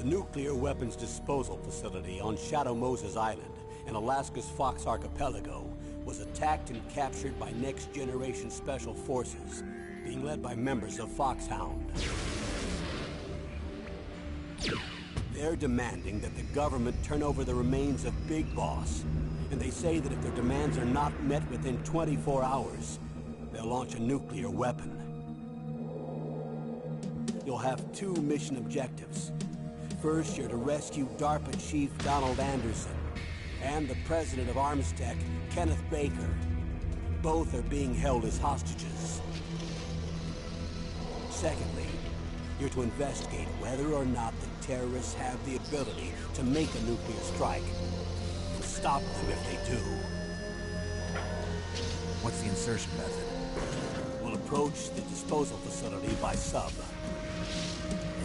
nuclear weapons disposal facility on Shadow Moses Island in Alaska's Fox Archipelago was attacked and captured by next-generation special forces, being led by members of Foxhound. They're demanding that the government turn over the remains of Big Boss, and they say that if their demands are not met within 24 hours, they'll launch a nuclear weapon. You'll have two mission objectives. First, you're to rescue DARPA Chief Donald Anderson and the president of Armstech, Kenneth Baker. Both are being held as hostages. Secondly, you're to investigate whether or not the terrorists have the ability to make a nuclear strike, and stop them if they do. What's the insertion method? We'll approach the disposal facility by sub.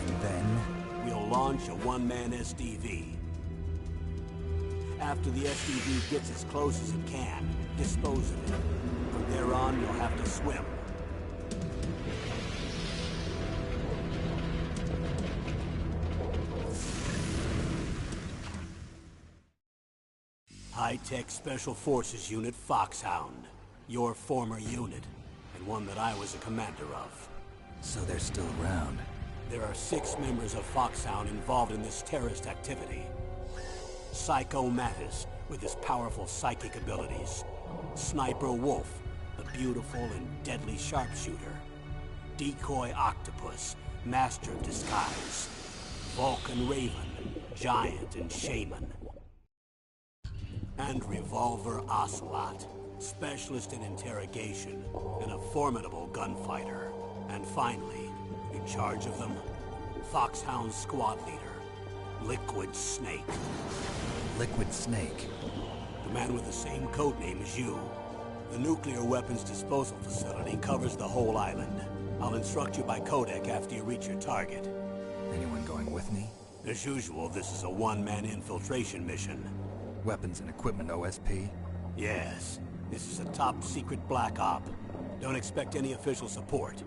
And then? We'll launch a one-man SDV. After the SDV gets as close as it can, dispose of it. From there on, you'll have to swim. High-Tech Special Forces Unit Foxhound. Your former unit, and one that I was a commander of. So they're still around. There are 6 members of Foxhound involved in this terrorist activity. Psycho Mattis, with his powerful psychic abilities. Sniper Wolf, the beautiful and deadly sharpshooter. Decoy Octopus, master of disguise. Vulcan Raven, giant and shaman. And Revolver Ocelot, specialist in interrogation and a formidable gunfighter. And finally, in charge of them, Foxhound squad leader, Liquid Snake. Liquid Snake? The man with the same codename as you. The nuclear weapons disposal facility covers the whole island. I'll instruct you by codec after you reach your target. Anyone going with me? As usual, this is a one-man infiltration mission. Weapons and equipment OSP? Yes. This is a top-secret black op. Don't expect any official support.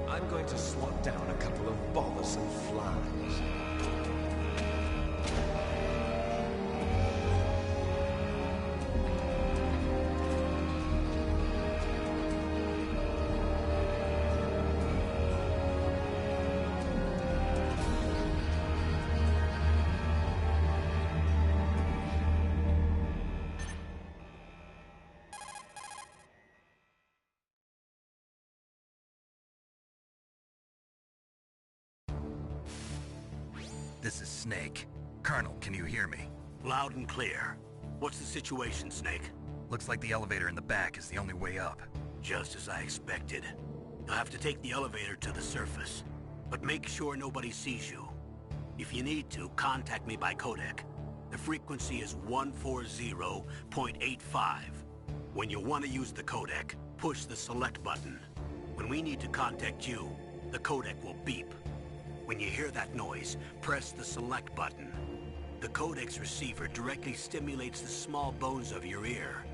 I'm going to swat down a couple of bothersome flies. This is Snake. Colonel, can you hear me? Loud and clear. What's the situation, Snake? Looks like the elevator in the back is the only way up. Just as I expected. You'll have to take the elevator to the surface. But make sure nobody sees you. If you need to, contact me by codec. The frequency is 140.85. When you want to use the codec, push the select button. When we need to contact you, the codec will beep. When you hear that noise, press the select button. The codec's receiver directly stimulates the small bones of your ear.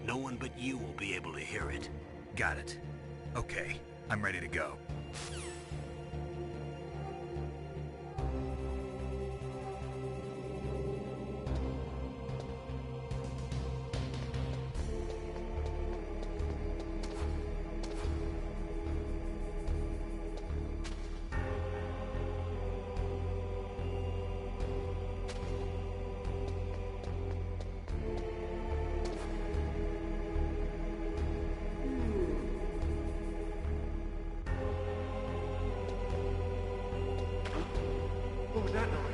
No one but you will be able to hear it. Got it. Okay, I'm ready to go. What was that noise?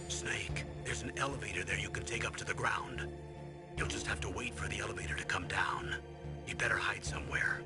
Snake, there's an elevator there you can take up to the ground. You'll just have to wait for the elevator to come down. You'd better hide somewhere.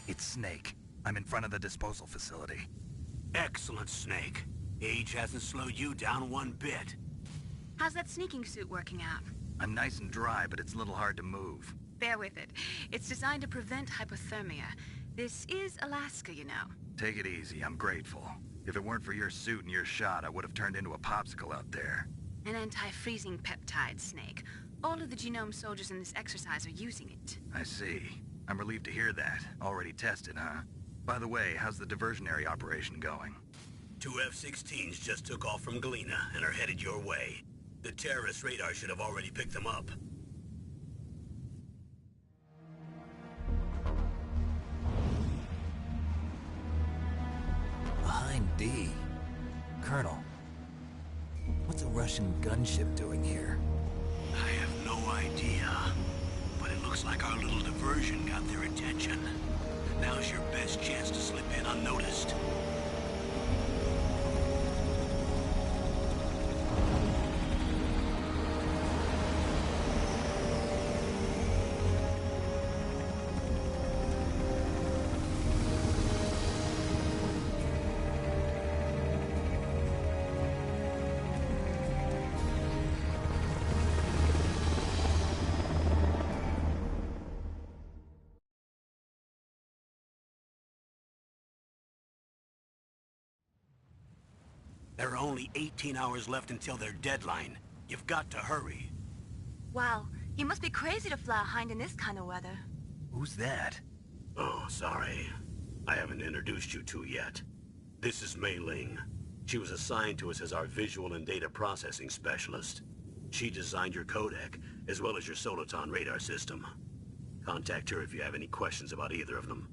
It's Snake. I'm in front of the disposal facility. Excellent, Snake. Age hasn't slowed you down one bit. How's that sneaking suit working out? I'm nice and dry, but it's a little hard to move. Bear with it. It's designed to prevent hypothermia. This is Alaska, you know. Take it easy, I'm grateful. If it weren't for your suit and your shot, I would have turned into a popsicle out there. An anti-freezing peptide, Snake. All of the genome soldiers in this exercise are using it. I see. I'm relieved to hear that. Already tested, huh? By the way, how's the diversionary operation going? 2 F-16s just took off from Galena and are headed your way. The terrorist radar should have already picked them up. Behind D. Colonel, what's a Russian gunship doing here? I have no idea, but it looks like our little diversion got their attention. Now's your best chance to slip in unnoticed. There are only 18 hours left until their deadline. You've got to hurry. Wow, you must be crazy to fly a hind in this kind of weather. Who's that? Oh, sorry. I haven't introduced you to yet. This is Mei Ling. She was assigned to us as our visual and data processing specialist. She designed your codec, as well as your Soliton radar system. Contact her if you have any questions about either of them.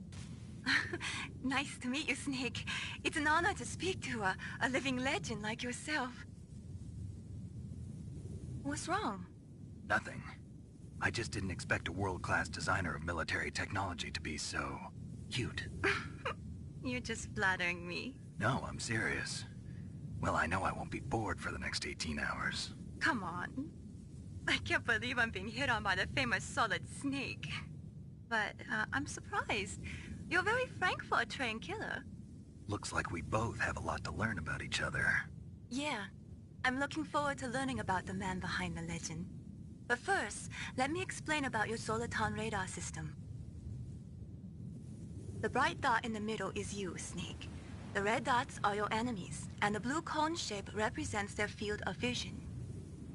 Nice to meet you, Snake. It's an honor to speak to a living legend like yourself. What's wrong? Nothing. I just didn't expect a world-class designer of military technology to be so cute. You're just flattering me. No, I'm serious. Well, I know I won't be bored for the next 18 hours. Come on. I can't believe I'm being hit on by the famous Solid Snake. But I'm surprised. You're very frank for a trained killer. Looks like we both have a lot to learn about each other. Yeah. I'm looking forward to learning about the man behind the legend. But first, let me explain about your Soliton radar system. The bright dot in the middle is you, Snake. The red dots are your enemies, and the blue cone shape represents their field of vision.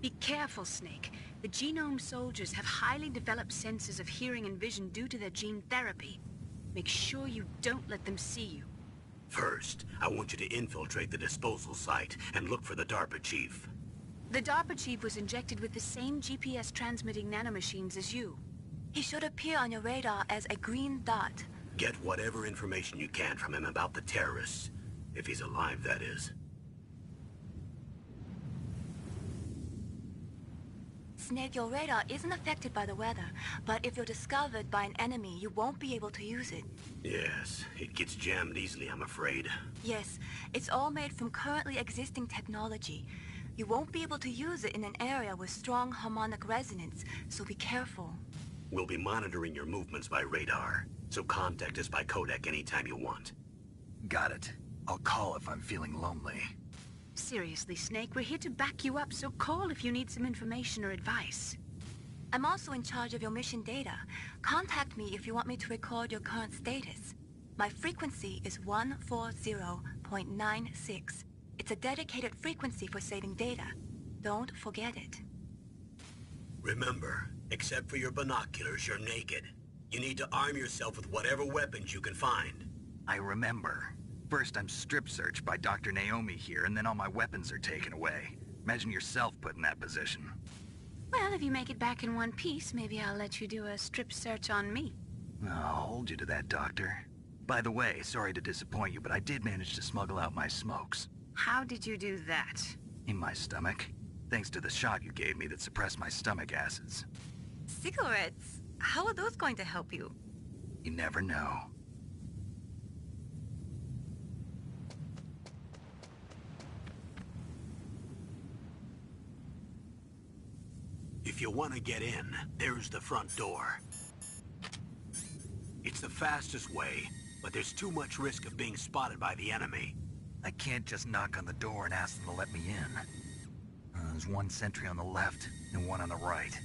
Be careful, Snake. The genome soldiers have highly developed senses of hearing and vision due to their gene therapy. Make sure you don't let them see you. First, I want you to infiltrate the disposal site and look for the DARPA chief. The DARPA chief was injected with the same GPS transmitting nanomachines as you. He should appear on your radar as a green dot. Get whatever information you can from him about the terrorists. If he's alive, that is. Snake, your radar isn't affected by the weather, but if you're discovered by an enemy, you won't be able to use it. Yes, it gets jammed easily, I'm afraid. Yes, it's all made from currently existing technology. You won't be able to use it in an area with strong harmonic resonance, so be careful. We'll be monitoring your movements by radar, so contact us by codec anytime you want. Got it. I'll call if I'm feeling lonely. Seriously, Snake, we're here to back you up, so call if you need some information or advice. I'm also in charge of your mission data. Contact me if you want me to record your current status. My frequency is 140.96. It's a dedicated frequency for saving data. Don't forget it. Remember, except for your binoculars, you're naked. You need to arm yourself with whatever weapons you can find. I remember. First, I'm strip-searched by Dr. Naomi here, and then all my weapons are taken away. Imagine yourself put in that position. Well, if you make it back in one piece, maybe I'll let you do a strip search on me. I'll hold you to that, Doctor. By the way, sorry to disappoint you, but I did manage to smuggle out my smokes. How did you do that? In my stomach. Thanks to the shot you gave me that suppressed my stomach acids. Cigarettes? How are those going to help you? You never know. If you want to get in, there's the front door. It's the fastest way, but there's too much risk of being spotted by the enemy. I can't just knock on the door and ask them to let me in. There's one sentry on the left and one on the right.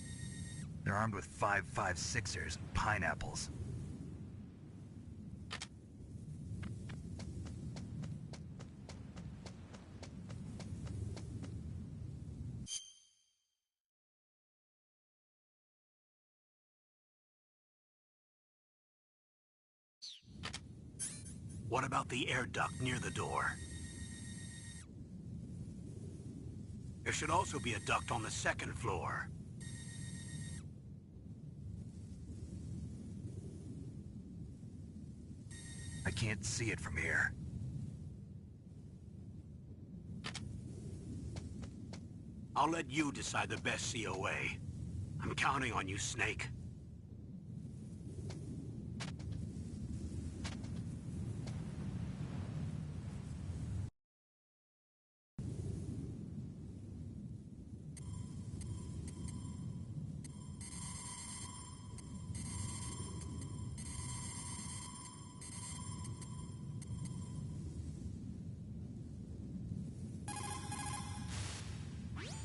They're armed with 5.56ers and pineapples. What about the air duct near the door? There should also be a duct on the second floor. I can't see it from here. I'll let you decide the best COA. I'm counting on you, Snake.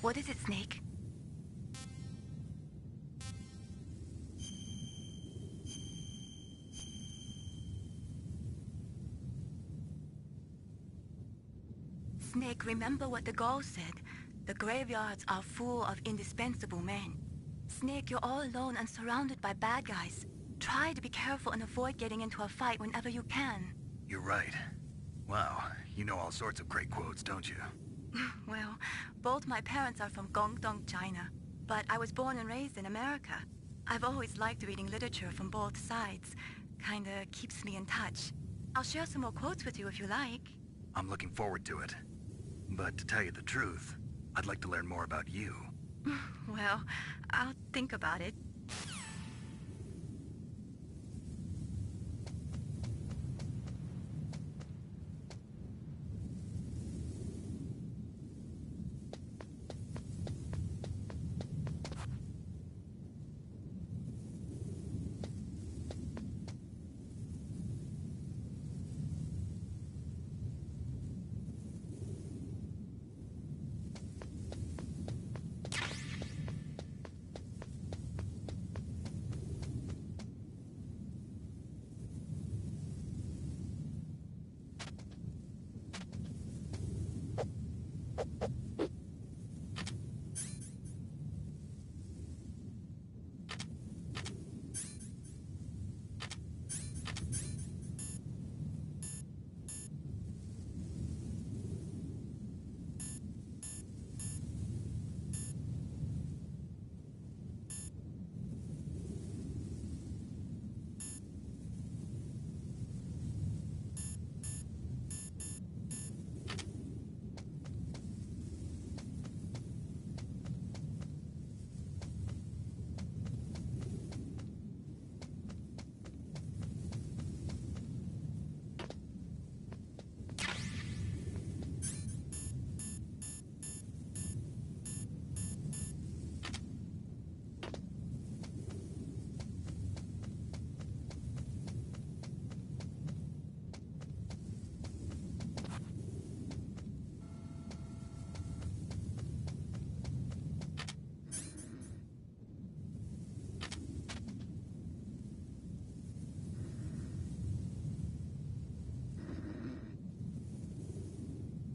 What is it, Snake? Snake, remember what the Gaul said. The graveyards are full of indispensable men. Snake, you're all alone and surrounded by bad guys. Try to be careful and avoid getting into a fight whenever you can. You're right. Wow, you know all sorts of great quotes, don't you? Well, both my parents are from Guangdong, China, but I was born and raised in America. I've always liked reading literature from both sides. Kinda keeps me in touch. I'll share some more quotes with you if you like. I'm looking forward to it. But to tell you the truth, I'd like to learn more about you. Well, I'll think about it.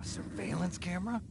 A surveillance camera?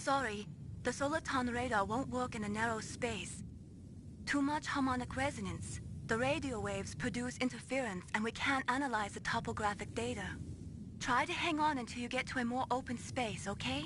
Sorry, the Soliton radar won't work in a narrow space. Too much harmonic resonance. The radio waves produce interference and we can't analyze the topographic data. Try to hang on until you get to a more open space, okay?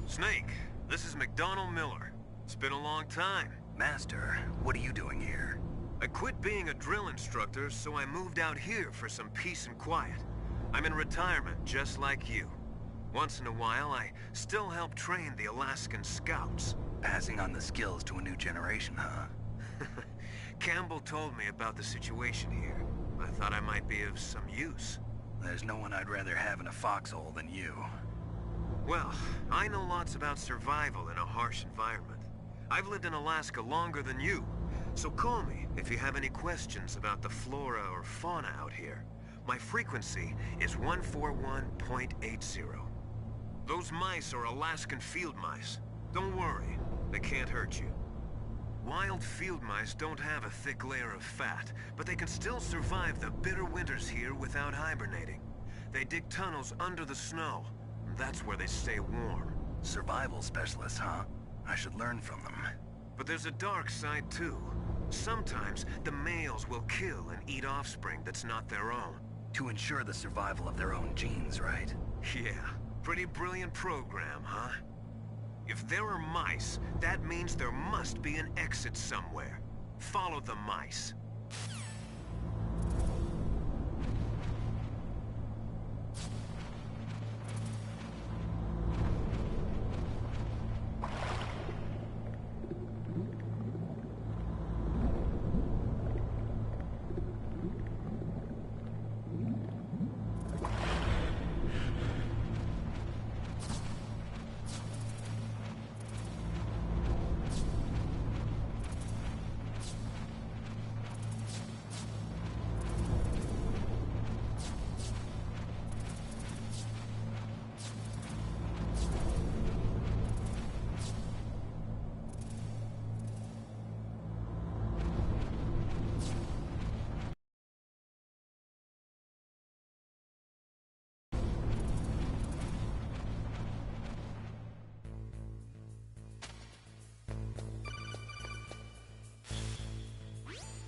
Snake, this is McDonald Miller. It's been a long time. Master, what are you doing here? I quit being a drill instructor, so I moved out here for some peace and quiet. I'm in retirement, just like you. Once in a while, I still help train the Alaskan Scouts. Passing on the skills to a new generation, huh? Campbell told me about the situation here. I thought I might be of some use. There's no one I'd rather have in a foxhole than you. Well, I know lots about survival in a harsh environment. I've lived in Alaska longer than you, so call me if you have any questions about the flora or fauna out here. My frequency is 141.80. Those mice are Alaskan field mice. Don't worry, they can't hurt you. Wild field mice don't have a thick layer of fat, but they can still survive the bitter winters here without hibernating. They dig tunnels under the snow. That's where they stay warm. Survival specialists, huh? I should learn from them. But there's a dark side too. Sometimes the males will kill and eat offspring that's not their own. To ensure the survival of their own genes, right? Yeah, pretty brilliant program, huh? If there are mice, that means there must be an exit somewhere. Follow the mice.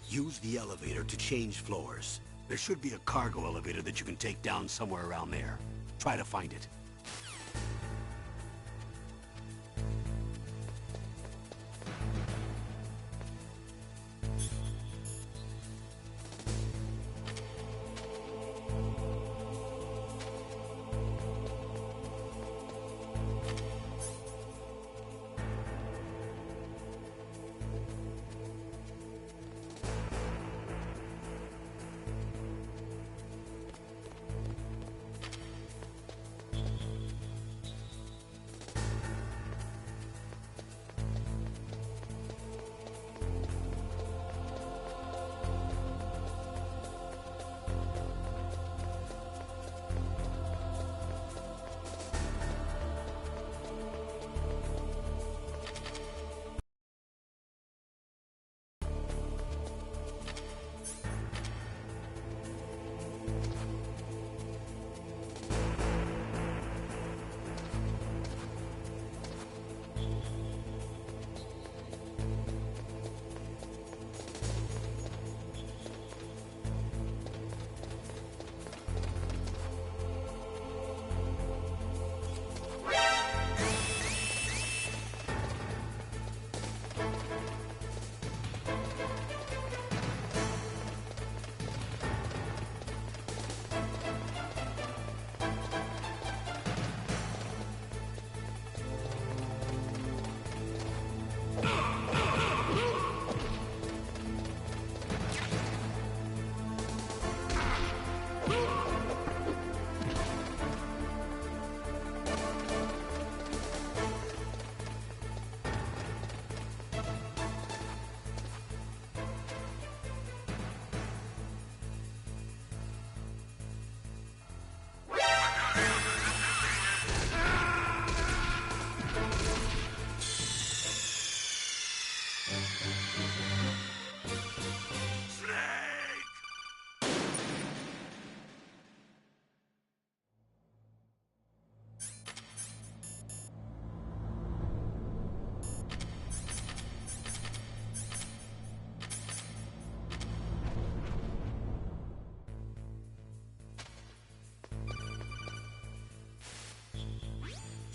Use the elevator to change floors. There should be a cargo elevator that you can take down somewhere around there. Try to find it.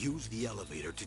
Use the elevator to...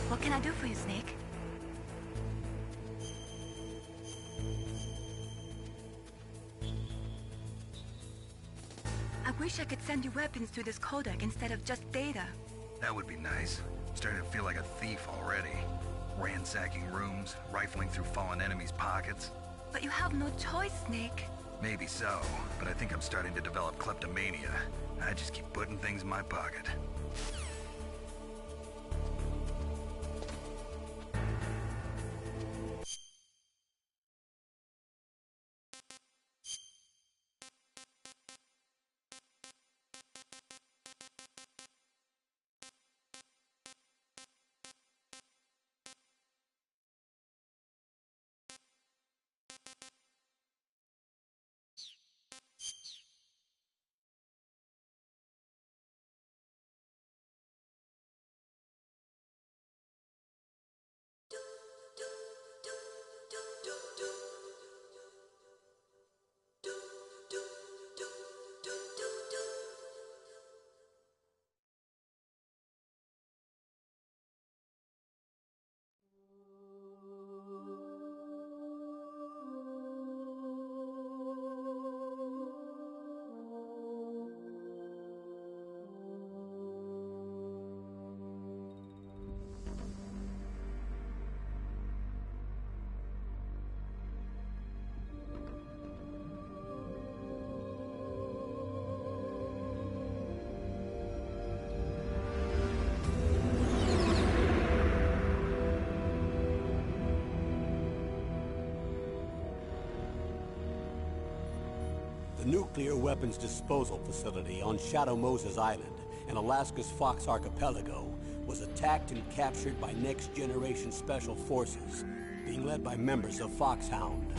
What can I do for you, Snake? I wish I could send you weapons through this codec instead of just data. That would be nice. I'm starting to feel like a thief already. Ransacking rooms, rifling through fallen enemies' pockets. But you have no choice, Snake. Maybe so, but I think I'm starting to develop kleptomania. I just keep putting things in my pocket. The nuclear weapons disposal facility on Shadow Moses Island in Alaska's Fox Archipelago was attacked and captured by next-generation special forces, being led by members of Foxhound.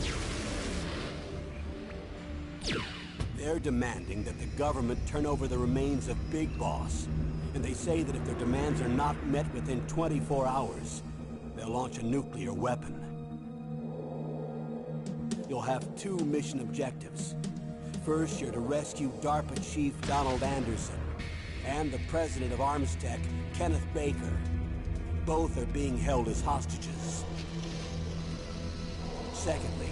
They're demanding that the government turn over the remains of Big Boss, and they say that if their demands are not met within 24 hours, they'll launch a nuclear weapon. You'll have two mission objectives. First, you're to rescue DARPA Chief Donald Anderson and the President of Armstech, Kenneth Baker. Both are being held as hostages. Secondly,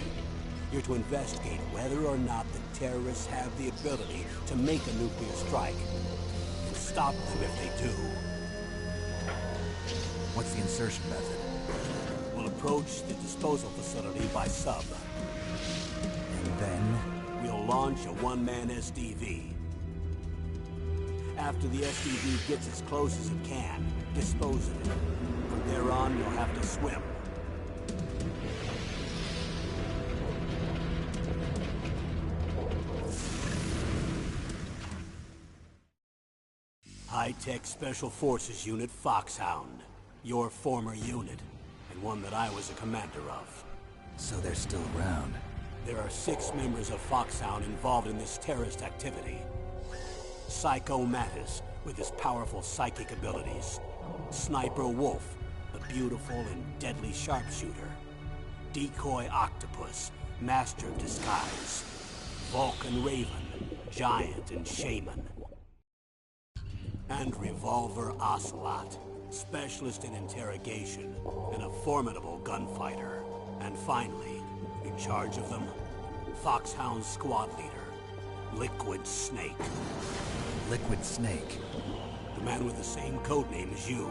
you're to investigate whether or not the terrorists have the ability to make a nuclear strike, and stop them if they do. What's the insertion method? We'll approach the disposal facility by sub. And then? We'll launch a one-man SDV. After the SDV gets as close as it can, dispose of it. From there on, you'll have to swim. High-Tech Special Forces Unit Foxhound. Your former unit, and one that I was a commander of. So they're still around. There are 6 members of Foxhound involved in this terrorist activity. Psycho Mattis, with his powerful psychic abilities. Sniper Wolf, the beautiful and deadly sharpshooter. Decoy Octopus, master of disguise. Vulcan Raven, giant and shaman. And Revolver Ocelot, specialist in interrogation and a formidable gunfighter. And finally, in charge of them, Foxhound's squad leader, Liquid Snake. Liquid Snake? The man with the same codename as you.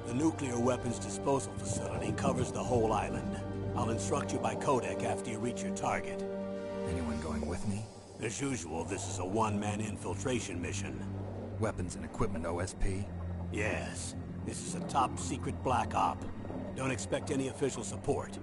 The nuclear weapons disposal facility covers the whole island. I'll instruct you by codec after you reach your target. Anyone going with me? As usual, this is a one-man infiltration mission. Weapons and equipment OSP? Yes. This is a top-secret black op. Don't expect any official support.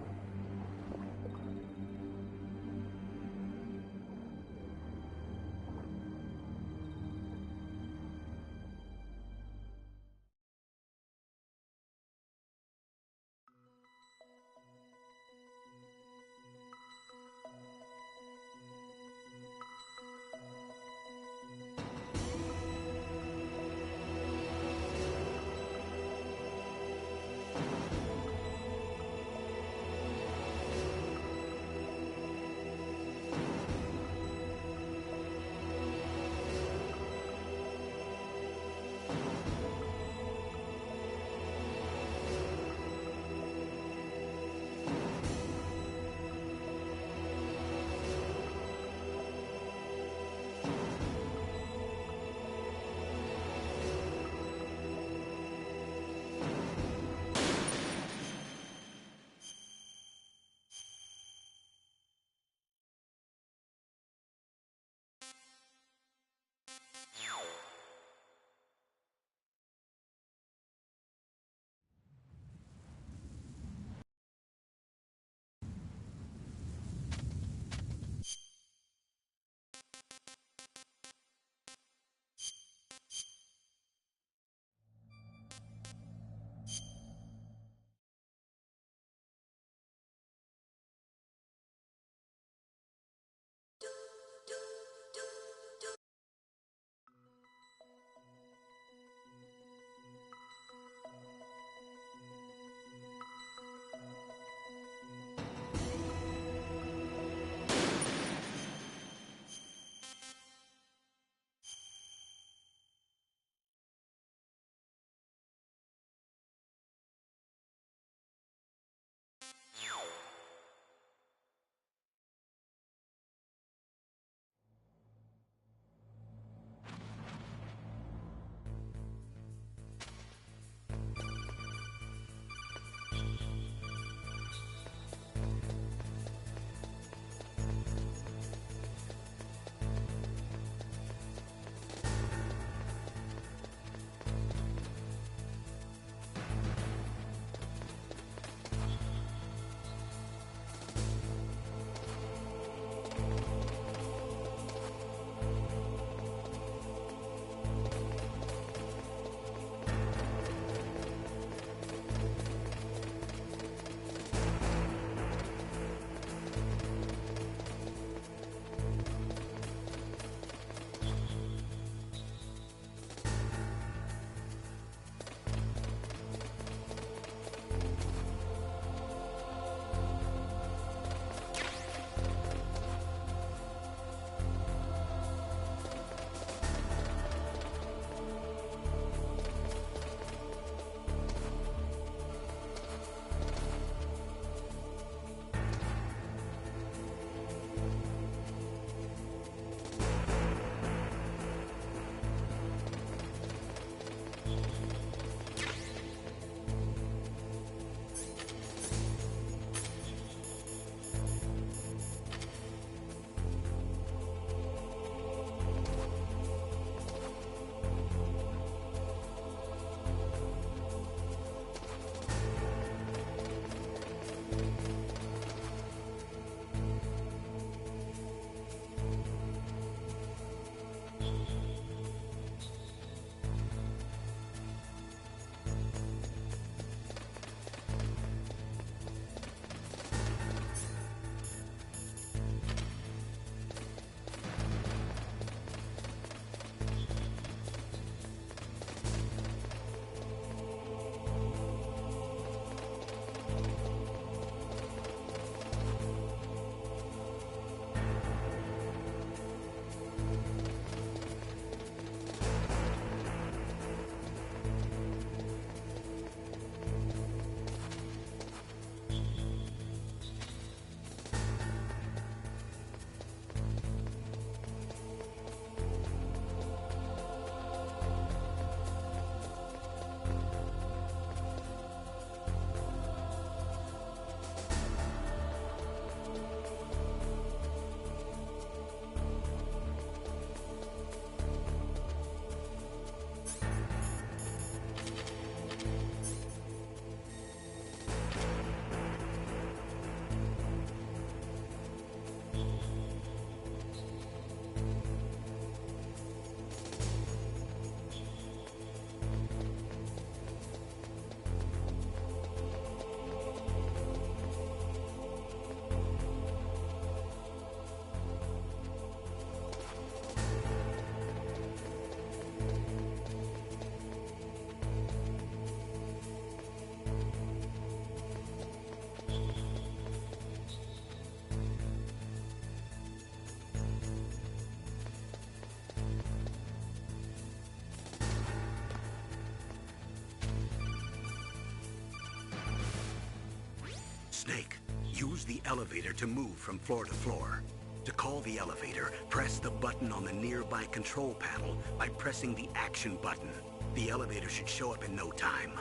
Snake, use the elevator to move from floor to floor. To call the elevator, press the button on the nearby control panel by pressing the action button. The elevator should show up in no time.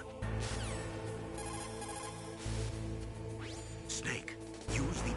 Snake, use the...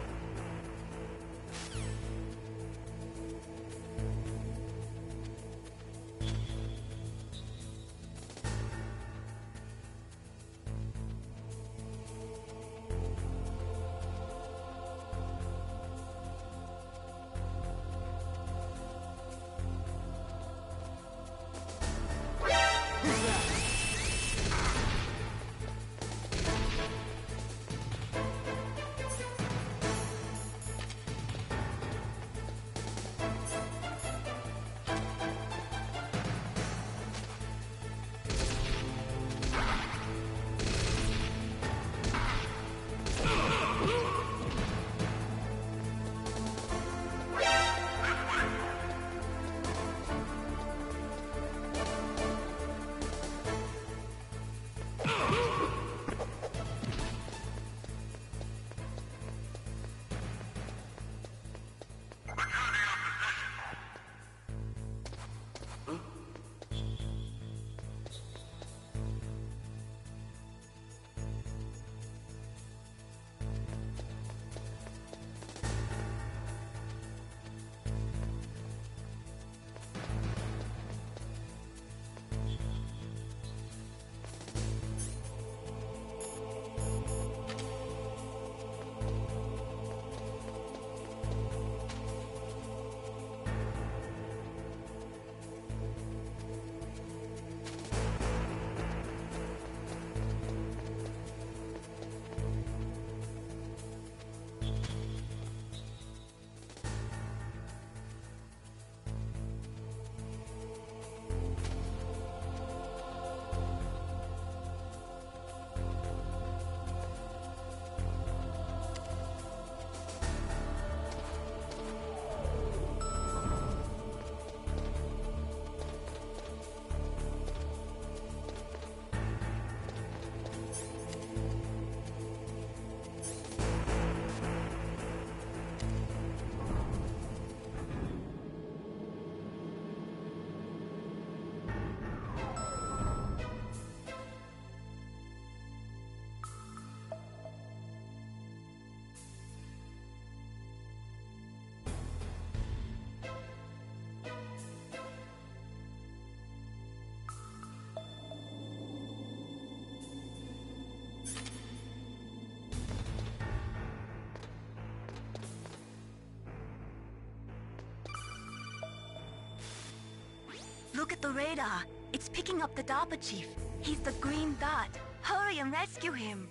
Look at the radar. It's picking up the DARPA chief. He's the green dot. Hurry and rescue him.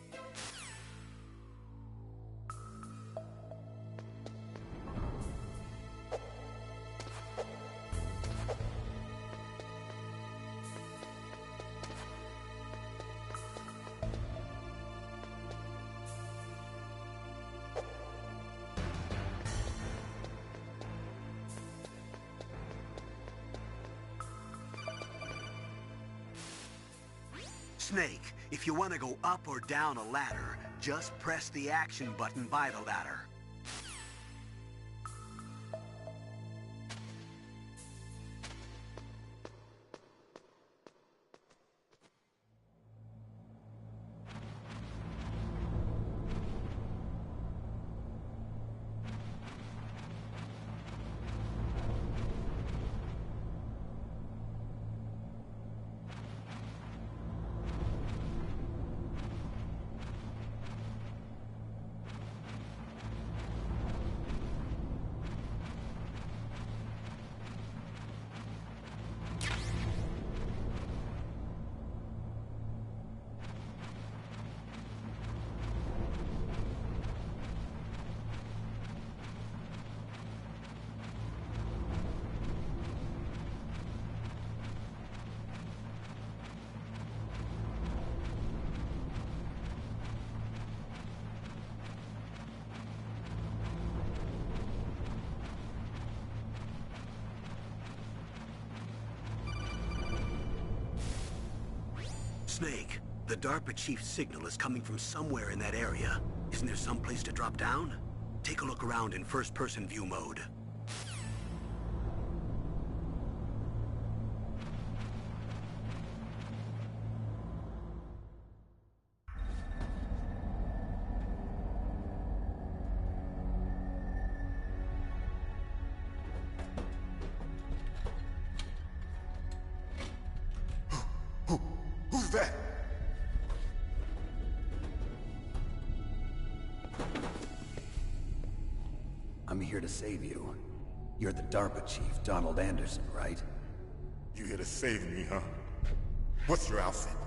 Snake, if you want to go up or down a ladder, just press the action button by the ladder. Snake, the DARPA chief's signal is coming from somewhere in that area. Isn't there some place to drop down? Take a look around in first-person view mode. Who's that? I'm here to save you. You're the DARPA chief, Donald Anderson, right? You here to save me, huh? What's your outfit?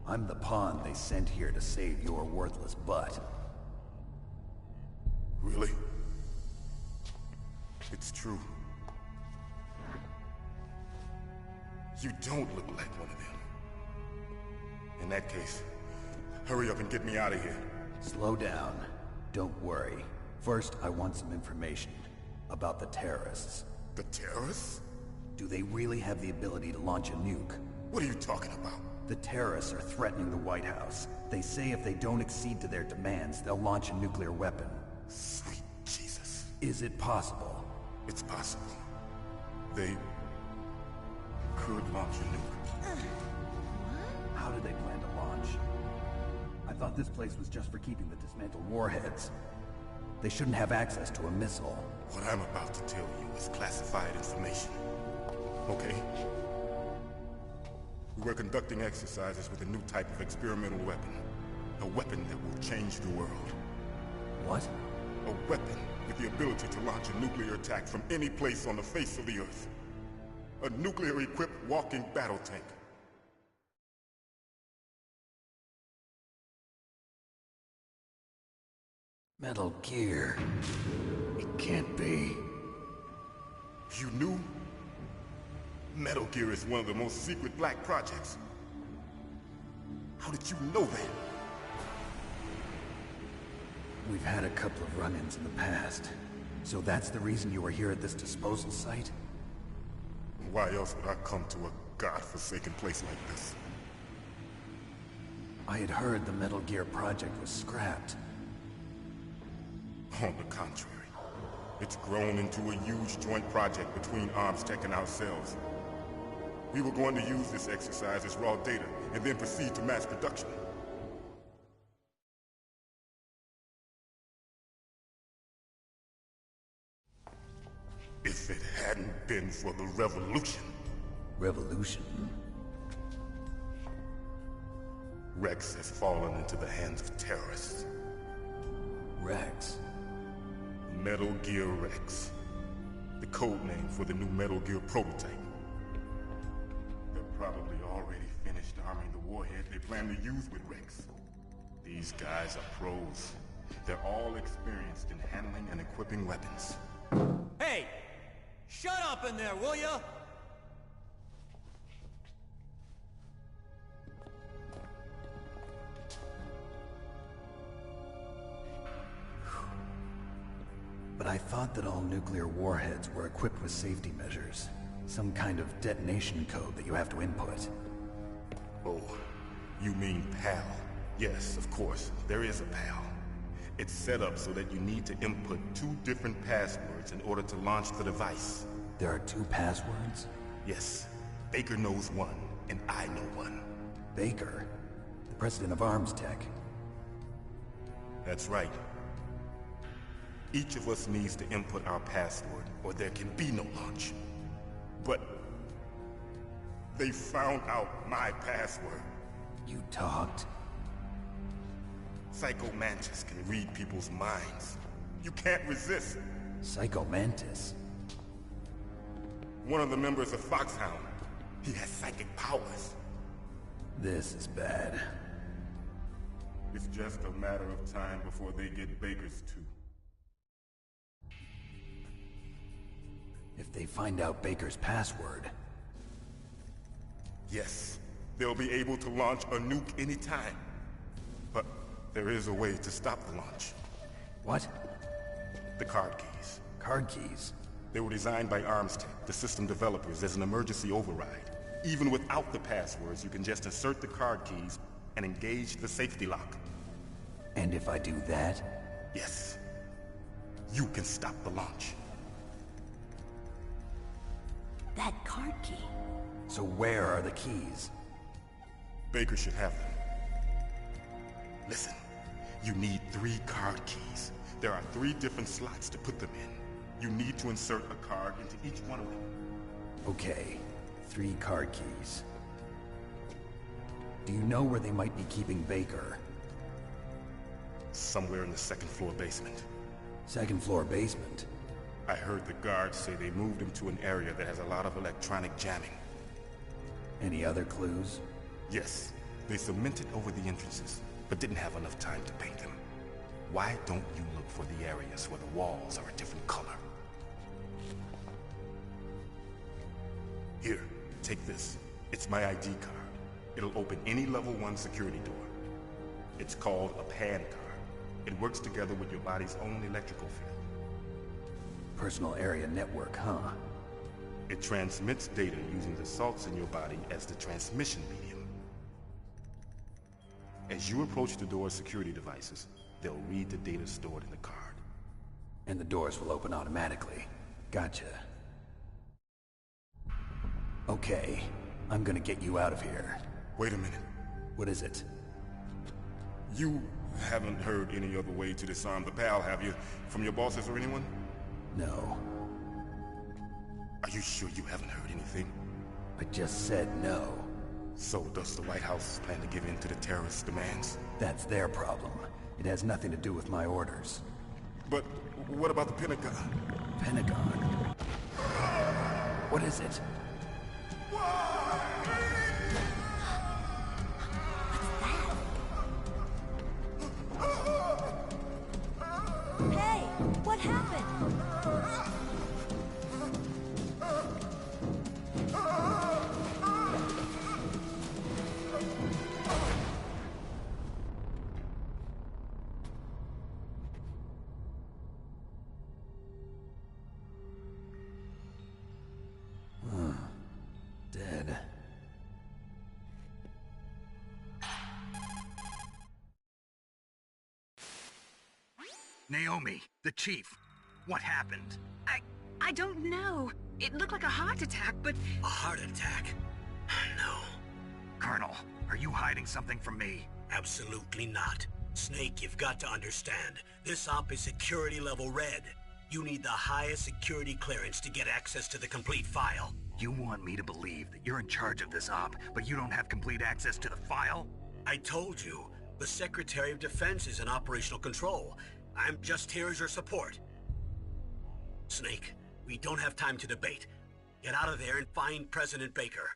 I'm the pawn they sent here to save your worthless butt. Really? It's true. You don't look like one of them. In that case, hurry up and get me out of here. Slow down. Don't worry. First, I want some information about the terrorists. The terrorists? Do they really have the ability to launch a nuke? What are you talking about? The terrorists are threatening the White House. They say if they don't accede to their demands, they'll launch a nuclear weapon. Sweet Jesus. Is it possible? It's possible. They could launch a nuke. How do they plan to launch? I thought this place was just for keeping the dismantled warheads. They shouldn't have access to a missile. What I'm about to tell you is classified information. Okay? We were conducting exercises with a new type of experimental weapon. A weapon that will change the world. What? A weapon with the ability to launch a nuclear attack from any place on the face of the Earth. A nuclear-equipped walking battle tank. Metal Gear. It can't be. You knew? Metal Gear is one of the most secret black projects. How did you know that? We've had a couple of run-ins in the past. So that's the reason you were here at this disposal site? Why else would I come to a godforsaken place like this? I had heard the Metal Gear project was scrapped. On the contrary, it's grown into a huge joint project between ArmsTech and ourselves. We were going to use this exercise as raw data, and then proceed to mass production. If it hadn't been for the revolution... Revolution? Rex has fallen into the hands of terrorists. Rex? Metal Gear Rex. The code name for the new Metal Gear prototype. probably already finished arming the warhead they plan to use with Rex. These guys are pros. They're all experienced in handling and equipping weapons. Hey! Shut up in there, will ya? But I thought that all nuclear warheads were equipped with safety measures. Some kind of detonation code that you have to input. Oh, you mean PAL? Yes, of course, there is a PAL. It's set up so that you need to input 2 different passwords in order to launch the device. There are 2 passwords? Yes, Baker knows one, and I know one. Baker? The president of Arms Tech. That's right. Each of us needs to input our password, or there can be no launch. But they found out my password. You talked? Psycho Mantis can read people's minds. You can't resist. Psycho Mantis? One of the members of Foxhound. He has psychic powers. This is bad. It's just a matter of time before they get Baker's too. If they find out Baker's password... Yes, they'll be able to launch a nuke anytime. But there is a way to stop the launch. What? The card keys. Card keys? They were designed by Arms Tech, the system developers, as an emergency override. Even without the passwords, you can just insert the card keys and engage the safety lock. And if I do that? Yes. You can stop the launch. That card key. So where are the keys? Baker should have them. Listen, you need 3 card keys. There are 3 different slots to put them in. You need to insert a card into each one of them. Okay, 3 card keys. Do you know where they might be keeping Baker? Somewhere in the 2nd floor basement. 2nd floor basement? I heard the guards say they moved him to an area that has a lot of electronic jamming. Any other clues? Yes, they cemented over the entrances, but didn't have enough time to paint them. Why don't you look for the areas where the walls are a different color? Here, take this. It's my ID card. It'll open any level 1 security door. It's called a PAN card. It works together with your body's own electrical field. Personal area network, huh? It transmits data using the salts in your body as the transmission medium. As you approach the door's security devices, they'll read the data stored in the card. And the doors will open automatically. Gotcha. Okay, I'm gonna get you out of here. Wait a minute. What is it? You haven't heard any other way to disarm the PAL, have you? From your bosses or anyone? No. Are you sure you haven't heard anything? I just said no. So does the White House plan to give in to the terrorists' demands? That's their problem. It has nothing to do with my orders. But what about the Pentagon? Pentagon? What is it? Hey, what happened? Dead. Naomi, the chief. What happened? I don't know. It looked like a heart attack, but... A heart attack? No, Colonel, are you hiding something from me? absolutely not. Snake, you've got to understand. This op is security level red. You need the highest security clearance to get access to the complete file. You want me to believe that you're in charge of this op, but you don't have complete access to the file? I told you, the Secretary of Defense is in operational control. I'm just here as your support. Snake, we don't have time to debate. Get out of there and find President Baker.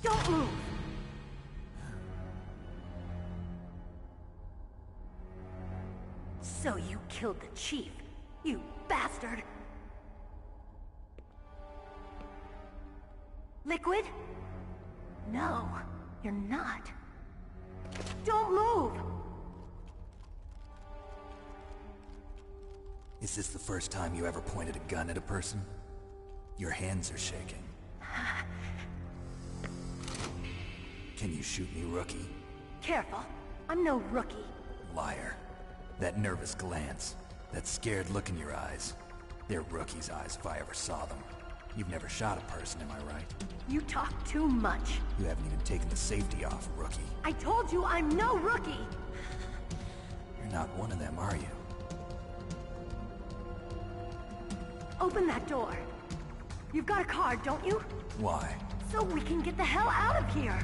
Don't move! So you killed the chief, you bastard! Liquid? No, you're not. Don't move! Is this the first time you ever pointed a gun at a person? Your hands are shaking. Can you shoot me, rookie? Careful, I'm no rookie. Liar. That nervous glance, that scared look in your eyes. They're rookie's eyes if I ever saw them. You've never shot a person, am I right? You talk too much. You haven't even taken the safety off, rookie. I told you I'm no rookie! You're not one of them, are you? Open that door. You've got a card, don't you? Why? So we can get the hell out of here!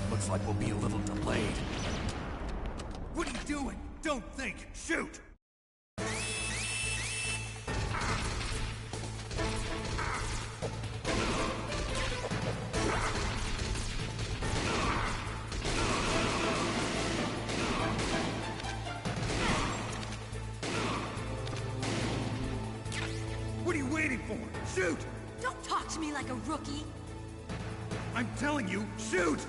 Looks like we'll be a little delayed. What are you doing? Don't think! Shoot! What are you waiting for? Shoot! Don't talk to me like a rookie! I'm telling you, shoot!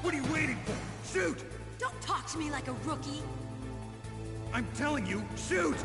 What are you waiting for? Shoot! Don't talk to me like a rookie! I'm telling you, shoot!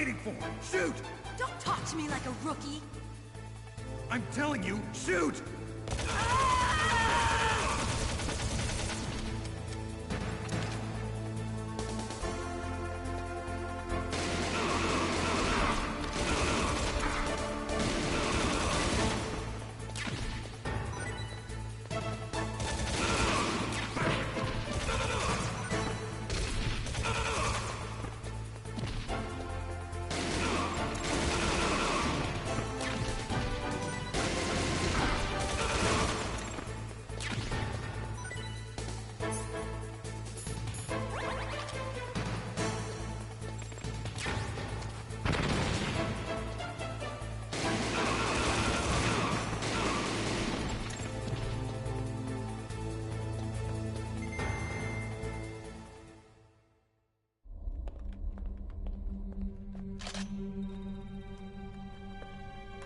waiting for? Shoot! Don't talk to me like a rookie. I'm telling you, shoot!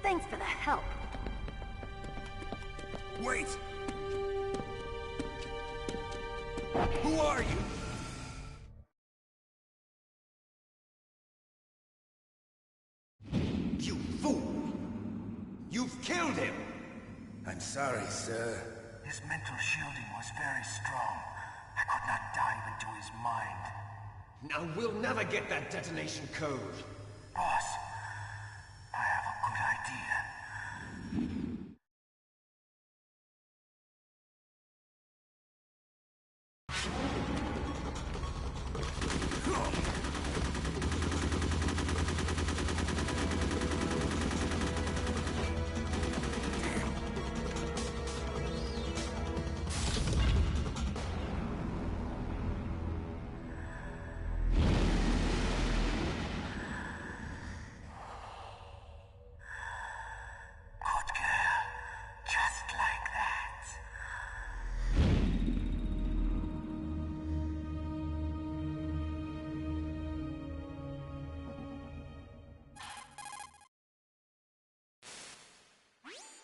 Thanks for the help. Wait! Who are you? You fool! You've killed him! I'm sorry, sir. His mental shielding was very strong. I could not dive into his mind. Now we'll never get that detonation code. Boss, I have a good idea.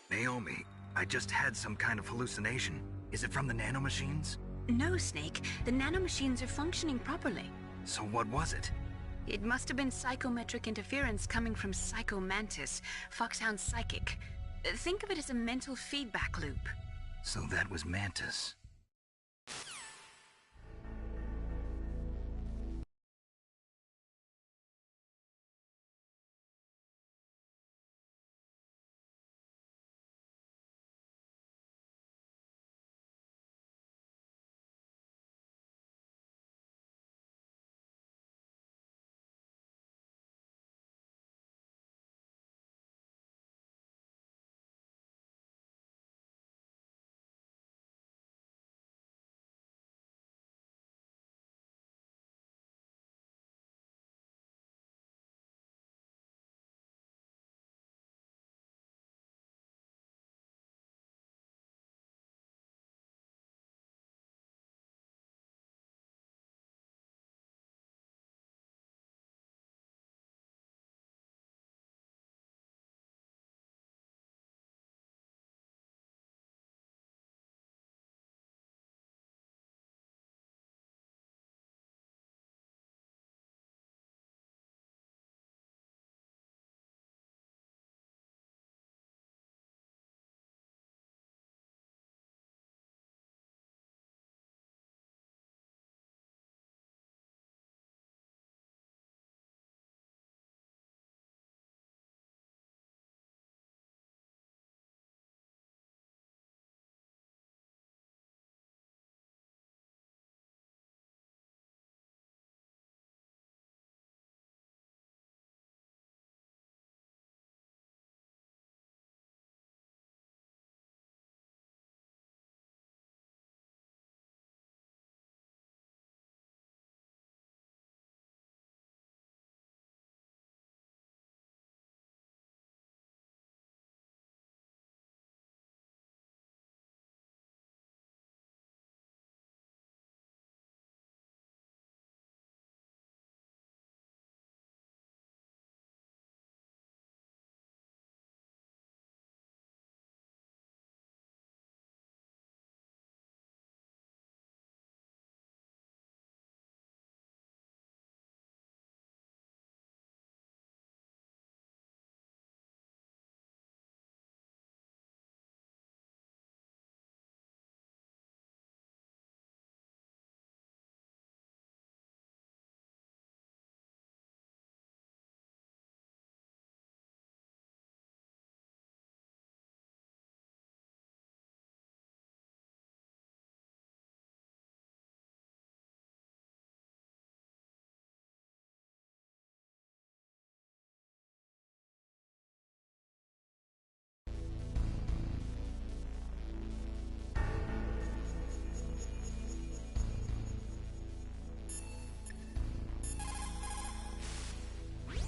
Naomi, I just had some kind of hallucination. Is it from the nanomachines? No, Snake. The nanomachines are functioning properly. So what was it? It must have been psychometric interference coming from Psycho Mantis, Foxhound's psychic. Think of it as a mental feedback loop. So that was Mantis.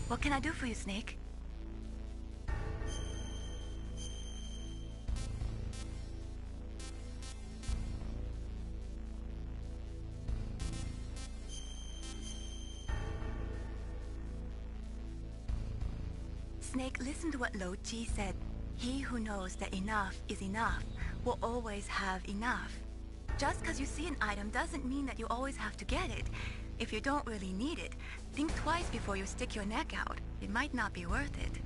What can I do for you, Snake? Snake, listen to what Lo Ji said. He who knows that enough is enough will always have enough. Just because you see an item doesn't mean that you always have to get it. If you don't really need it, think twice before you stick your neck out. It might not be worth it.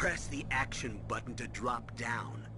Press the action button to drop down.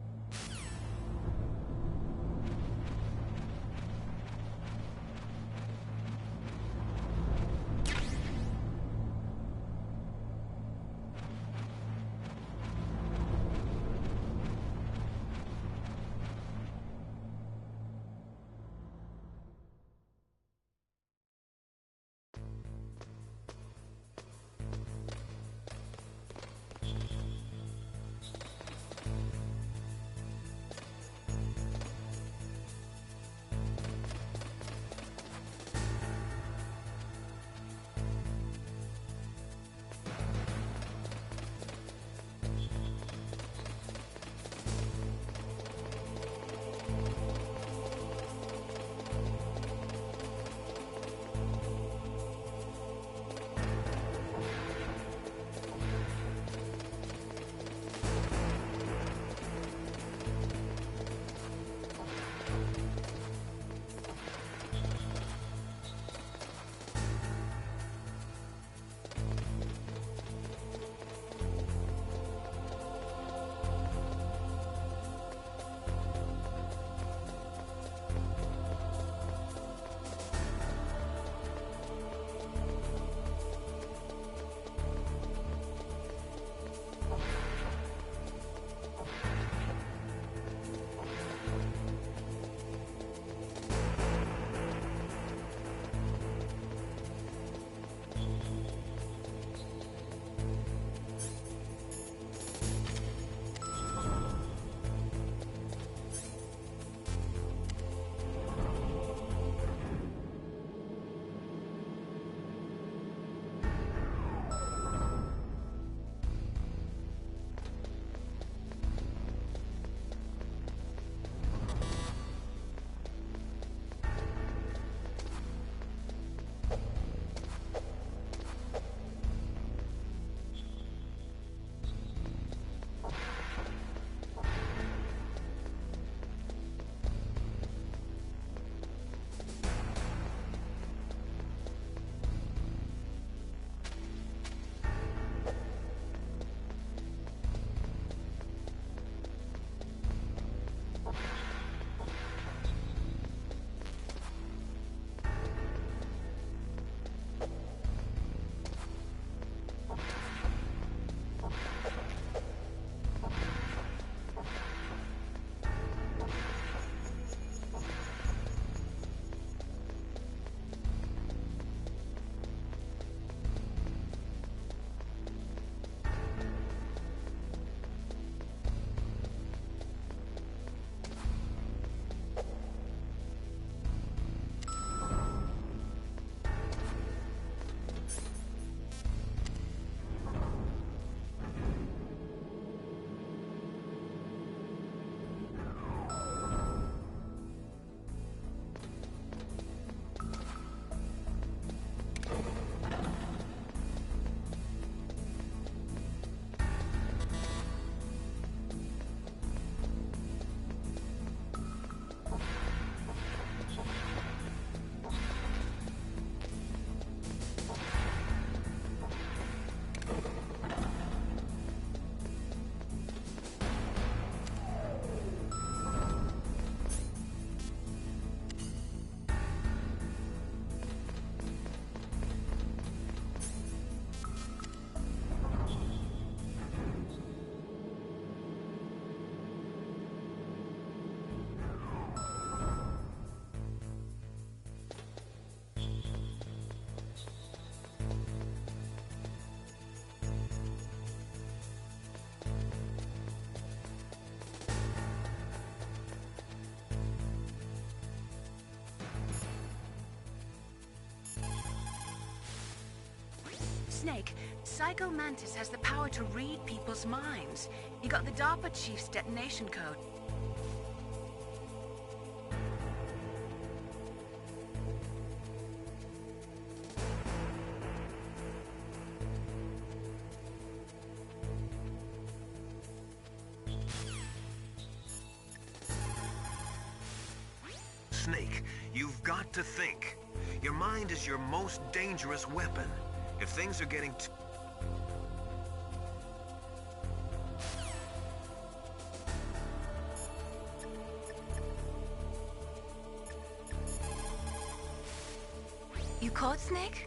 Snake, Psycho Mantis has the power to read people's minds. He got the DARPA chief's detonation code. Snake, you've got to think. Your mind is your most dangerous weapon. If things are getting You caught Snake?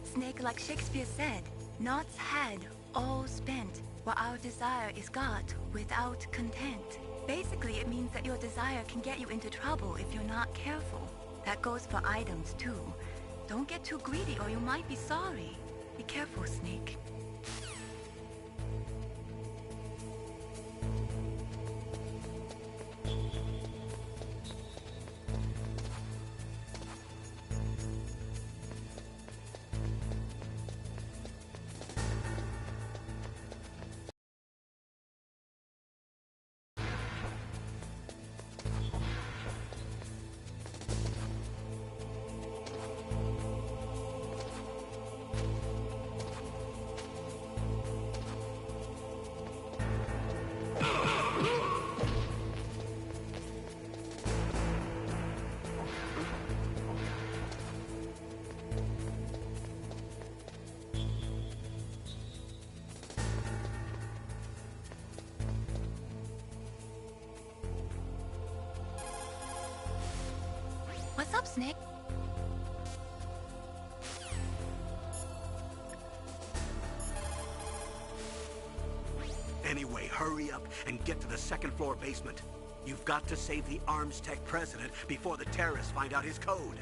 Snake, like Shakespeare said, knots had, all spent, while our desire is got without content. Basically, it means that your desire can get you into trouble if you're not careful. That goes for items, too. Don't get too greedy or you might be sorry. Be careful, Snake. What's up, Snake? Anyway, hurry up and get to the second floor basement. You've got to save the Arms Tech president before the terrorists find out his code.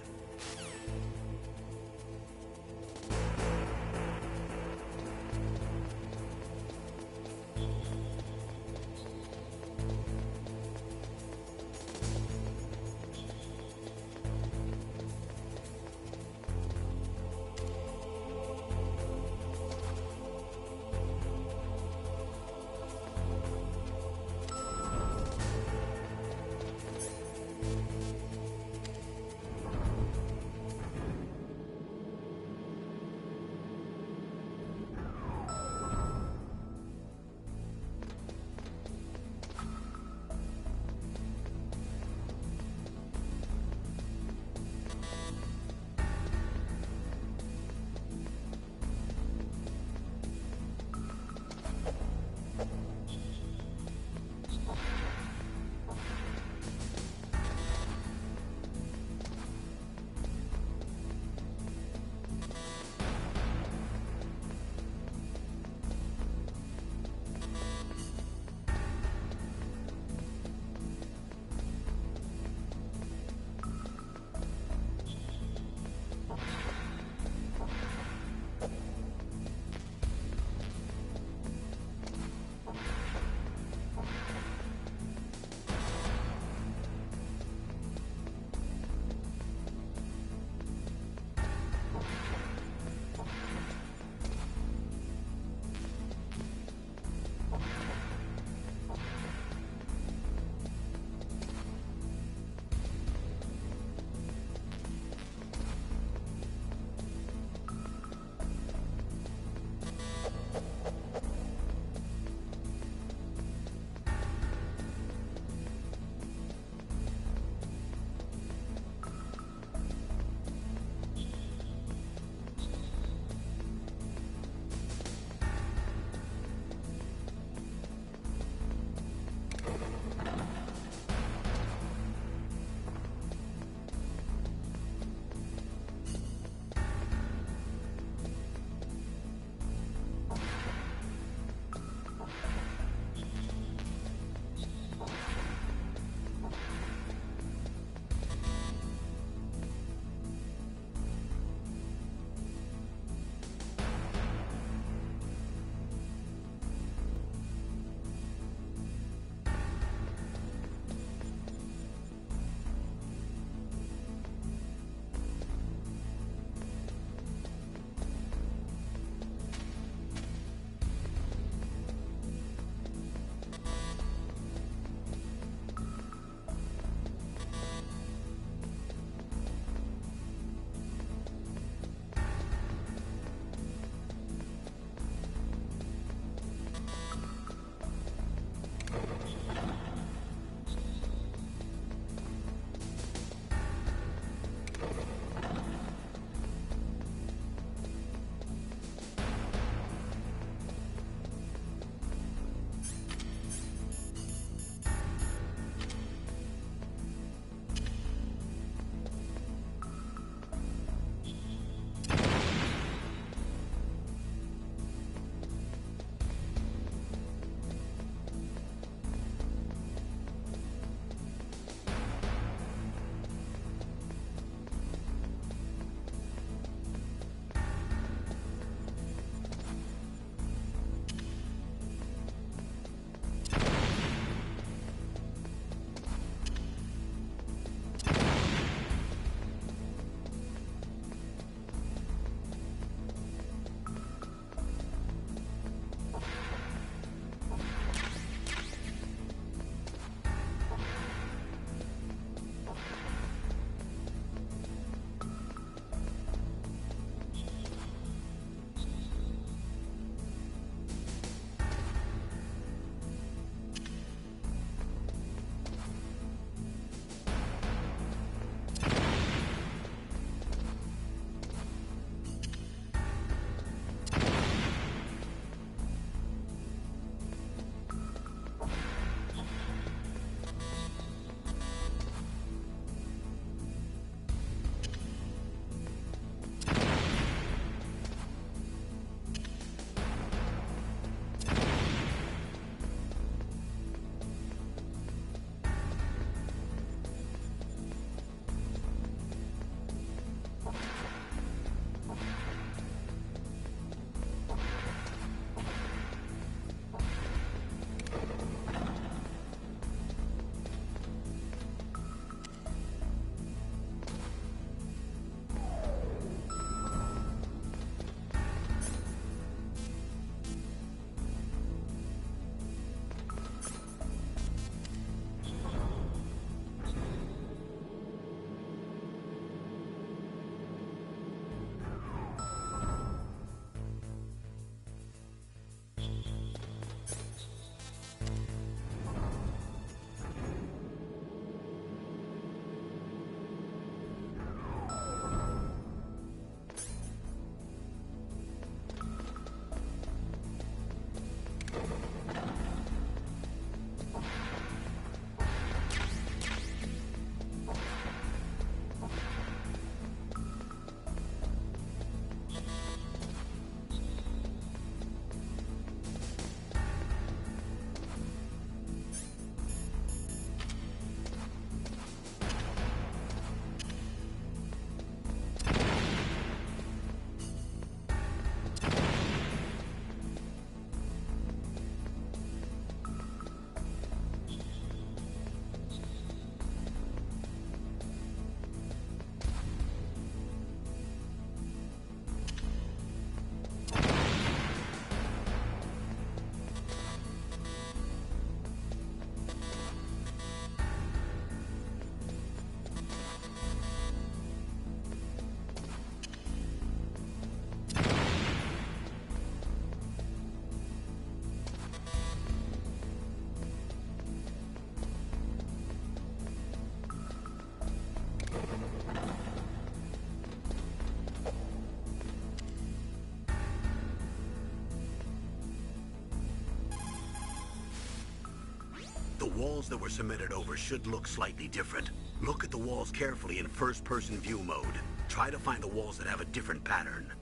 walls that were cemented over should look slightly different. Look at the walls carefully in first-person view mode. Try to find the walls that have a different pattern.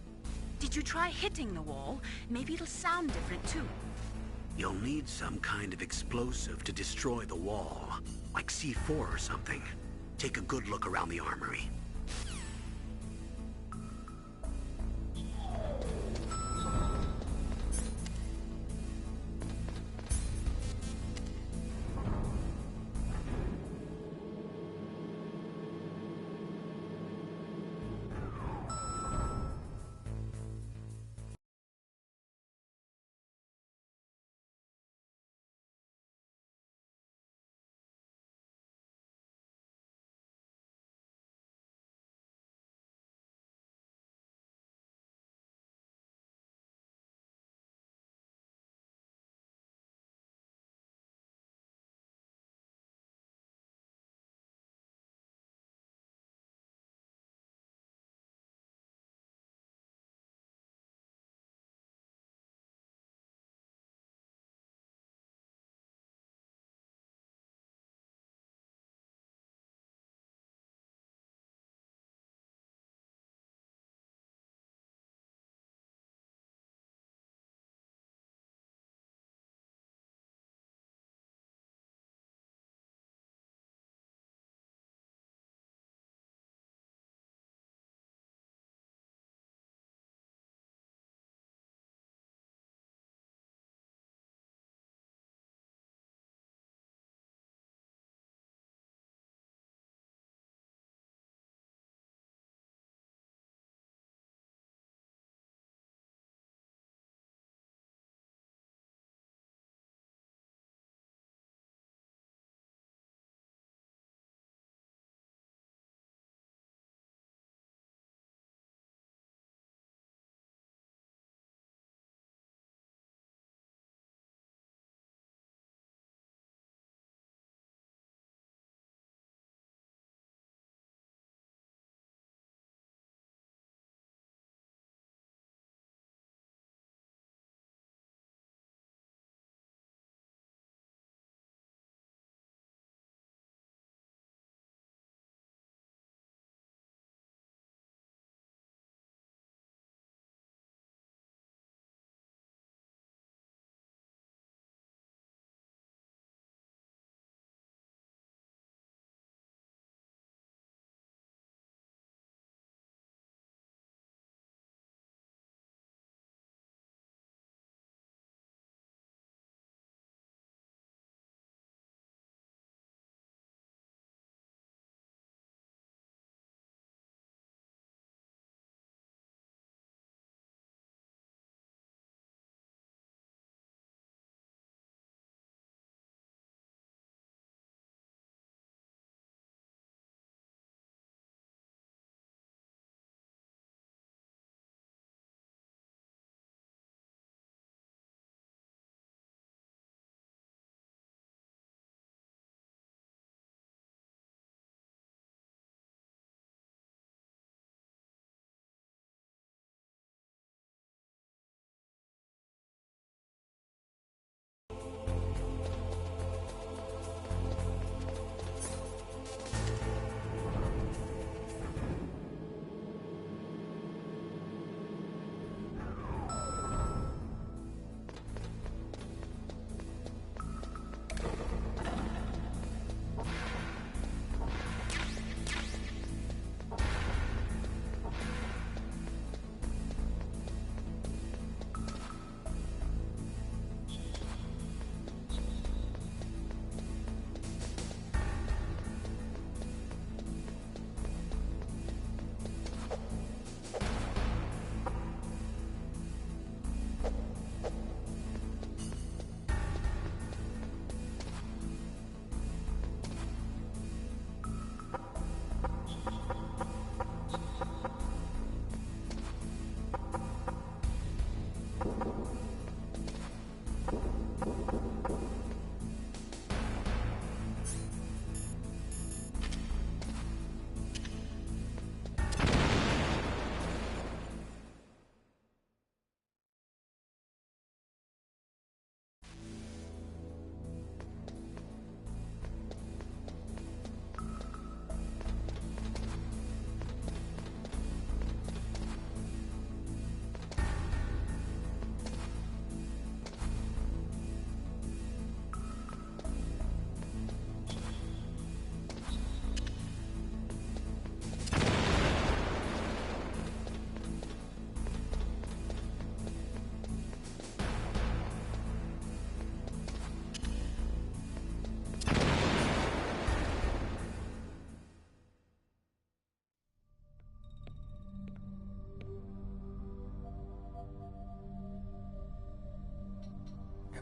Did you try hitting the wall? Maybe it'll sound different too. You'll need some kind of explosive to destroy the wall, like C4 or something. Take a good look around the armory.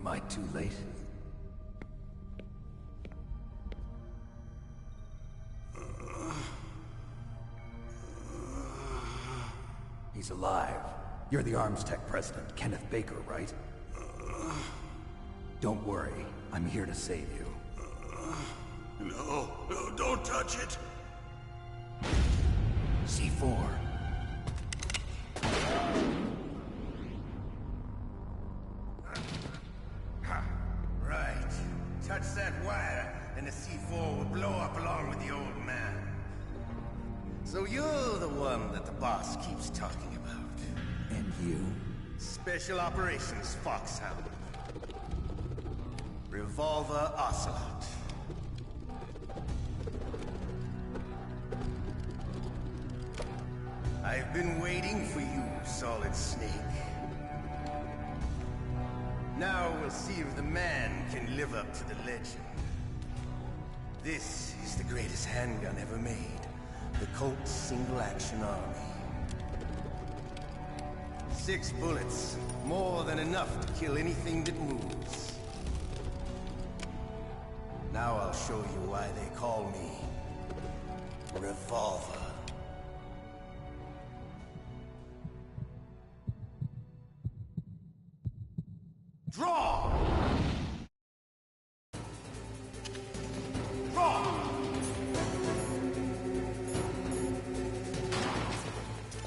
I too late? He's alive. You're the Arms Tech president, Kenneth Baker, right? Don't worry. I'm here to save you. No, don't touch it! C4. Right. Touch that wire, and the C4 will blow up along with the old man. So you're the one that the boss keeps talking about. And you? Special Operations Foxhound. Revolver Ocelot. I've been waiting for you, Solid Snake. Now we'll see if the man can live up to the legend. This is the greatest handgun ever made. The Colt Single Action Army. 6 bullets, more than enough to kill anything that moves. Now I'll show you why they call me Revolver. Draw! Draw!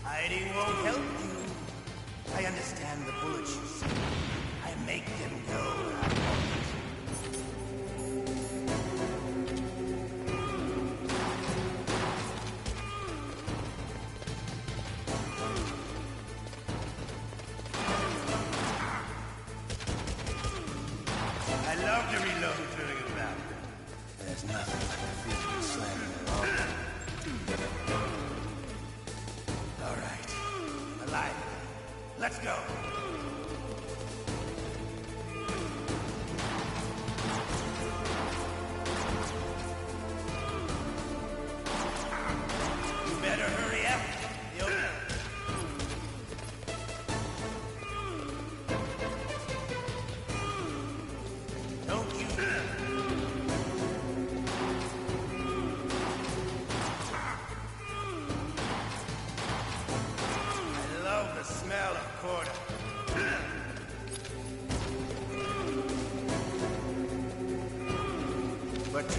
Hiding won't help you. I understand the bullets you see. I make them go. I love to reload during a round. There's nothing like the feeling of slamming along. All right. Alive. Let's go. You better hurry up. Don't you... I love the smell of quarter. But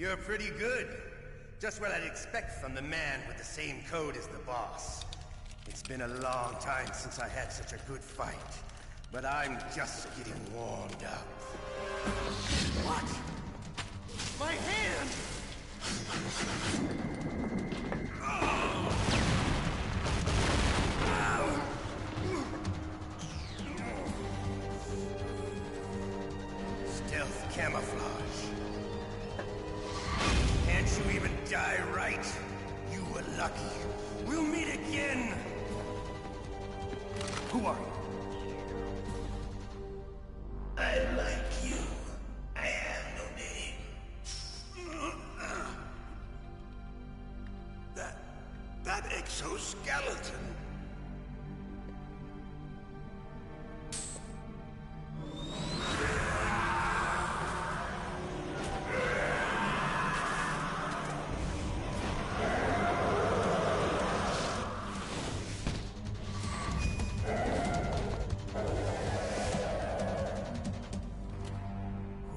you're pretty good. Just what I'd expect from the man with the same code as the boss. It's been a long time since I had such a good fight, but I'm just getting warmed up. What? My hand! Stealth camouflage. Can't you even die right? You were lucky. We'll meet again! Who are you? That exoskeleton.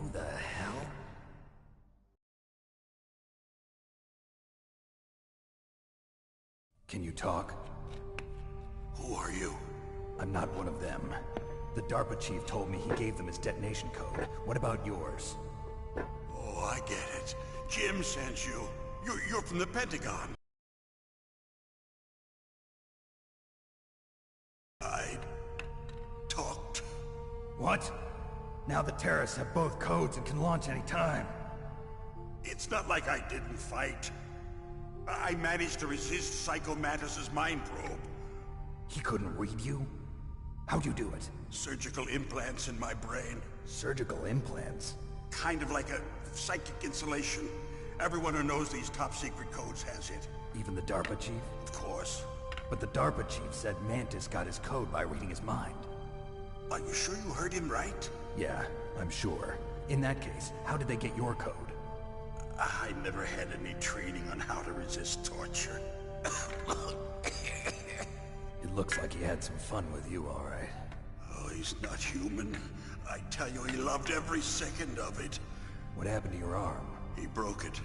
Who the hell? Can you talk? Who are you? I'm not one of them. The DARPA chief told me he gave them his detonation code. What about yours? Oh, I get it. Jim sent you. You're from the Pentagon. I talked. What? Now the terrorists have both codes and can launch any time. It's not like I didn't fight. I managed to resist Psycho Mantis's mind probe. He couldn't read you? How'd you do it? Surgical implants in my brain. Surgical implants? Kind of like a psychic insulation. Everyone who knows these top-secret codes has it. Even the DARPA chief? Of course. But the DARPA chief said Mantis got his code by reading his mind. Are you sure you heard him right? Yeah, I'm sure. In that case, how did they get your code? I never had any training on how to resist torture. It looks like he had some fun with you, all right. Oh, he's not human. I tell you, he loved every second of it. What happened to your arm? He broke it.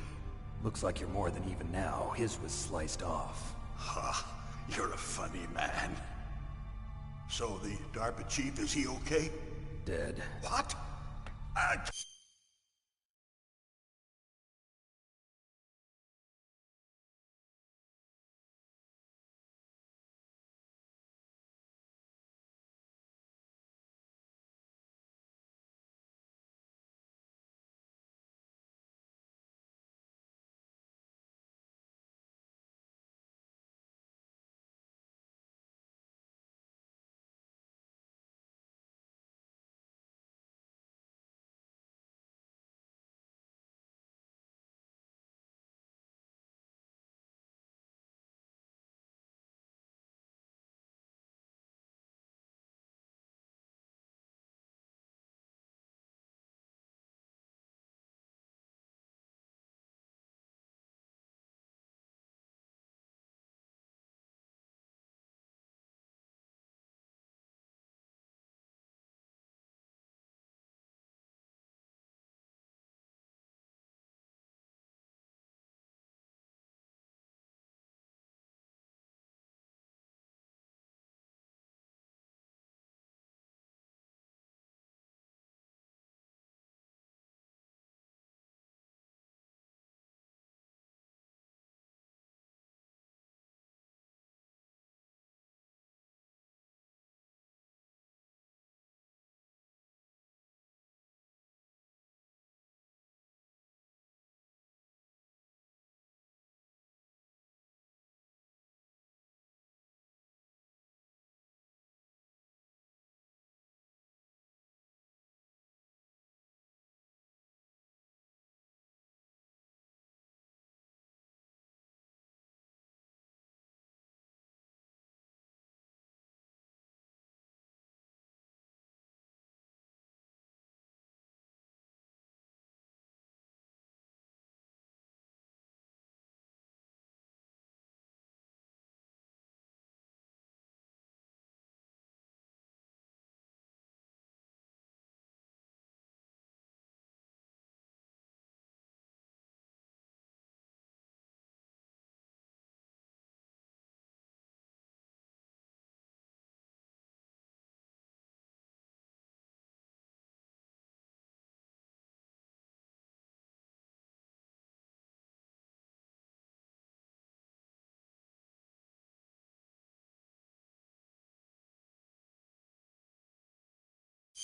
Looks like you're more than even now. His was sliced off. Ha, you're a funny man. So the DARPA chief, is he okay? Dead. What?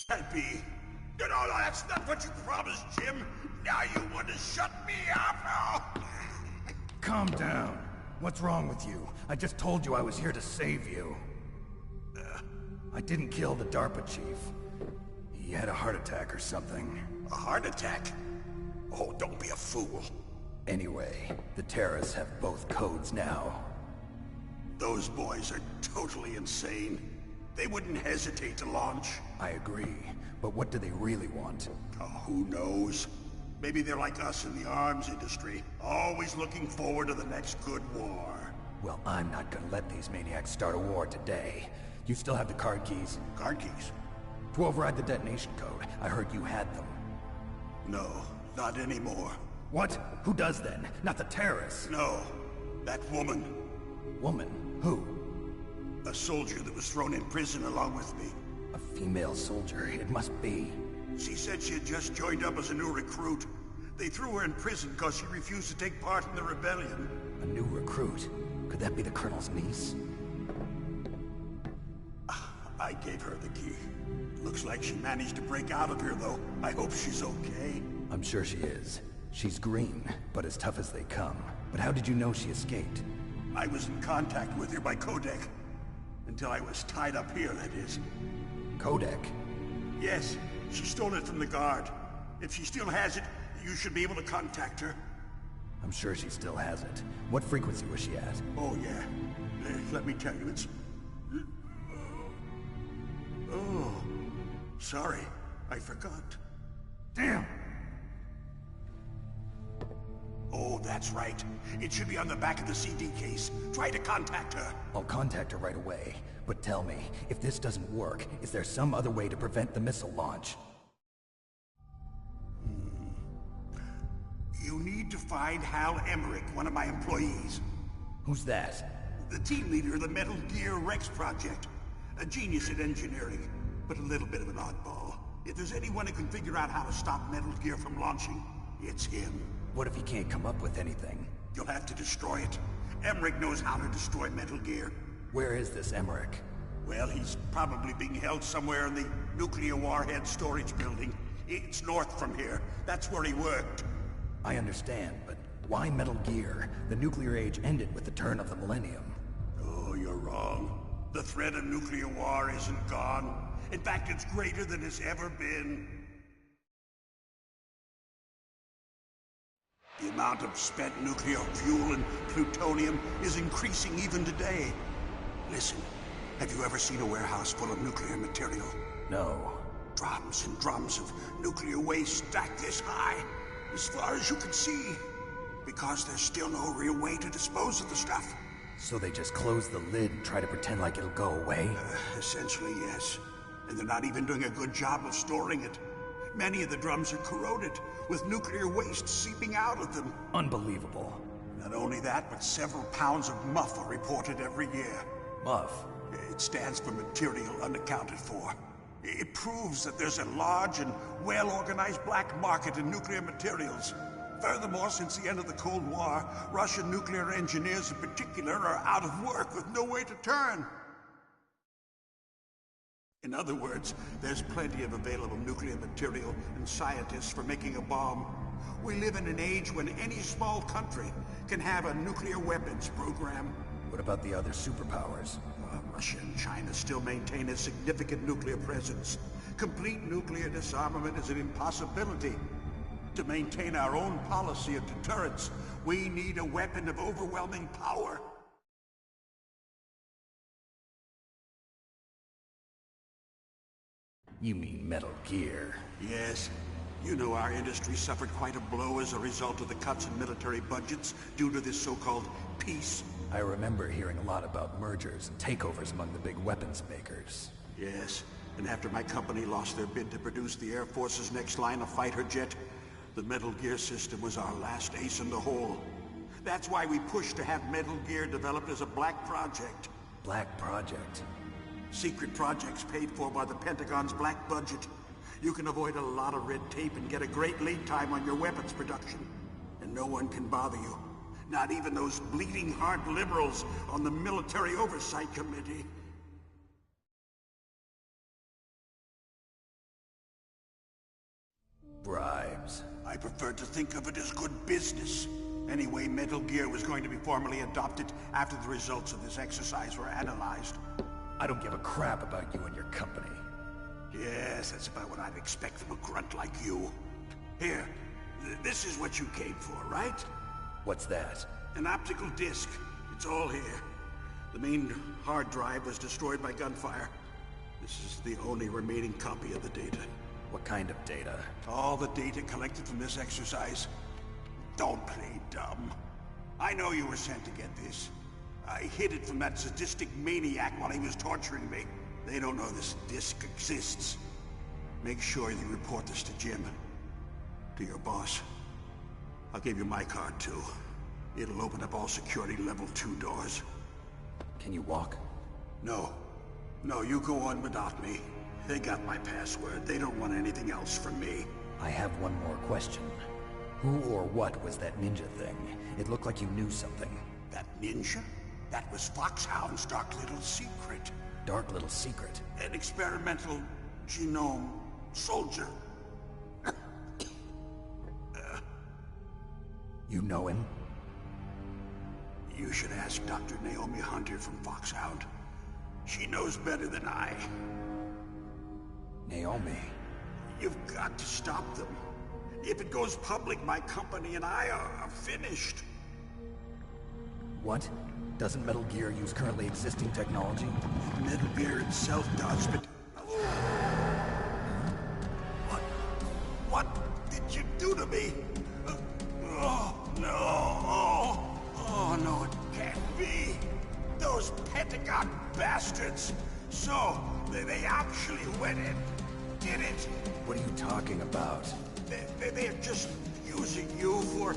Can't be. No, that's not what you promised, Jim. Now you want to shut me up? Oh. Calm down. What's wrong with you? I just told you I was here to save you. I didn't kill the DARPA chief. He had a heart attack or something. A heart attack? Oh, don't be a fool. Anyway, the terrorists have both codes now. Those boys are totally insane. They wouldn't hesitate to launch. I agree, but what do they really want? Oh, who knows? Maybe they're like us in the arms industry, always looking forward to the next good war. Well, I'm not gonna let these maniacs start a war today. You still have the card keys? Card keys? To override the detonation code. I heard you had them. No, not anymore. What? Who does then? Not the terrorists? No, that woman. Woman? Who? A soldier that was thrown in prison along with me. A female soldier, it must be. She said she had just joined up as a new recruit. They threw her in prison because she refused to take part in the rebellion. A new recruit? Could that be the Colonel's niece? I gave her the key. Looks like she managed to break out of here, though. I hope she's okay. I'm sure she is. She's green, but as tough as they come. But how did you know she escaped? I was in contact with her by codec. Until I was tied up here, that is. Codec? Yes, she stole it from the guard. If she still has it, you should be able to contact her. I'm sure she still has it. What frequency was she at? Oh, yeah. Let me tell you, it's... Oh, sorry. I forgot. Damn! Oh, that's right. It should be on the back of the CD case. Try to contact her. I'll contact her right away. But tell me, if this doesn't work, is there some other way to prevent the missile launch? You need to find Hal Emmerich, one of my employees. Who's that? The team leader of the Metal Gear Rex project. A genius at engineering, but a little bit of an oddball. If there's anyone who can figure out how to stop Metal Gear from launching, it's him. What if he can't come up with anything? You'll have to destroy it. Emmerich knows how to destroy Metal Gear. Where is this Emmerich? Well, he's probably being held somewhere in the nuclear warhead storage building. It's north from here. That's where he worked. I understand, but why Metal Gear? The nuclear age ended with the turn of the millennium. Oh, you're wrong. The threat of nuclear war isn't gone. In fact, it's greater than it's ever been. The amount of spent nuclear fuel and plutonium is increasing even today. Listen, have you ever seen a warehouse full of nuclear material? No. Drums and drums of nuclear waste stacked this high, as far as you can see. Because there's still no real way to dispose of the stuff. So they just close the lid and try to pretend like it'll go away? Essentially, yes. And they're not even doing a good job of storing it. Many of the drums are corroded, with nuclear waste seeping out of them. Unbelievable. Not only that, but several pounds of MUF are reported every year. MUF? It stands for material unaccounted for. It proves that there's a large and well-organized black market in nuclear materials. Furthermore, since the end of the Cold War, Russian nuclear engineers in particular are out of work with no way to turn. In other words, there's plenty of available nuclear material and scientists for making a bomb. We live in an age when any small country can have a nuclear weapons program. What about the other superpowers? Russia and China still maintain a significant nuclear presence. Complete nuclear disarmament is an impossibility. To maintain our own policy of deterrence, we need a weapon of overwhelming power. You mean Metal Gear? Yes. You know our industry suffered quite a blow as a result of the cuts in military budgets due to this so-called peace. I remember hearing a lot about mergers and takeovers among the big weapons makers. Yes, and after my company lost their bid to produce the Air Force's next line of fighter jet, the Metal Gear system was our last ace in the hole. That's why we pushed to have Metal Gear developed as a black project. Black project? Secret projects paid for by the Pentagon's black budget. You can avoid a lot of red tape and get a great lead time on your weapons production. And no one can bother you. Not even those bleeding heart liberals on the Military Oversight Committee. Bribes. I prefer to think of it as good business. Anyway, Metal Gear was going to be formally adopted after the results of this exercise were analyzed. I don't give a crap about you and your company. Yes, that's about what I'd expect from a grunt like you. Here, this is what you came for, right? What's that? An optical disc. It's all here. The main hard drive was destroyed by gunfire. This is the only remaining copy of the data. What kind of data? All the data collected from this exercise. Don't play dumb. I know you were sent to get this. I hid it from that sadistic maniac while he was torturing me. They don't know this disk exists. Make sure you report this to Jim. To your boss. I'll give you my card too. It'll open up all security level 2 doors. Can you walk? No. No, you go on without me. They got my password. They don't want anything else from me. I have one more question. Who or what was that ninja thing? It looked like you knew something. That ninja? That was Foxhound's dark little secret. Dark little secret? An experimental genome soldier. You know him? You should ask Dr. Naomi Hunter from Foxhound. She knows better than I. Naomi? You've got to stop them. If it goes public, my company and I are finished. What? Doesn't Metal Gear use currently existing technology? Metal Gear itself does, but... What did you do to me? Oh, no. Oh, no, it can't be. Those Pentagon bastards. So, they actually went and did it. What are you talking about? They're just using you for...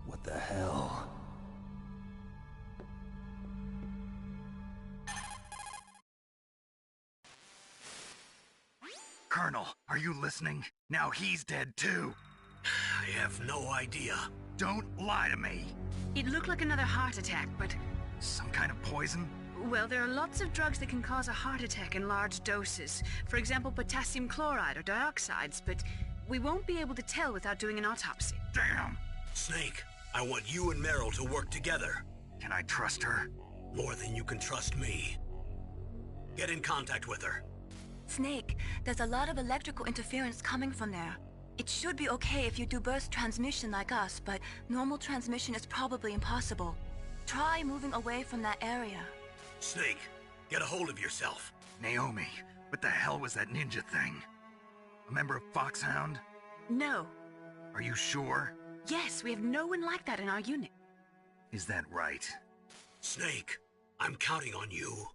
What the hell? Colonel, are you listening? Now he's dead too. I have no idea. Don't lie to me. It looked like another heart attack, but... Some kind of poison? Well, there are lots of drugs that can cause a heart attack in large doses. For example, potassium chloride or dioxides, but we won't be able to tell without doing an autopsy. Damn! Snake, I want you and Meryl to work together. Can I trust her? More than you can trust me. Get in contact with her. Snake, there's a lot of electrical interference coming from there. It should be okay if you do burst transmission like us, but normal transmission is probably impossible. Try moving away from that area. Snake, get a hold of yourself. Naomi, what the hell was that ninja thing? A member of Foxhound? No. Are you sure? Yes, we have no one like that in our unit. Is that right? Snake, I'm counting on you.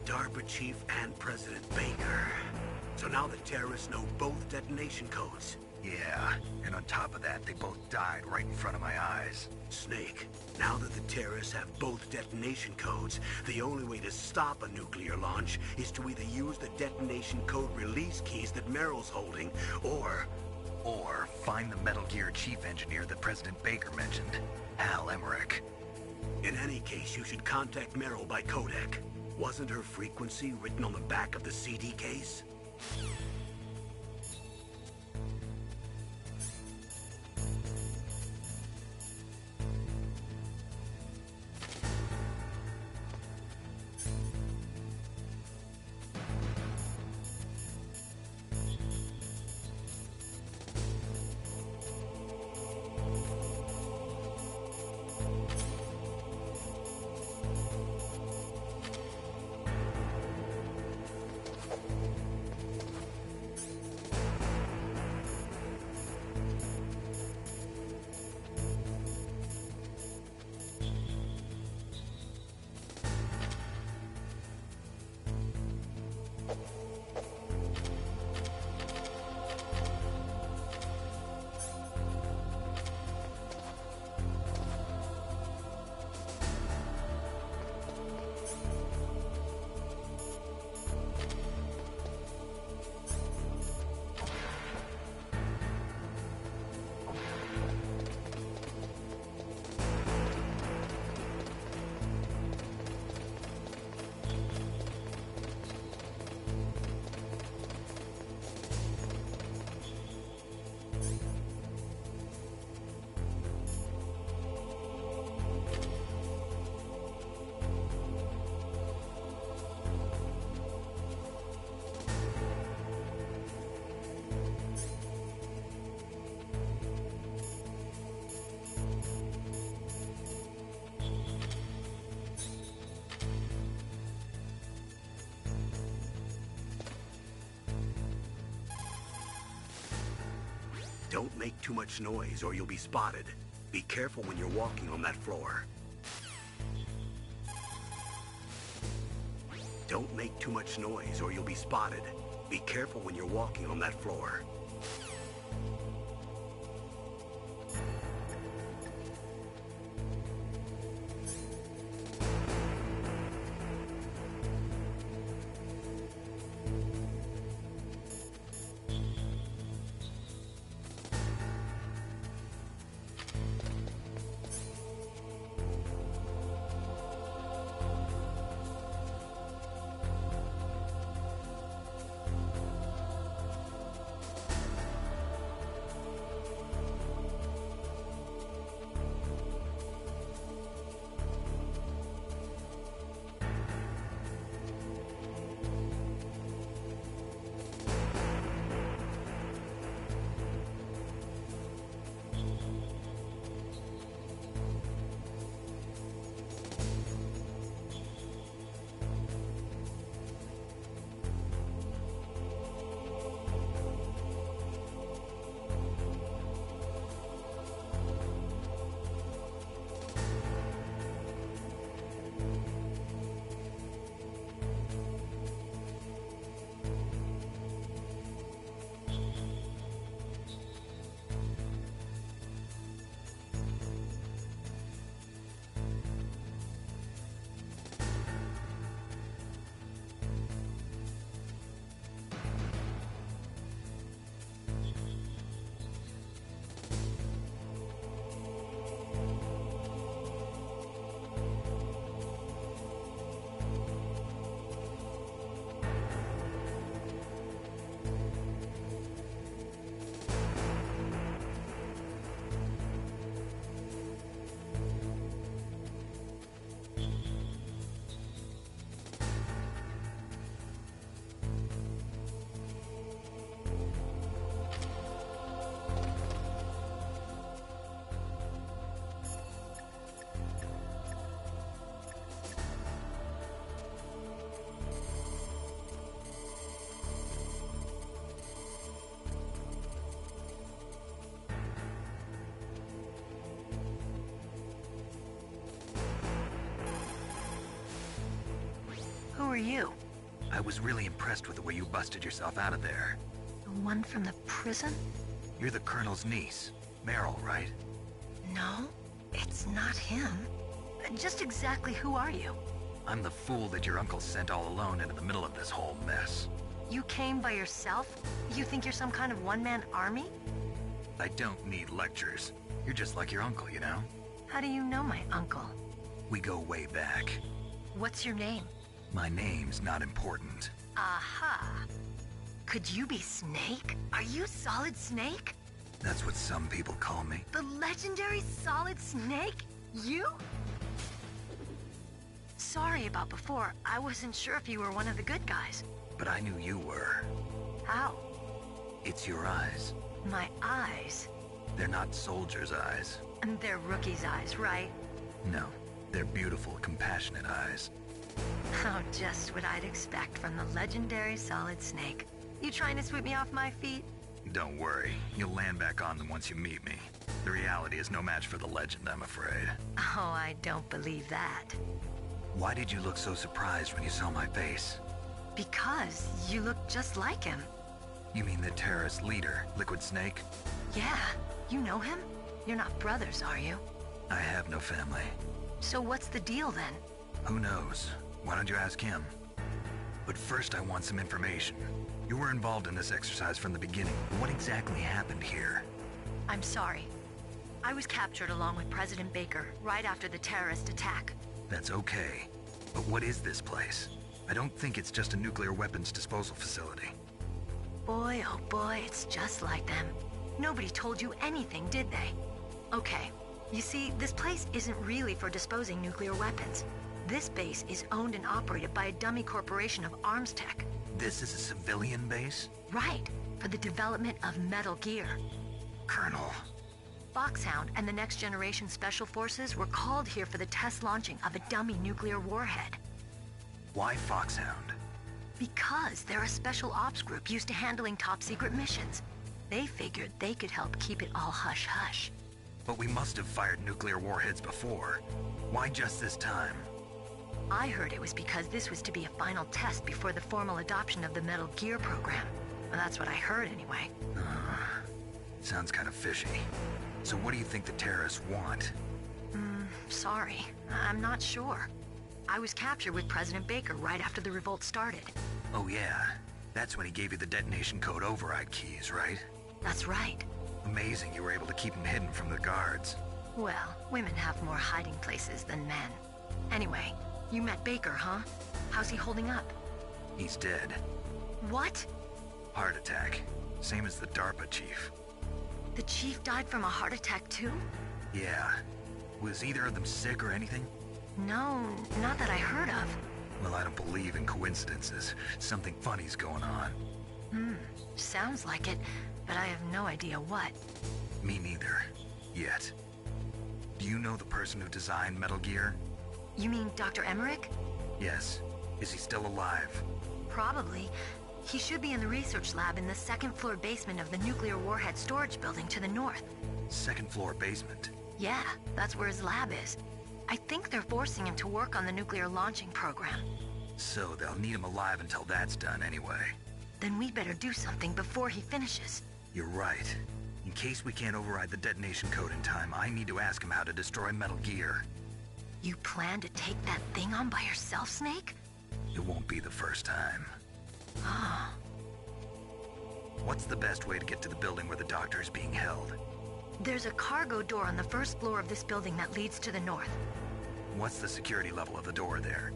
DARPA chief and President Baker. So now the terrorists know both detonation codes. Yeah, and on top of that, they both died right in front of my eyes. Snake, now that the terrorists have both detonation codes, the only way to stop a nuclear launch is to either use the detonation code release keys that Meryl's holding, or find the Metal Gear chief engineer that President Baker mentioned, Hal Emmerich. In any case, you should contact Meryl by codec. Wasn't her frequency written on the back of the CD case? Don't make too much noise or you'll be spotted. Be careful when you're walking on that floor. Don't make too much noise or you'll be spotted. Be careful when you're walking on that floor. are you? I was really impressed with the way you busted yourself out of there. The one from the prison? You're the Colonel's niece, Meryl, right? No, it's not him. Just exactly who are you? I'm the fool that your uncle sent all alone into the middle of this whole mess. You came by yourself? You think you're some kind of one-man army? I don't need lectures. You're just like your uncle, you know? How do you know my uncle? We go way back. What's your name? My name's not important. Aha. Could you be Snake? Are you Solid Snake? That's what some people call me. The legendary Solid Snake? You? Sorry about before. I wasn't sure if you were one of the good guys. But I knew you were. How? It's your eyes. My eyes? They're not soldiers' eyes. And they're rookies' eyes, right? No, they're beautiful, compassionate eyes. Oh, just what I'd expect from the legendary Solid Snake. You trying to sweep me off my feet? Don't worry, you'll land back on them once you meet me. The reality is no match for the legend, I'm afraid. Oh, I don't believe that. Why did you look so surprised when you saw my face? Because you look just like him. You mean the terrorist leader, Liquid Snake? Yeah, you know him? You're not brothers, are you? I have no family. So what's the deal then? Who knows? Why don't you ask him? But first I want some information. You were involved in this exercise from the beginning. What exactly happened here? I'm sorry. I was captured along with President Baker right after the terrorist attack. That's okay. But what is this place? I don't think it's just a nuclear weapons disposal facility. Boy, oh boy, it's just like them. Nobody told you anything, did they? Okay, you see, this place isn't really for disposing nuclear weapons. This base is owned and operated by a dummy corporation of arms tech. This is a civilian base? Right, for the development of Metal Gear. Colonel. Foxhound and the Next Generation Special Forces were called here for the test launching of a dummy nuclear warhead. Why Foxhound? Because they're a special ops group used to handling top-secret missions. They figured they could help keep it all hush-hush. But we must have fired nuclear warheads before. Why just this time? I heard it was because this was to be a final test before the formal adoption of the Metal Gear program. Well, that's what I heard anyway. Sounds kind of fishy. So what do you think the terrorists want? Sorry. I'm not sure. I was captured with President Baker right after the revolt started. Oh yeah, that's when he gave you the detonation code override keys, right? That's right. Amazing you were able to keep him hidden from the guards. Well, women have more hiding places than men. Anyway, you met Baker, huh? How's he holding up? He's dead. What? Heart attack. Same as the DARPA chief. The chief died from a heart attack too? Yeah. Was either of them sick or anything? No, not that I heard of. Well, I don't believe in coincidences. Something funny's going on. Sounds like it, but I have no idea what. Me neither. Yet. Do you know the person who designed Metal Gear? You mean Dr. Emmerich? Yes. Is he still alive? Probably. He should be in the research lab in the second-floor basement of the nuclear warhead storage building to the north. Second-floor basement? Yeah, that's where his lab is. I think they're forcing him to work on the nuclear launching program. So they'll need him alive until that's done anyway. Then we better do something before he finishes. You're right. In case we can't override the detonation code in time, I need to ask him how to destroy Metal Gear. You plan to take that thing on by yourself, Snake? It won't be the first time. Ah. What's the best way to get to the building where the doctor is being held? There's a cargo door on the first floor of this building that leads to the north. What's the security level of the door there?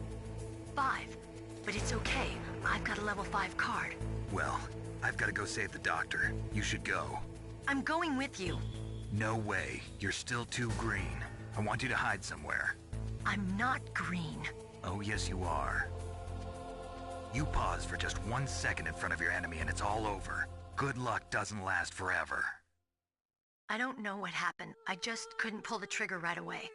5. But it's okay. I've got a level 5 card. Well, I've got to go save the doctor. You should go. I'm going with you. No way. You're still too green. I want you to hide somewhere. I'm not green. Oh, yes, you are. You pause for just 1 second in front of your enemy and it's all over. Good luck doesn't last forever. I don't know what happened. I just couldn't pull the trigger right away.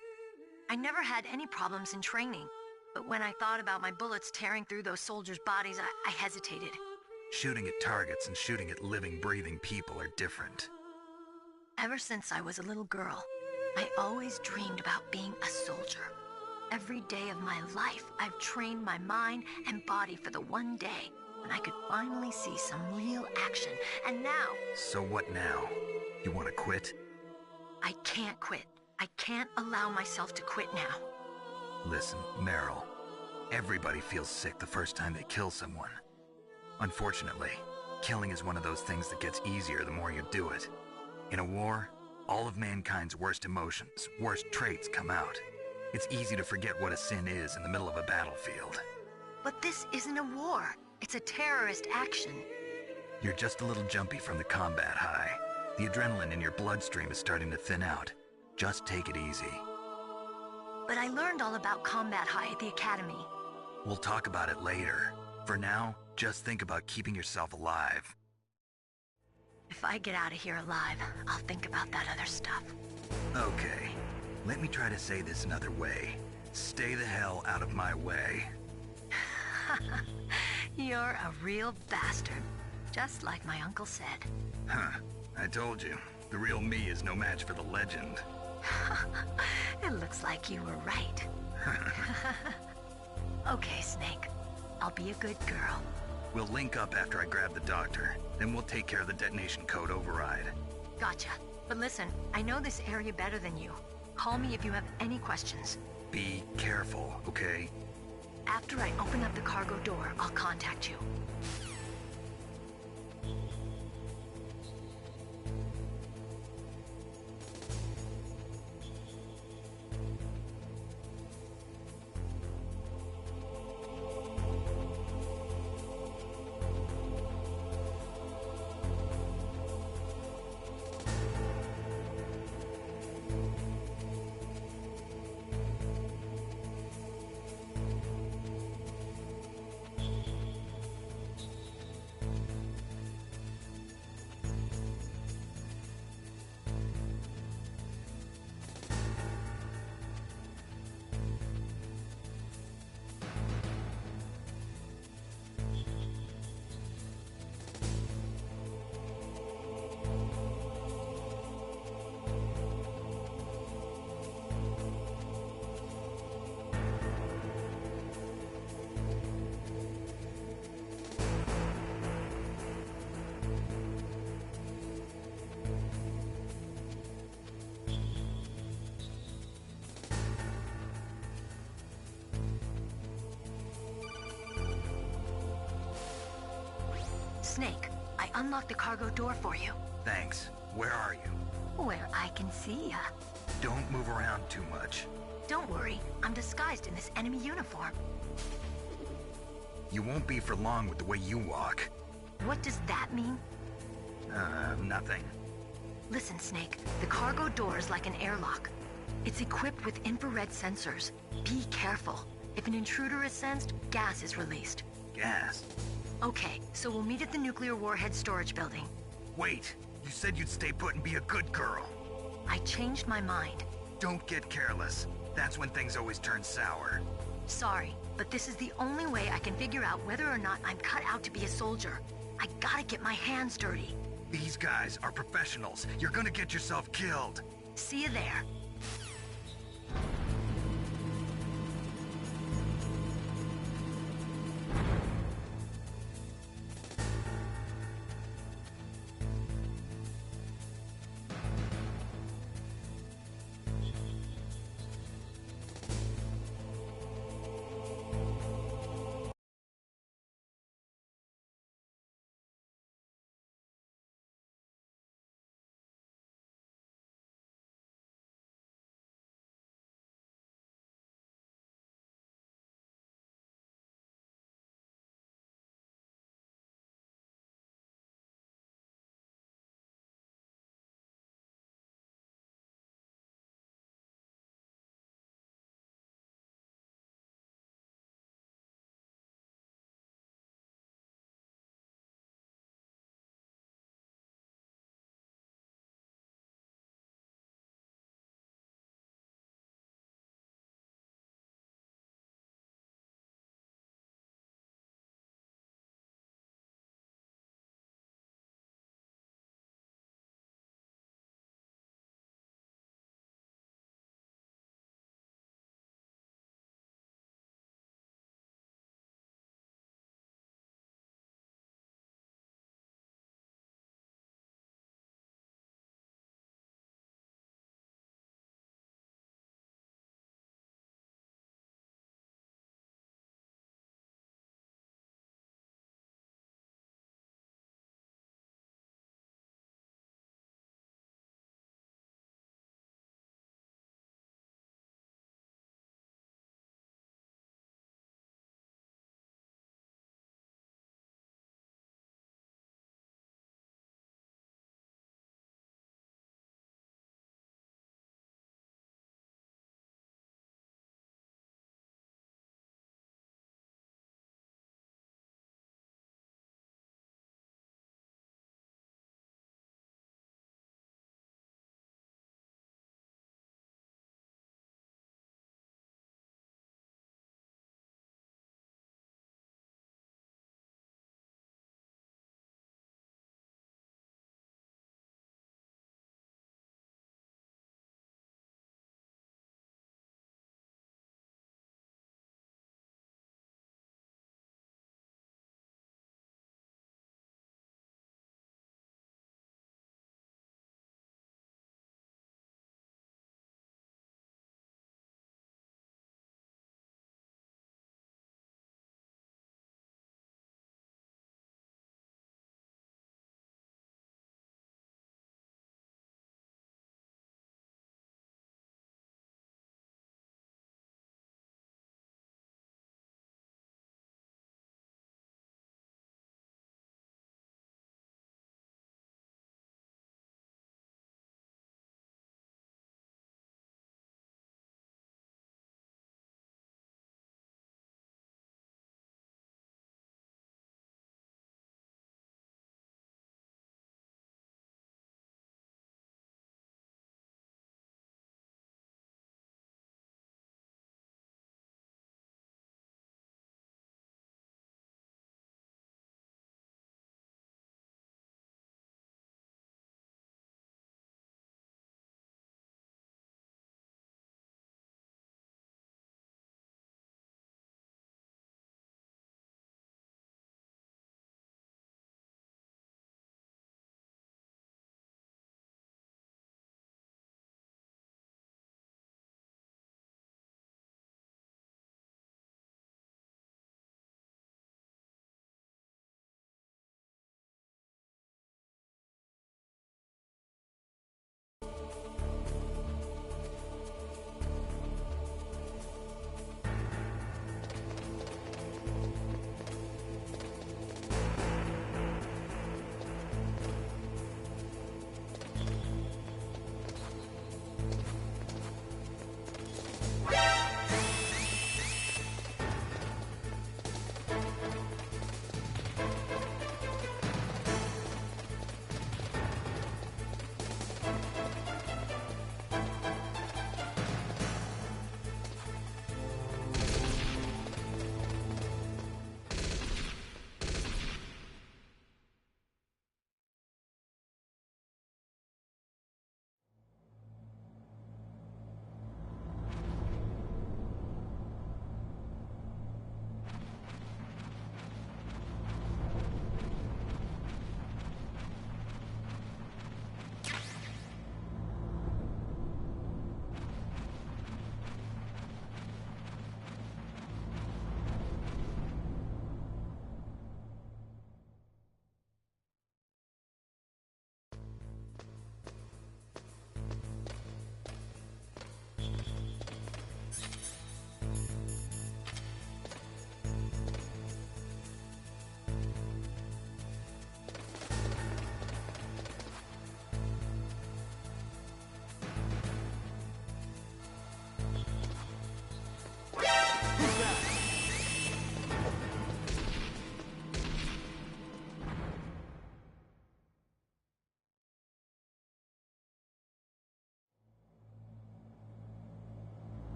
I never had any problems in training, but when I thought about my bullets tearing through those soldiers' bodies, I hesitated. Shooting at targets and shooting at living, breathing people are different. Ever since I was a little girl, I always dreamed about being a soldier. every day of my life, I've trained my mind and body for the one day when I could finally see some real action. And now... So what now? You want to quit? I can't quit. I can't allow myself to quit now. Listen, Meryl. Everybody feels sick the first time they kill someone. Unfortunately, killing is one of those things that gets easier the more you do it. In a war, all of mankind's worst emotions, worst traits come out. It's easy to forget what a sin is in the middle of a battlefield. But this isn't a war. It's a terrorist action. You're just a little jumpy from the combat high. The adrenaline in your bloodstream is starting to thin out. Just take it easy. But I learned all about combat high at the academy. We'll talk about it later. For now, just think about keeping yourself alive. If I get out of here alive, I'll think about that other stuff. Okay. Let me try to say this another way. Stay the hell out of my way. You're a real bastard. Just like my uncle said. Huh. I told you. The real me is no match for the legend. It looks like you were right. Okay, Snake. I'll be a good girl. We'll link up after I grab the doctor. Then we'll take care of the detonation code override. Gotcha. But listen, I know this area better than you. Call me if you have any questions. Be careful, okay? After I open up the cargo door, I'll contact you. Snake, I unlocked the cargo door for you. Thanks. Where are you? Where I can see ya. Don't move around too much. Don't worry, I'm disguised in this enemy uniform. You won't be for long with the way you walk. What does that mean? Nothing. Listen, Snake, the cargo door is like an airlock. It's equipped with infrared sensors. Be careful. If an intruder is sensed, gas is released. Gas? Okay, so we'll meet at the nuclear warhead storage building. Wait, you said you'd stay put and be a good girl. I changed my mind. Don't get careless. That's when things always turn sour. Sorry, but this is the only way I can figure out whether or not I'm cut out to be a soldier. I gotta get my hands dirty. These guys are professionals. You're gonna get yourself killed. See you there.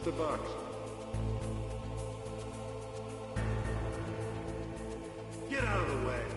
Mr. Box. Get out of the way.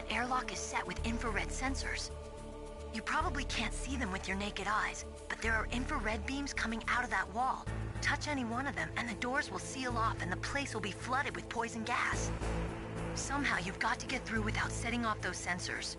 airlock is set with infrared sensors. You probably can't see them with your naked eyes, but there are infrared beams coming out of that wall. Touch any one of them and the doors will seal off and the place will be flooded with poison gas. Somehow you've got to get through without setting off those sensors.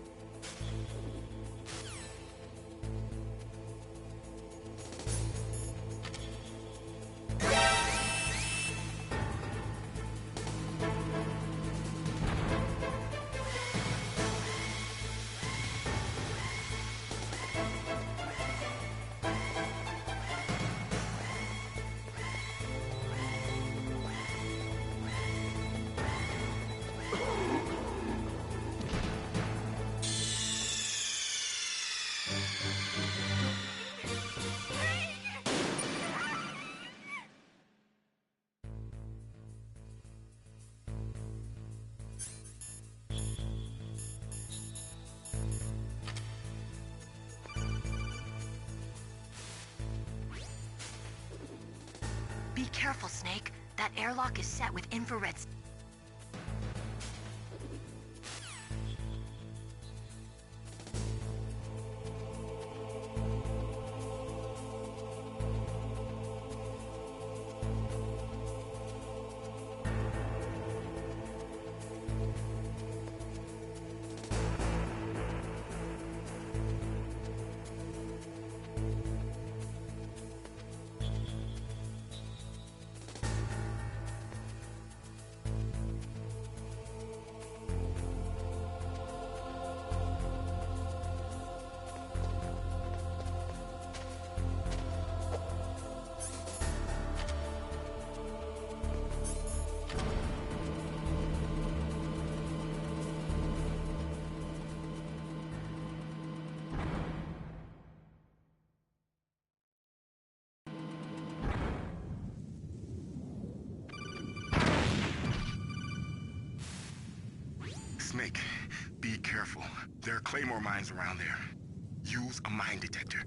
Be careful, Snake. That airlock is set with infrared. Snake, be careful. There are claymore mines around there. Use a mine detector.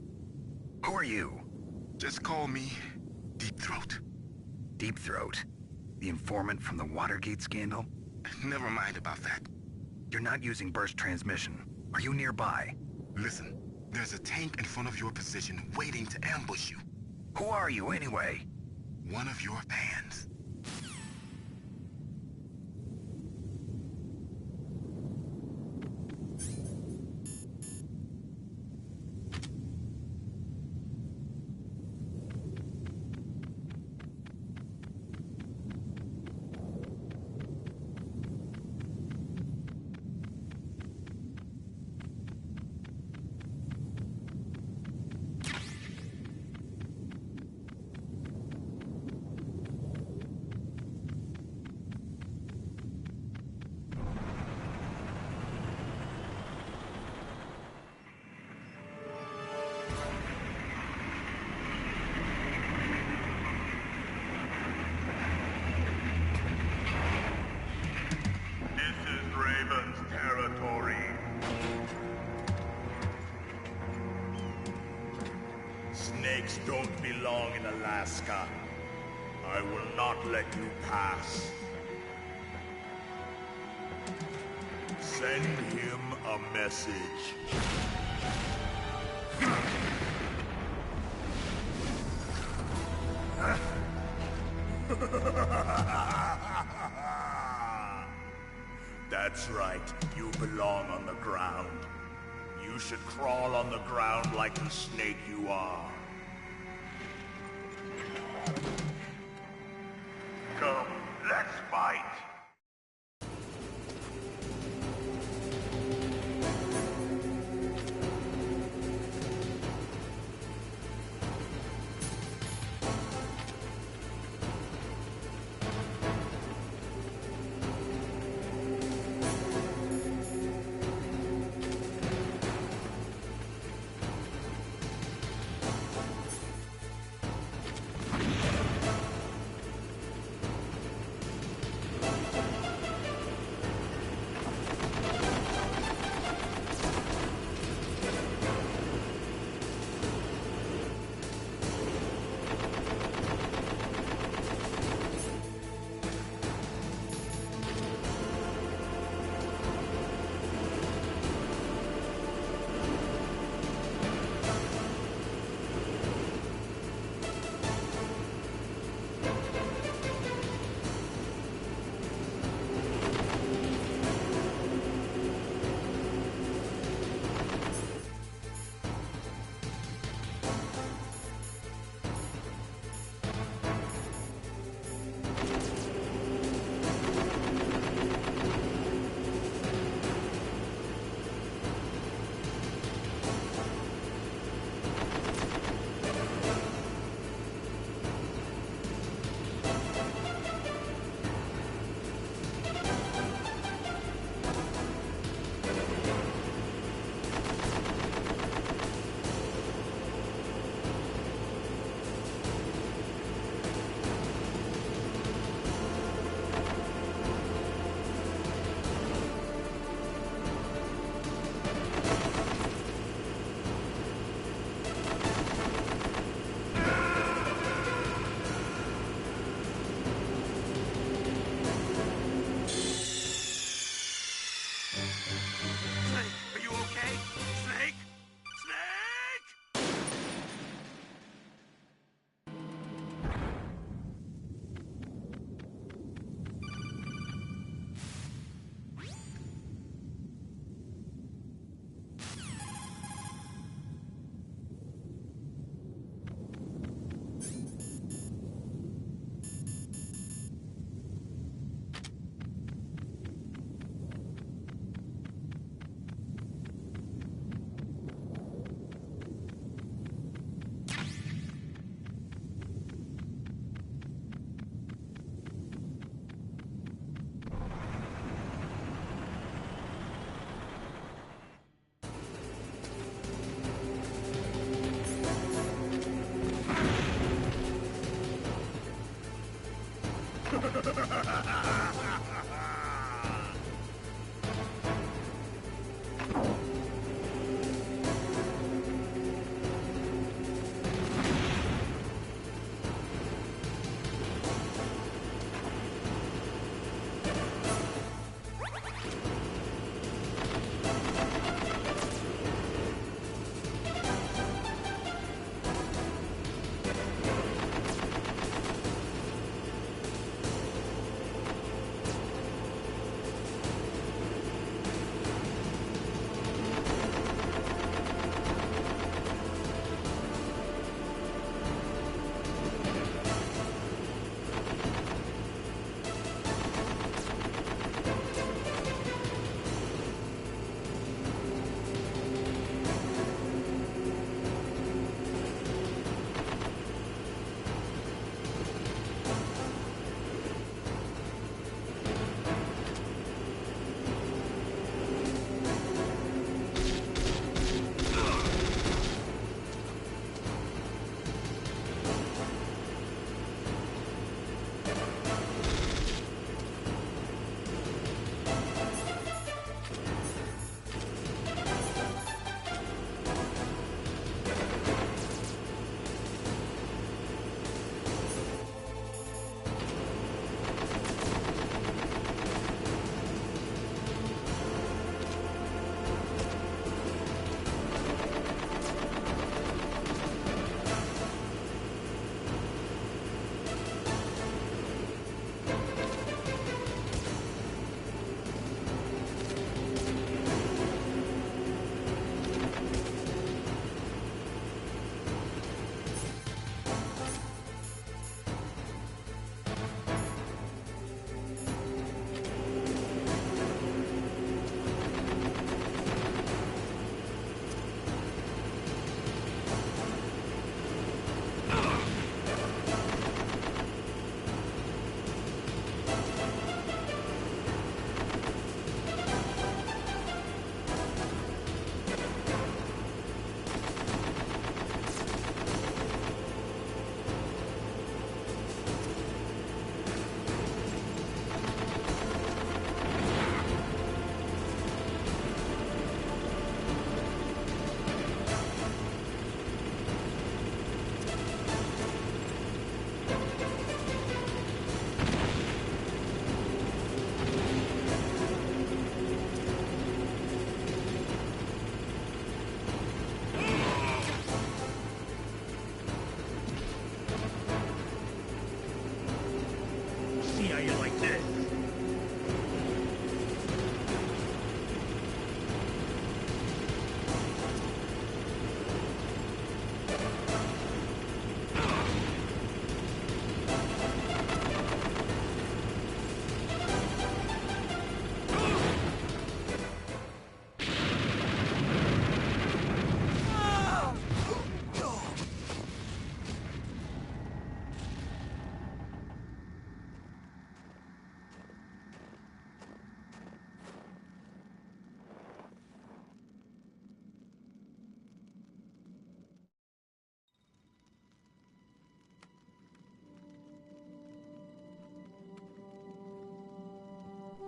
Who are you? Just call me Deep Throat. Deep Throat? The informant from the Watergate scandal? Never mind about that. You're not using burst transmission. Are you nearby? Listen, there's a tank in front of your position waiting to ambush you. Who are you anyway? One of your fans. Snakes don't belong in Alaska. I will not let you pass. Send him a message. That's right. You belong on the ground. You should crawl on the ground like the snake you are. Come, let's fight!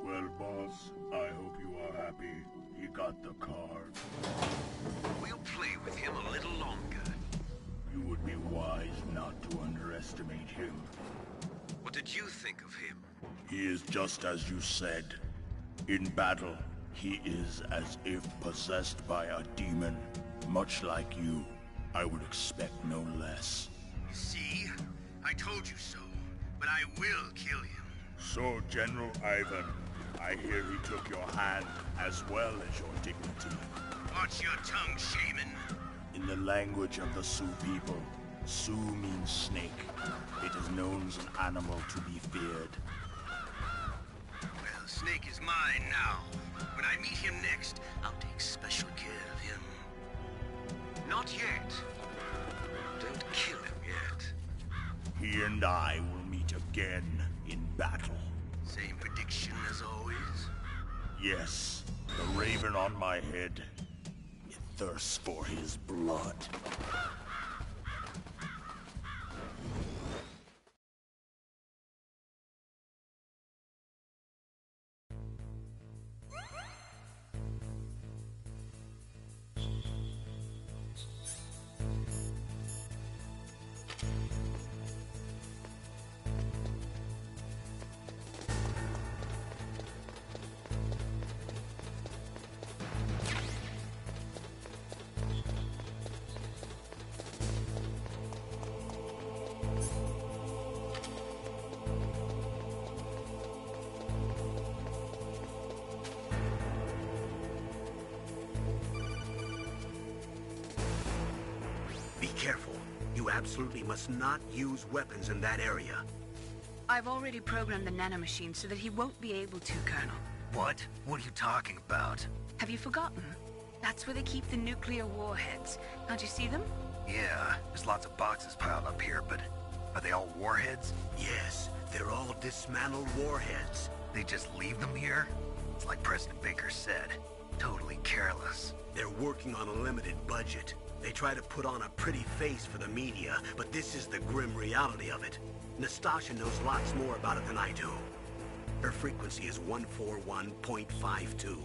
Well, boss, I hope you are happy. He got the card. We'll play with him a little longer. You would be wise not to underestimate him. What did you think of him? He is just as you said. In battle, he is as if possessed by a demon. Much like you, I would expect no less. See? I told you so. But I will kill him. So, General Ivan, I hear he took your hand as well as your dignity. Watch your tongue, shaman. In the language of the Sioux people, Sioux means snake. It is known as an animal to be feared. Well, Snake is mine now. When I meet him next, I'll take special care of him. Not yet. Don't kill him yet. He and I will meet again in battle. Same prediction as always? Yes, the raven on my head. It thirsts for his blood. Be careful. You absolutely must not use weapons in that area. I've already programmed the nanomachine so that he won't be able to, Colonel. What? What are you talking about? Have you forgotten? That's where they keep the nuclear warheads. Can't you see them? Yeah, there's lots of boxes piled up here, but are they all warheads? Yes, they're all dismantled warheads. They just leave them here? It's like President Baker said. Totally careless. They're working on a limited budget. They try to put on a pretty face for the media, but this is the grim reality of it. Nastasha knows lots more about it than I do. Her frequency is 141.52.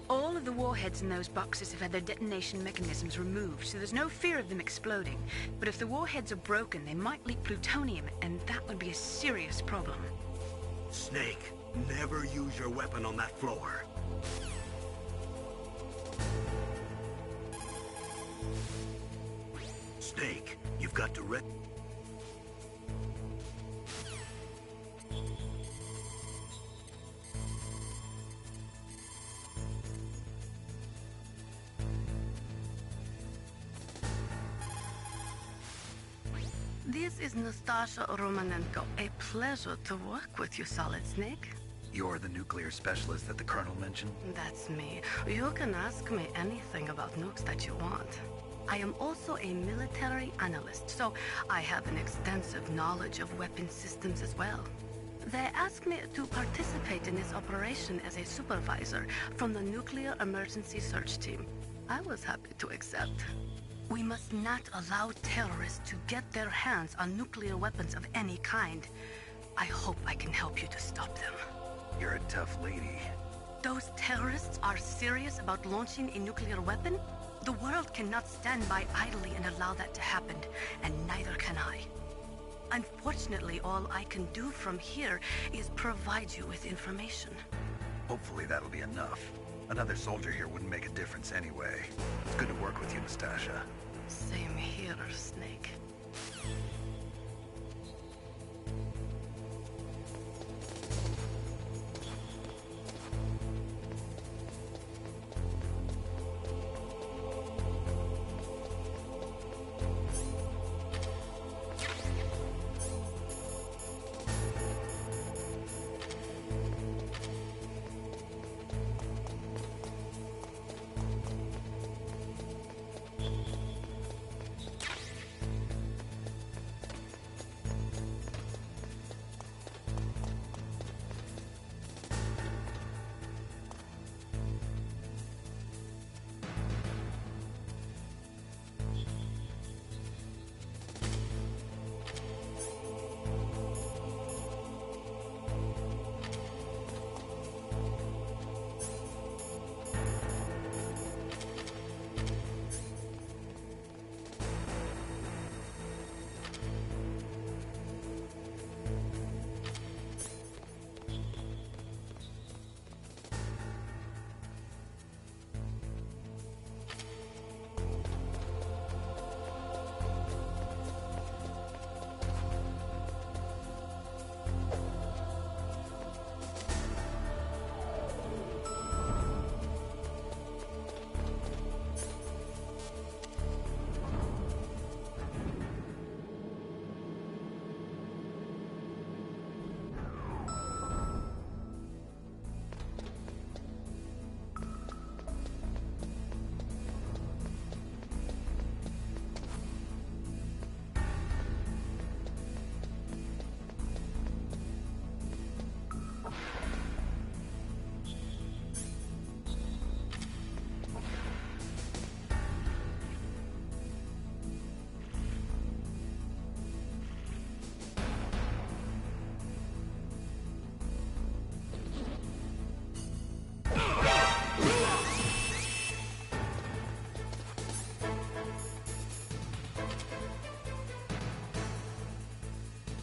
All of the warheads in those boxes have had their detonation mechanisms removed, so there's no fear of them exploding. But if the warheads are broken, they might leak plutonium, and that would be a serious problem. Snake, never use your weapon on that floor. Snake, you've got to This is Nastasha Romanenko. A pleasure to work with you, Solid Snake. You're the nuclear specialist that the Colonel mentioned? That's me. You can ask me anything about nukes that you want. I am also a military analyst, so I have an extensive knowledge of weapon systems as well. They asked me to participate in this operation as a supervisor from the Nuclear Emergency Search Team. I was happy to accept. We must not allow terrorists to get their hands on nuclear weapons of any kind. I hope I can help you to stop them. You're a tough lady. Those terrorists are serious about launching a nuclear weapon? The world cannot stand by idly and allow that to happen, and neither can I. Unfortunately, all I can do from here is provide you with information. Hopefully that'll be enough. Another soldier here wouldn't make a difference anyway. It's good to work with you, Nastasha. Same here, Snake.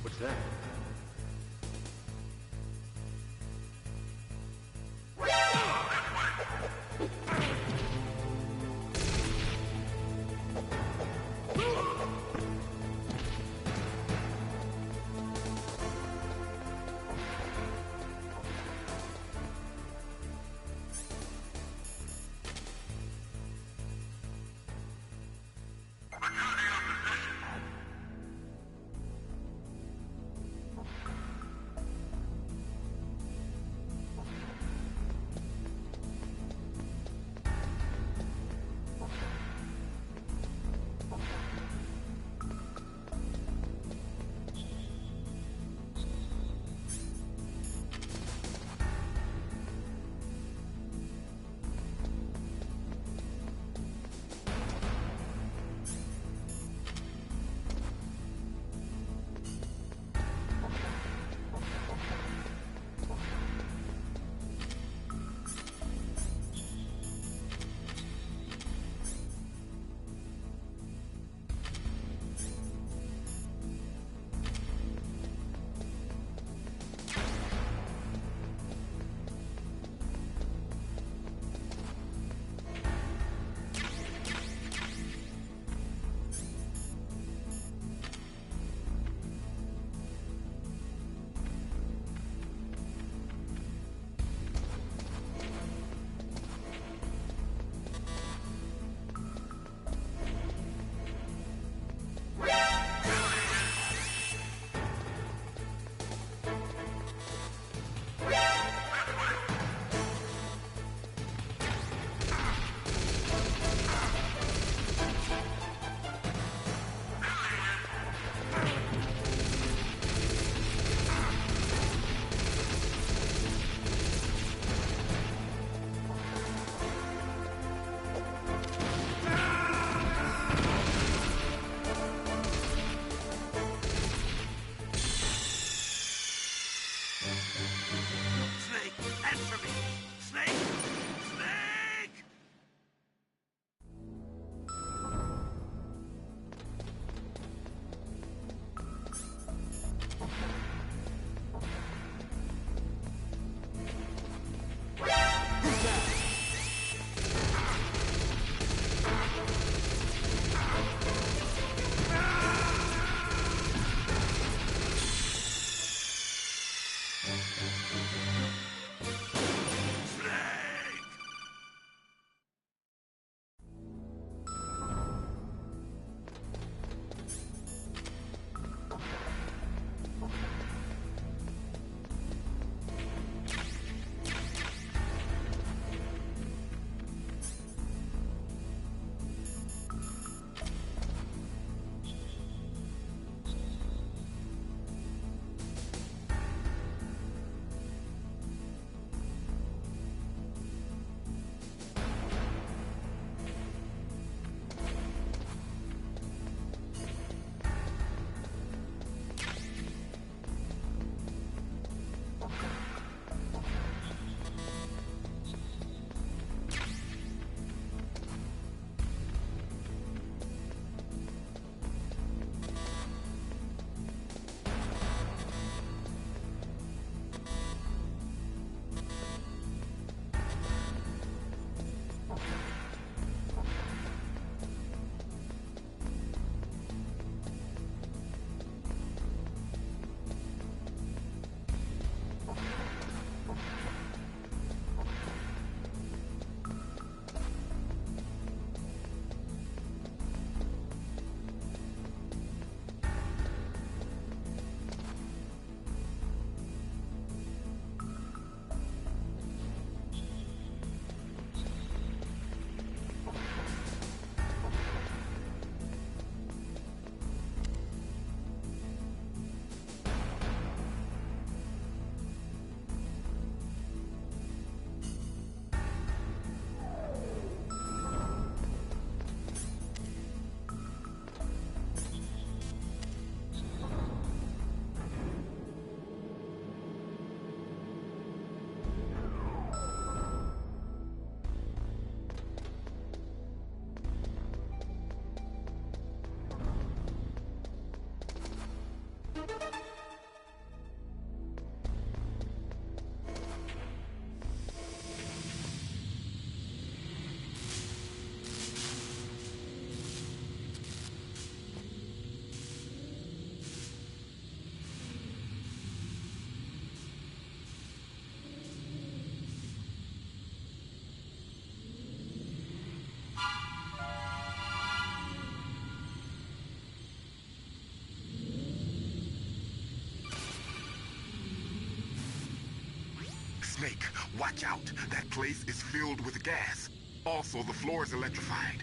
What's that? Recruiting Snake, watch out. That place is filled with gas. Also, the floor is electrified.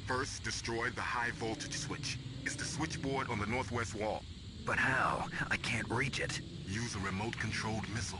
First, destroy the high voltage switch. It's the switchboard on the northwest wall. But how? I can't reach it. Use a remote-controlled missile.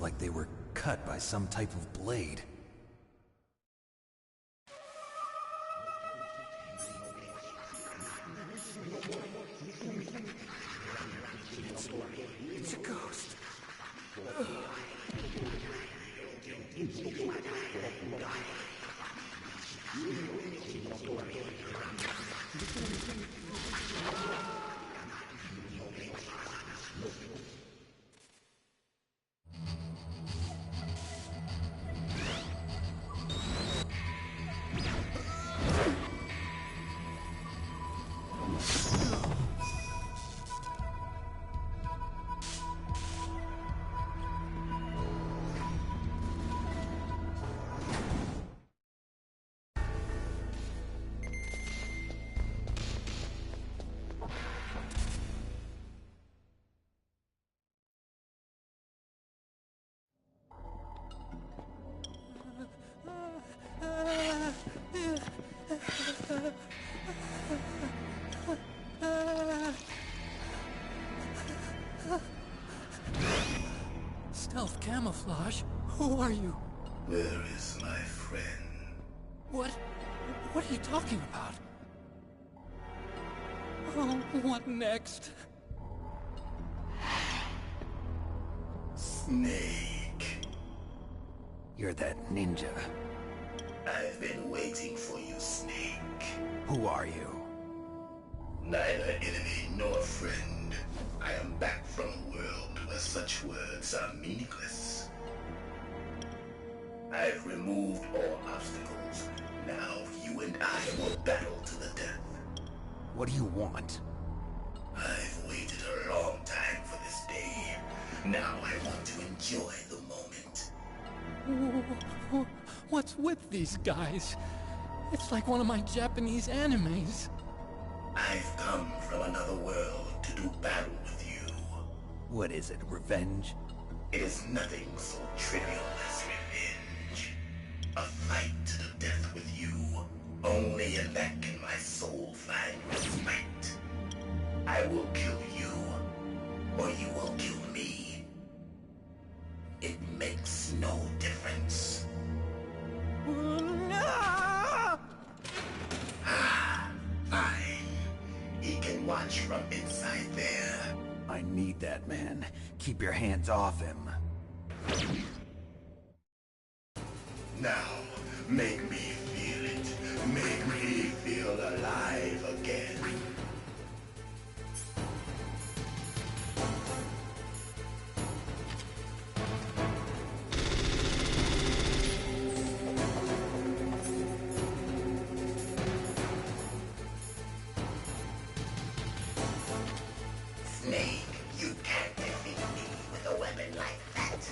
like they were cut by some type of blade. It's a ghost. Stealth camouflage? Who are you? Where is my friend? What are you talking about? Oh, what next? Snake. You're that ninja. I've been waiting for you, Snake. Who are you? Neither enemy nor friend. I am back from a world where such words are meaningless. I've removed all obstacles. Now you and I will battle to the death. What do you want? I've waited a long time for this day. Now I want to enjoy the moment. What's with these guys? It's like one of my Japanese animes. I've come from another world to do battle with you. What is it, revenge? It is nothing so trivial as revenge. A fight to the death with you. Only in that can my soul find respite. I will kill you, or you will kill me. It makes no difference. Fine. He can watch from inside there. I need that man. Keep your hands off him. Now, make me feel it. Make me feel alive again. Snake, you can't defeat me with a weapon like that.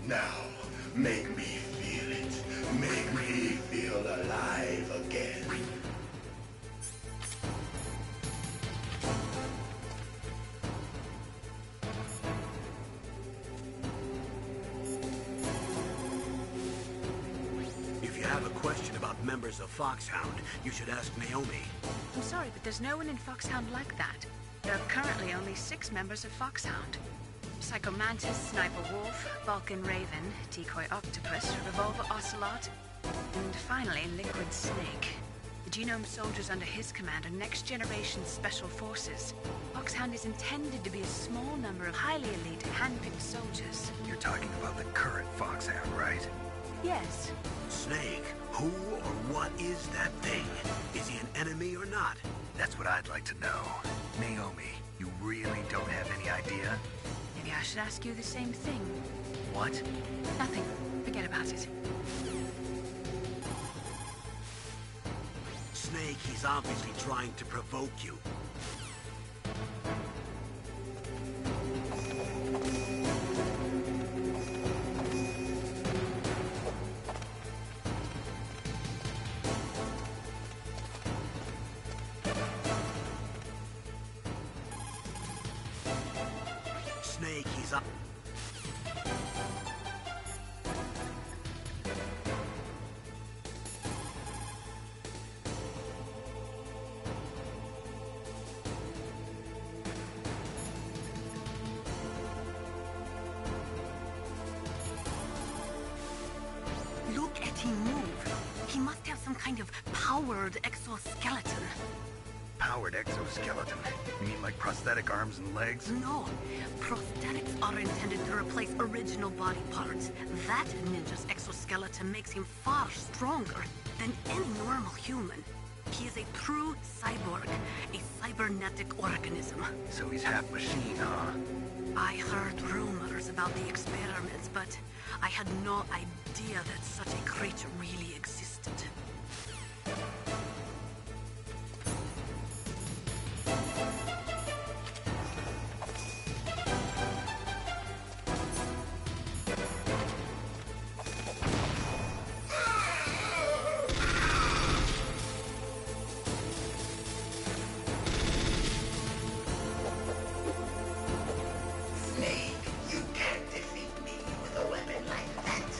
Now, make me feel it. Make me feel alive again. If you have a question about members of Foxhound, you should ask Naomi. I'm sorry, but there's no one in Foxhound like that. There are currently only 6 members of Foxhound. Psycho Mantis, Sniper Wolf, Vulcan Raven, Decoy Octopus, Revolver Ocelot, and finally Liquid Snake. The Genome soldiers under his command are next-generation special forces. Foxhound is intended to be a small number of highly elite, hand-picked soldiers. You're talking about the current Foxhound, right? Yes. Snake, who or what is that thing? Is he an enemy or not? That's what I'd like to know. Naomi, you really don't have any idea? Maybe I should ask you the same thing. What? Nothing. Forget about it. Snake, he's obviously trying to provoke you. Snake, he's up. Look at him move. He must have some kind of powered exoskeleton. Powered exoskeleton? You mean like prosthetic arms and legs? No. Prosthetics are intended to replace original body parts. That ninja's exoskeleton makes him far stronger than any normal human. He is a true cyborg, a cybernetic organism. So he's half machine, huh? I heard rumors about the experiments, but I had no idea that such a creature really existed. Snake, you can't defeat me with a weapon like that.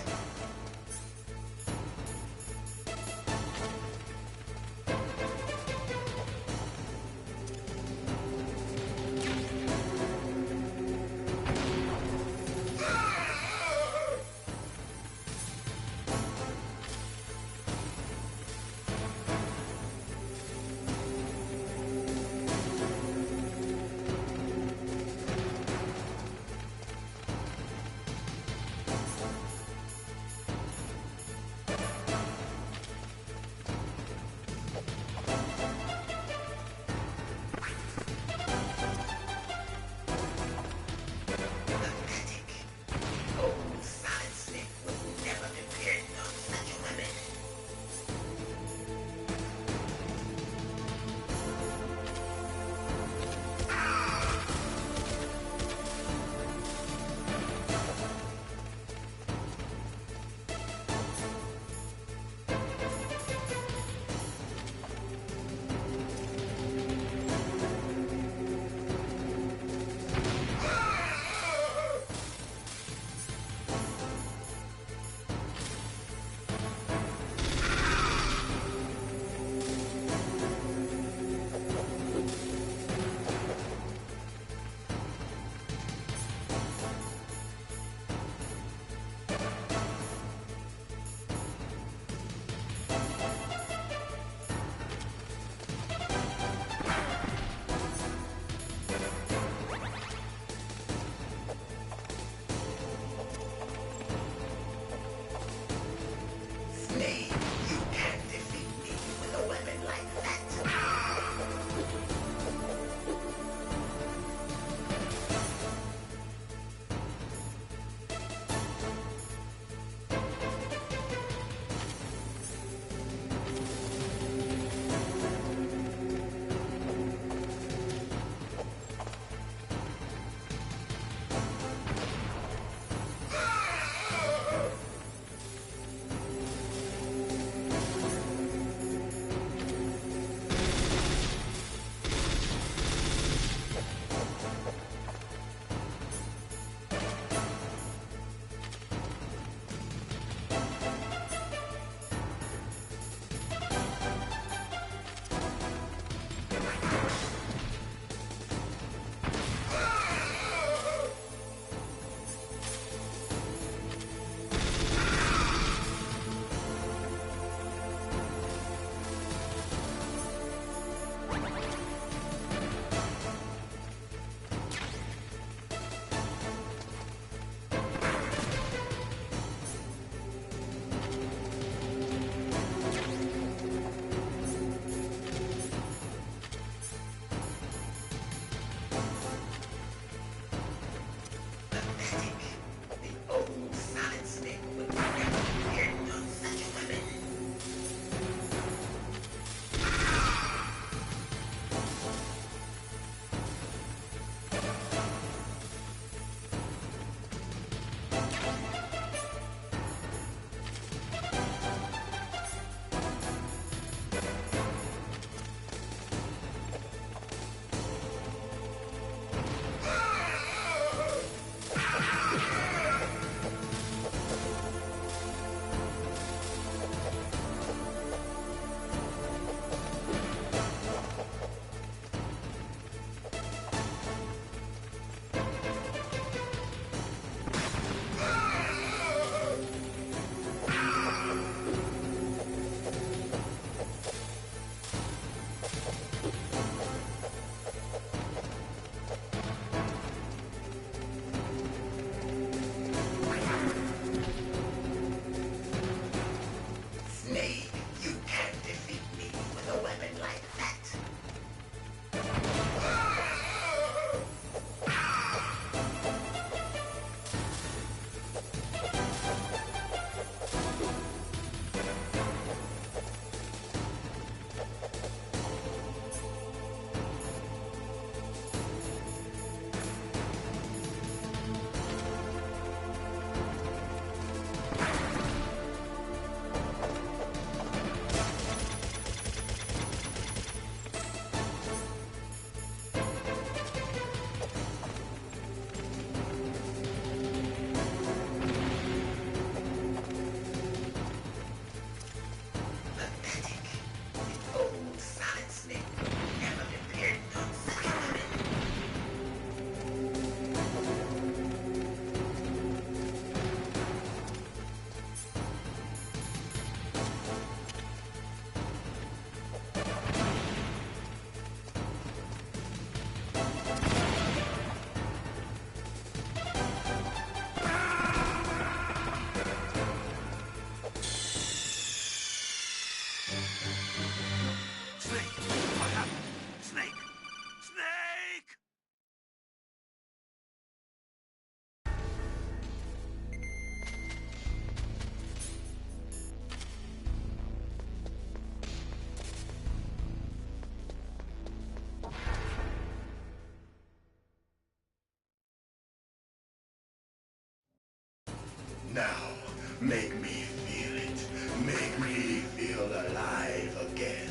me feel it. Make me feel alive again.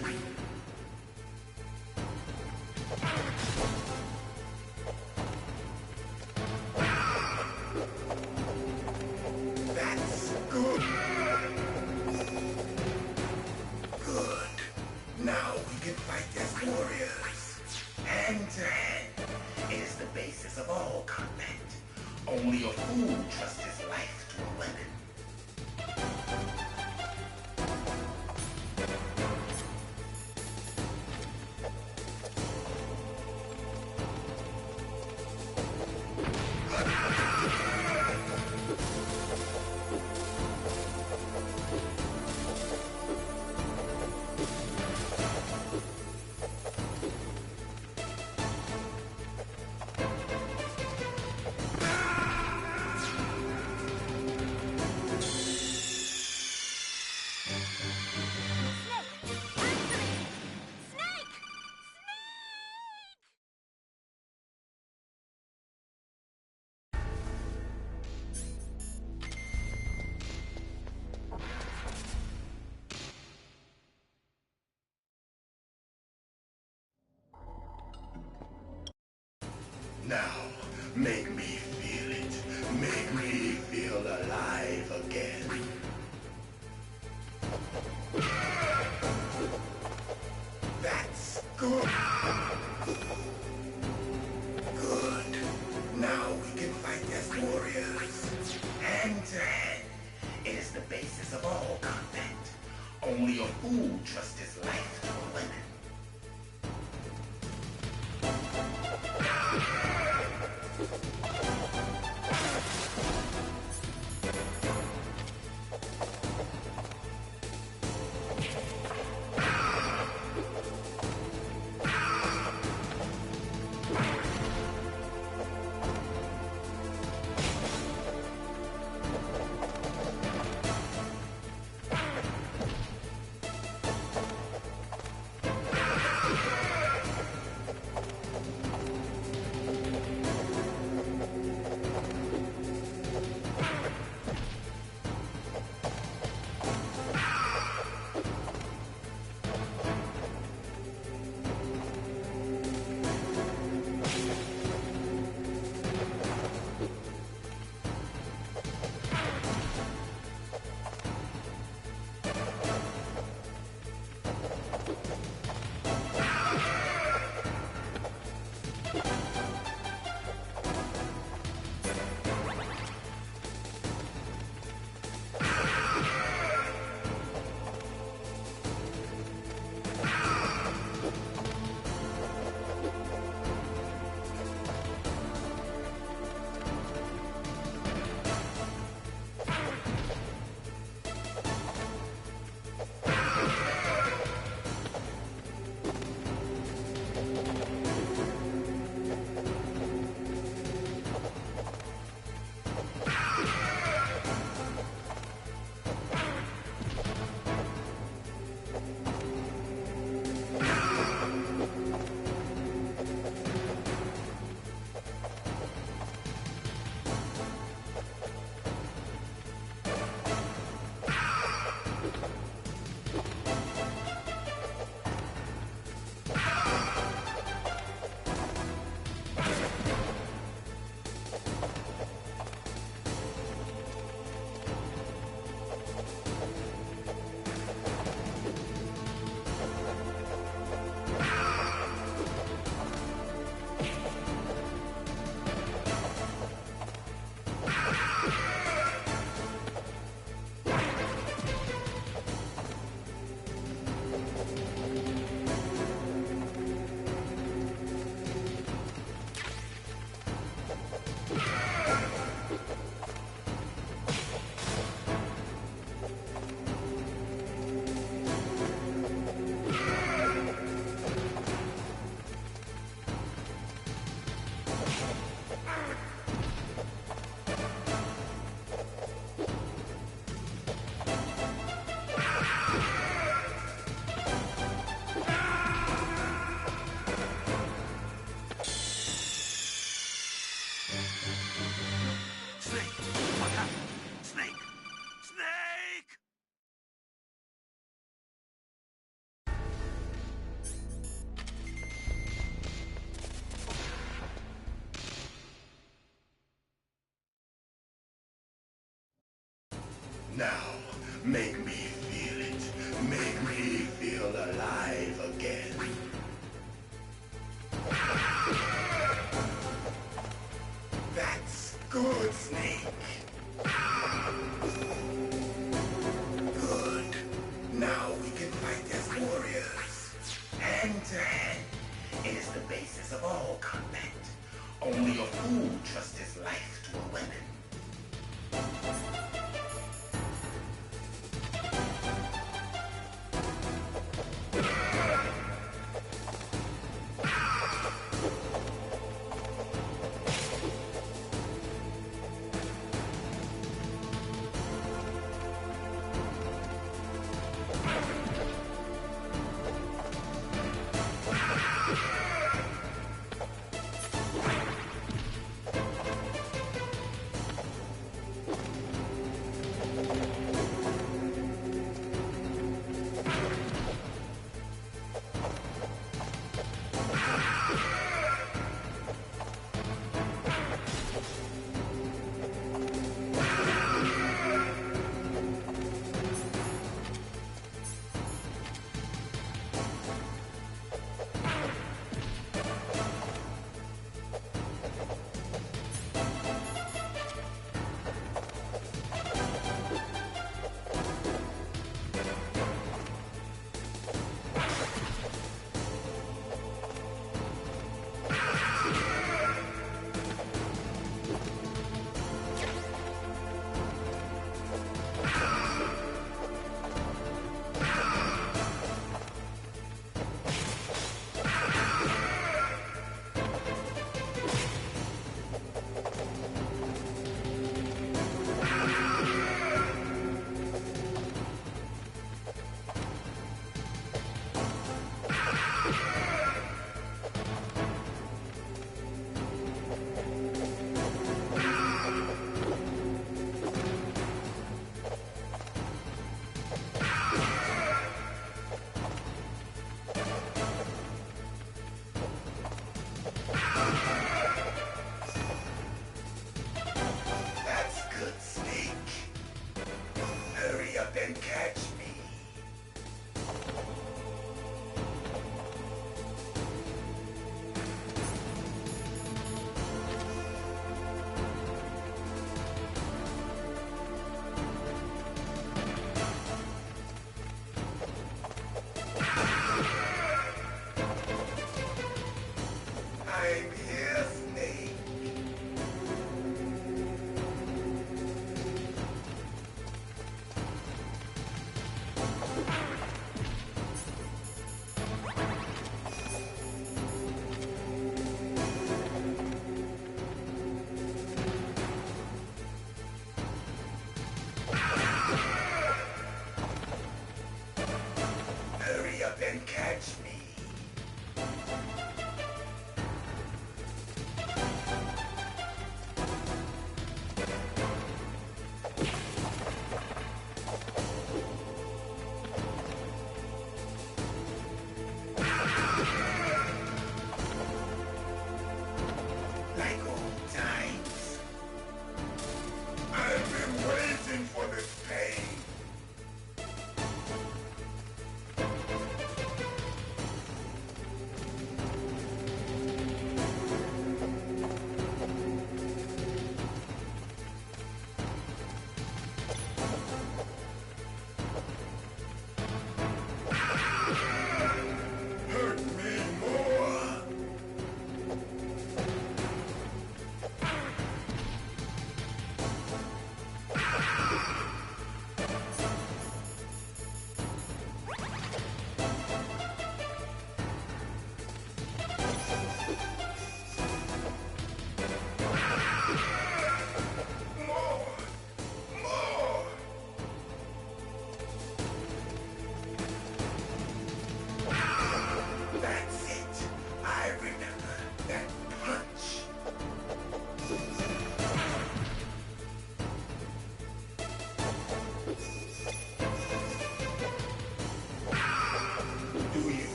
That's good. Good. Now we can fight as warriors. Hand to hand. It is the basis of all combat. Only a fool trusts his life to a weapon. Now, make me feel it. Make me feel alive again. That's good. Good. Now we can fight as warriors. Hand to hand. It is the basis of all combat. Only a fool trusts his life to a weapon. Make me feel it. Make me feel alive again. That's good, Snake. Good. Now we can fight as warriors. Hand to hand. It is the basis of all combat. Only a fool trusts his life to a weapon.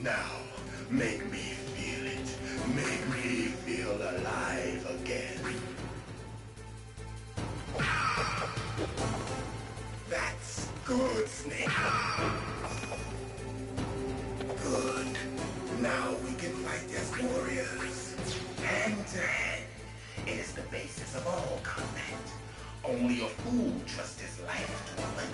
Now, make me feel it. Make me feel alive again. That's good, Snake. Good. Now we can fight as warriors. Hand to hand. It is the basis of all combat. Only a fool trusts his life to a weapon.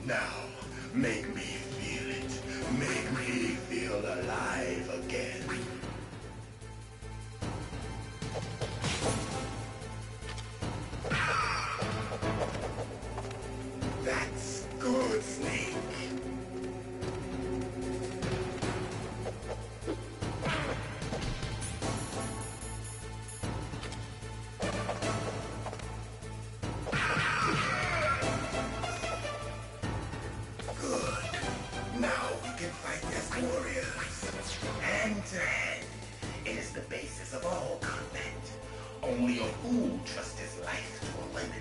Now, make me feel it. Make me feel alive again. Only a fool trusts his life to a weapon.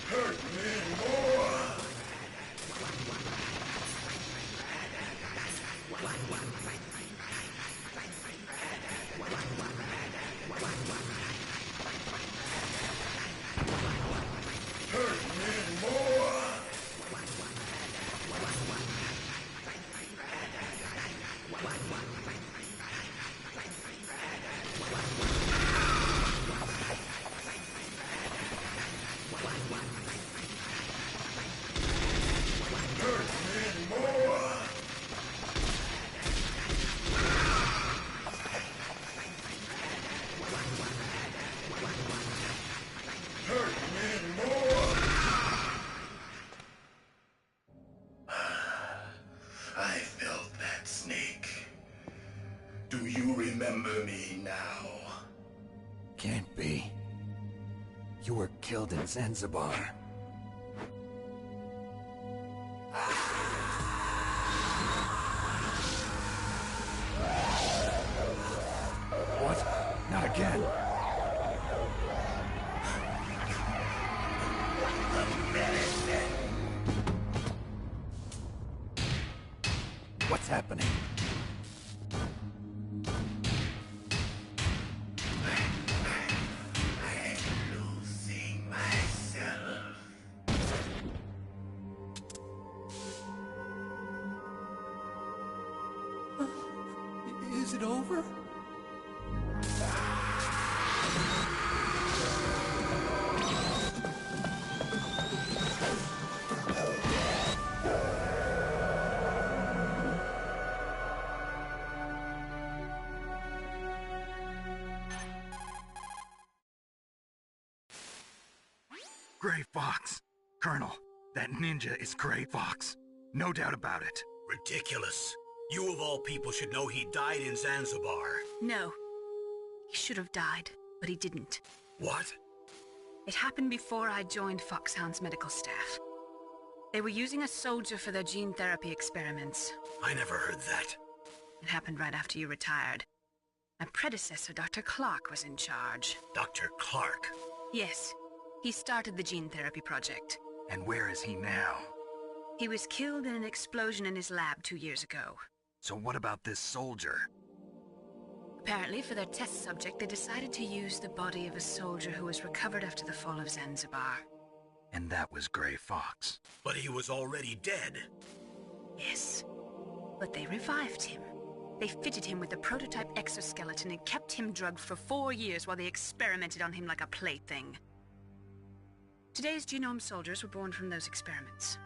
Hurt me more! I felt that, Snake. Do you remember me now? Can't be. You were killed in Zanzibar. What? Not again. What's happening? I'm losing myself. Is it over? Gray Fox. Colonel, that ninja is Gray Fox. No doubt about it. Ridiculous. You of all people should know he died in Zanzibar. No. He should have died, but he didn't. What? It happened before I joined Foxhound's medical staff. They were using a soldier for their gene therapy experiments. I never heard that. It happened right after you retired. My predecessor, Dr. Clark, was in charge. Dr. Clark? Yes. He started the gene therapy project. And where is he now? He was killed in an explosion in his lab 2 years ago. So what about this soldier? Apparently, for their test subject, they decided to use the body of a soldier who was recovered after the fall of Zanzibar. And that was Gray Fox. But he was already dead. Yes. But they revived him. They fitted him with a prototype exoskeleton and kept him drugged for 4 years while they experimented on him like a plaything. Today's genome soldiers were born from those experiments.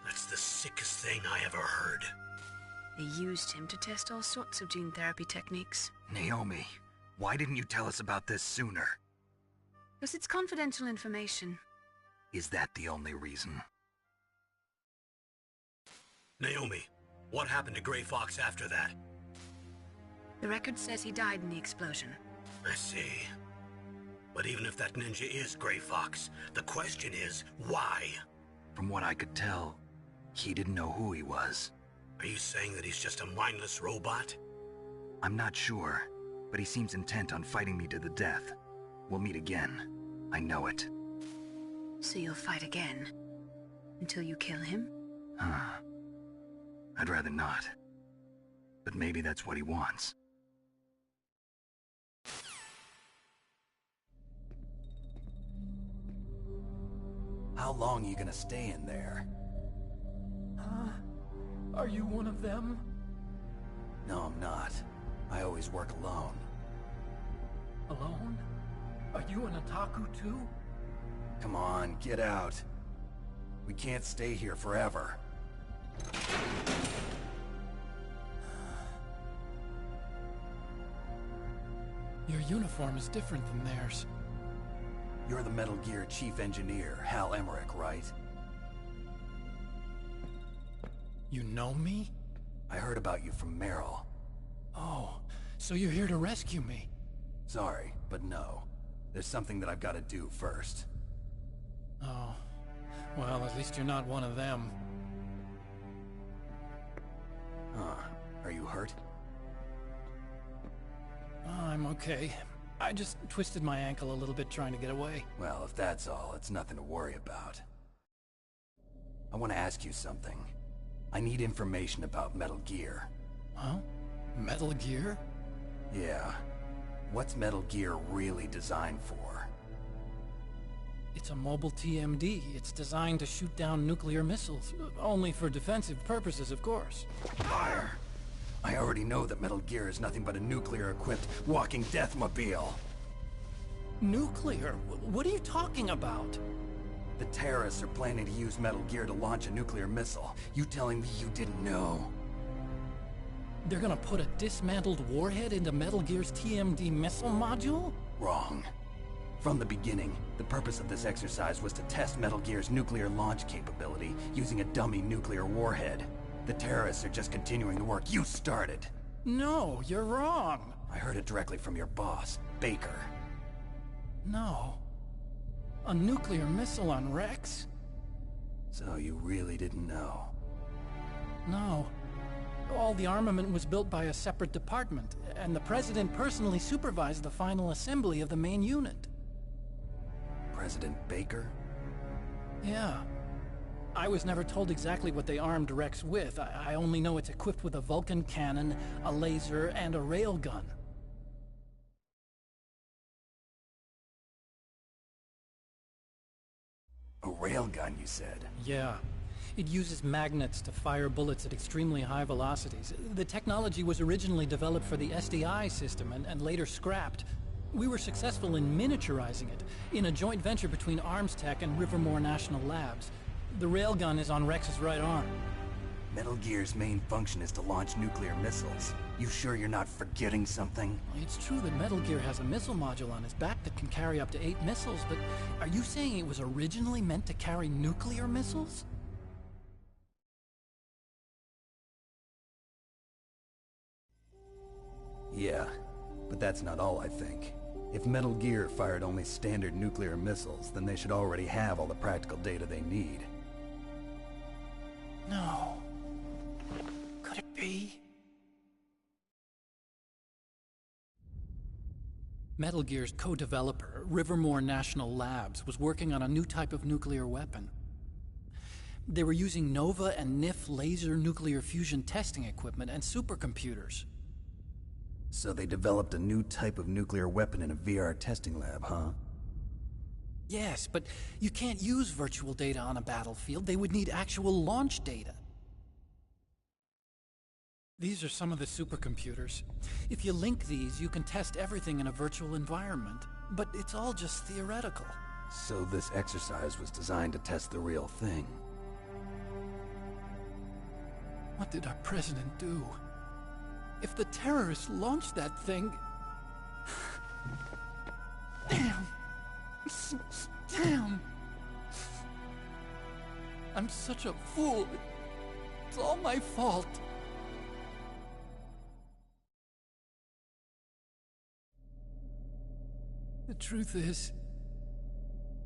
That's the sickest thing I ever heard. They used him to test all sorts of gene therapy techniques. Naomi, why didn't you tell us about this sooner? Because it's confidential information. Is that the only reason? Naomi, what happened to Gray Fox after that? The record says he died in the explosion. I see. But even if that ninja is Gray Fox, the question is, why? From what I could tell, he didn't know who he was. Are you saying that he's just a mindless robot? I'm not sure, but he seems intent on fighting me to the death. We'll meet again. I know it. So you'll fight again? Until you kill him? I'd rather not. But maybe that's what he wants. How long are you gonna stay in there? Huh? Are you one of them? No, I'm not. I always work alone. Alone? Are you an otaku too? Come on, get out. We can't stay here forever. Your uniform is different than theirs. You're the Metal Gear Chief Engineer, Hal Emmerich, right? You know me? I heard about you from Meryl. Oh, so you're here to rescue me? Sorry, but no. There's something that I've got to do first. Oh. Well, at least you're not one of them. Huh. Are you hurt? I'm okay. I just twisted my ankle a little bit trying to get away. Well, if that's all, it's nothing to worry about. I want to ask you something. I need information about Metal Gear. Huh? Metal Gear? Yeah. What's Metal Gear really designed for? It's a mobile TMD. It's designed to shoot down nuclear missiles. Only for defensive purposes, of course. Fire! I already know that Metal Gear is nothing but a nuclear-equipped walking deathmobile. Nuclear? What are you talking about? The terrorists are planning to use Metal Gear to launch a nuclear missile. You telling me you didn't know? They're gonna put a dismantled warhead into Metal Gear's TMD missile module? Wrong. From the beginning, the purpose of this exercise was to test Metal Gear's nuclear launch capability using a dummy nuclear warhead. The terrorists are just continuing the work you started. No, you're wrong. I heard it directly from your boss, Baker. No. A nuclear missile on Rex? So you really didn't know? No. All the armament was built by a separate department, and the President personally supervised the final assembly of the main unit. President Baker? Yeah. I was never told exactly what they armed Rex with. I only know it's equipped with a Vulcan cannon, a laser, and a railgun. A railgun, you said? Yeah. It uses magnets to fire bullets at extremely high velocities. The technology was originally developed for the SDI system and later scrapped. We were successful in miniaturizing it, in a joint venture between Arms Tech and Rivermore National Labs. The railgun is on Rex's right arm. Metal Gear's main function is to launch nuclear missiles. You sure you're not forgetting something? It's true that Metal Gear has a missile module on his back that can carry up to 8 missiles, but are you saying it was originally meant to carry nuclear missiles? Yeah, but that's not all I think. If Metal Gear fired only standard nuclear missiles, then they should already have all the practical data they need. No. Could it be? Metal Gear's co-developer, Rivermore National Labs, was working on a new type of nuclear weapon. They were using NOVA and NIF laser nuclear fusion testing equipment and supercomputers. So they developed a new type of nuclear weapon in a VR testing lab, huh? Yes, but you can't use virtual data on a battlefield. They would need actual launch data. These are some of the supercomputers. If you link these, you can test everything in a virtual environment. But it's all just theoretical. So this exercise was designed to test the real thing. What did our president do? If the terrorists launched that thing... Damn! Damn! I'm such a fool. It's all my fault. The truth is,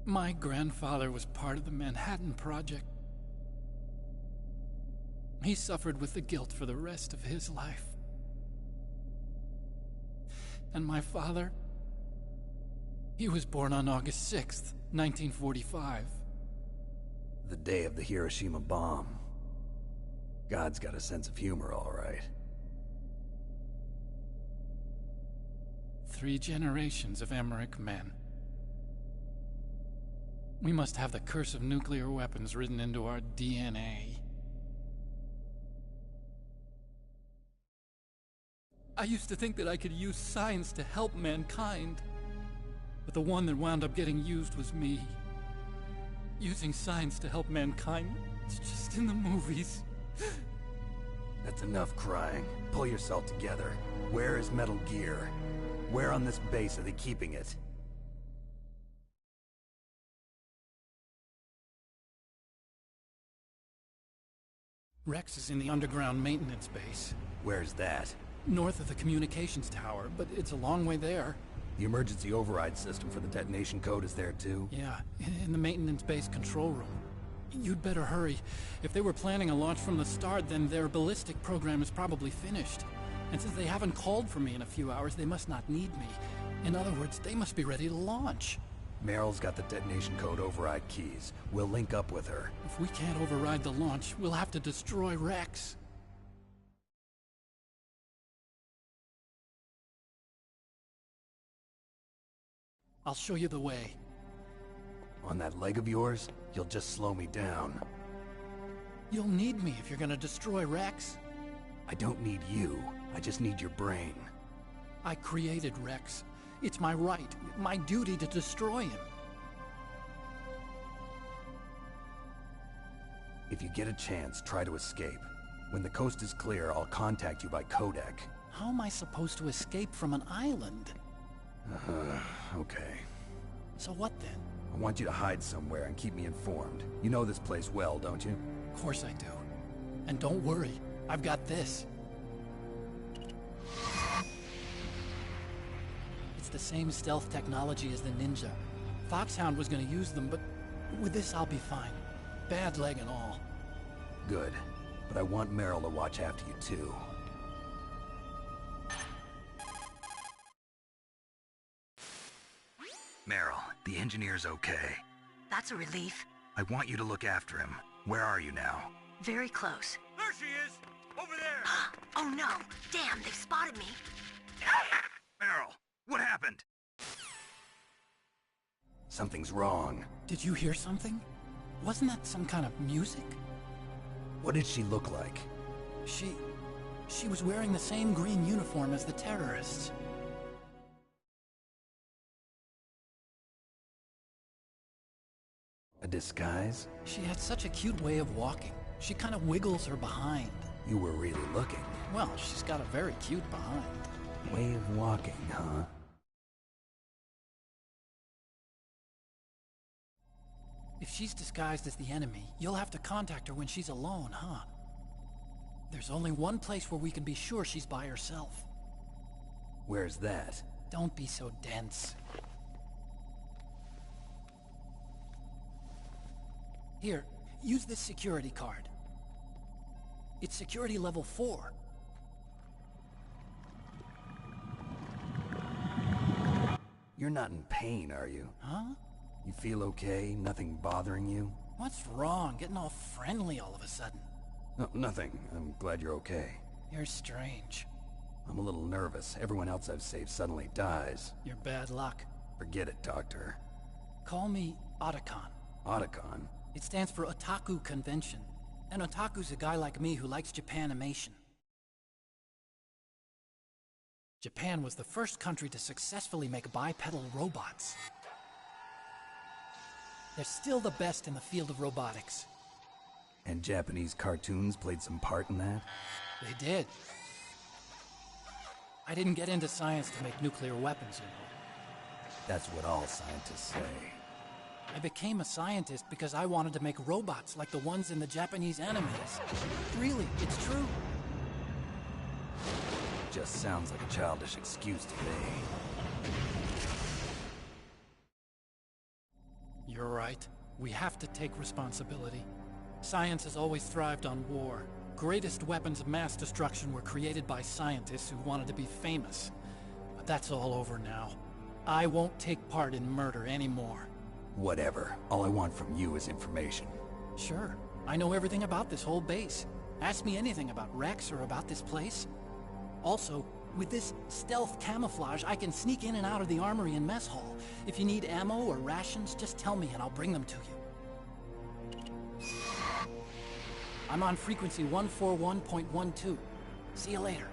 my grandfather was part of the Manhattan Project. He suffered with the guilt for the rest of his life. And my father, he was born on August 6th, 1945. The day of the Hiroshima bomb. God's got a sense of humor, all right. 3 generations of Emmerich men. We must have the curse of nuclear weapons written into our DNA. I used to think that I could use science to help mankind, but the one that wound up getting used was me. Using science to help mankind, it's just in the movies. That's enough crying. Pull yourself together. Where is Metal Gear? Where on this base are they keeping it? Rex is in the underground maintenance base. Where's that? North of the communications tower, but it's a long way there. The emergency override system for the detonation code is there too? Yeah, in the maintenance base control room. You'd better hurry. If they were planning a launch from the start, then their ballistic program is probably finished. And since they haven't called for me in a few hours, they must not need me. In other words, they must be ready to launch. Meryl's got the detonation code override keys. We'll link up with her. If we can't override the launch, we'll have to destroy Rex. I'll show you the way. On that leg of yours, you'll just slow me down. You'll need me if you're gonna destroy Rex. I don't need you. I just need your brain. I created Rex. It's my right, my duty to destroy him. If you get a chance, try to escape. When the coast is clear, I'll contact you by codec. How am I supposed to escape from an island? Okay. So what then? I want you to hide somewhere and keep me informed. You know this place well, don't you? Of course I do. And don't worry, I've got this. It's the same stealth technology as the Ninja. Foxhound was gonna use them, but with this I'll be fine. Bad leg and all. Good. But I want Meryl to watch after you too. Meryl, the engineer's okay. That's a relief. I want you to look after him. Where are you now? Very close. There she is! Over there! Oh no! Damn, they've spotted me! Meryl, what happened? Something's wrong. Did you hear something? Wasn't that some kind of music? What did she look like? She was wearing the same green uniform as the terrorists. A disguise? She had such a cute way of walking. She kind of wiggles her behind. You were really looking. Well, she's got a very cute behind. Way of walking, huh? If she's disguised as the enemy, you'll have to contact her when she's alone, huh? There's only one place where we can be sure she's by herself. Where's that? Don't be so dense. Here, use this security card. It's security level 4. You're not in pain, are you? Huh? You feel okay? Nothing bothering you? What's wrong? Getting all friendly all of a sudden. No, nothing. I'm glad you're okay. You're strange. I'm a little nervous. Everyone else I've saved suddenly dies. You're bad luck. Forget it, Doctor. Call me Otacon. Otacon? It stands for Otaku Convention. An otaku's a guy like me who likes Japanimation. Japan was the first country to successfully make bipedal robots. They're still the best in the field of robotics. And Japanese cartoons played some part in that? They did. I didn't get into science to make nuclear weapons, you know. That's what all scientists say. I became a scientist because I wanted to make robots like the ones in the Japanese animes. Really, it's true. Just sounds like a childish excuse to me. You're right. We have to take responsibility. Science has always thrived on war. Greatest weapons of mass destruction were created by scientists who wanted to be famous. But that's all over now. I won't take part in murder anymore. Whatever. All I want from you is information. Sure. I know everything about this whole base. Ask me anything about Rex or about this place. Also, with this stealth camouflage, I can sneak in and out of the armory and mess hall. If you need ammo or rations, just tell me and I'll bring them to you. I'm on frequency 141.12. See you later.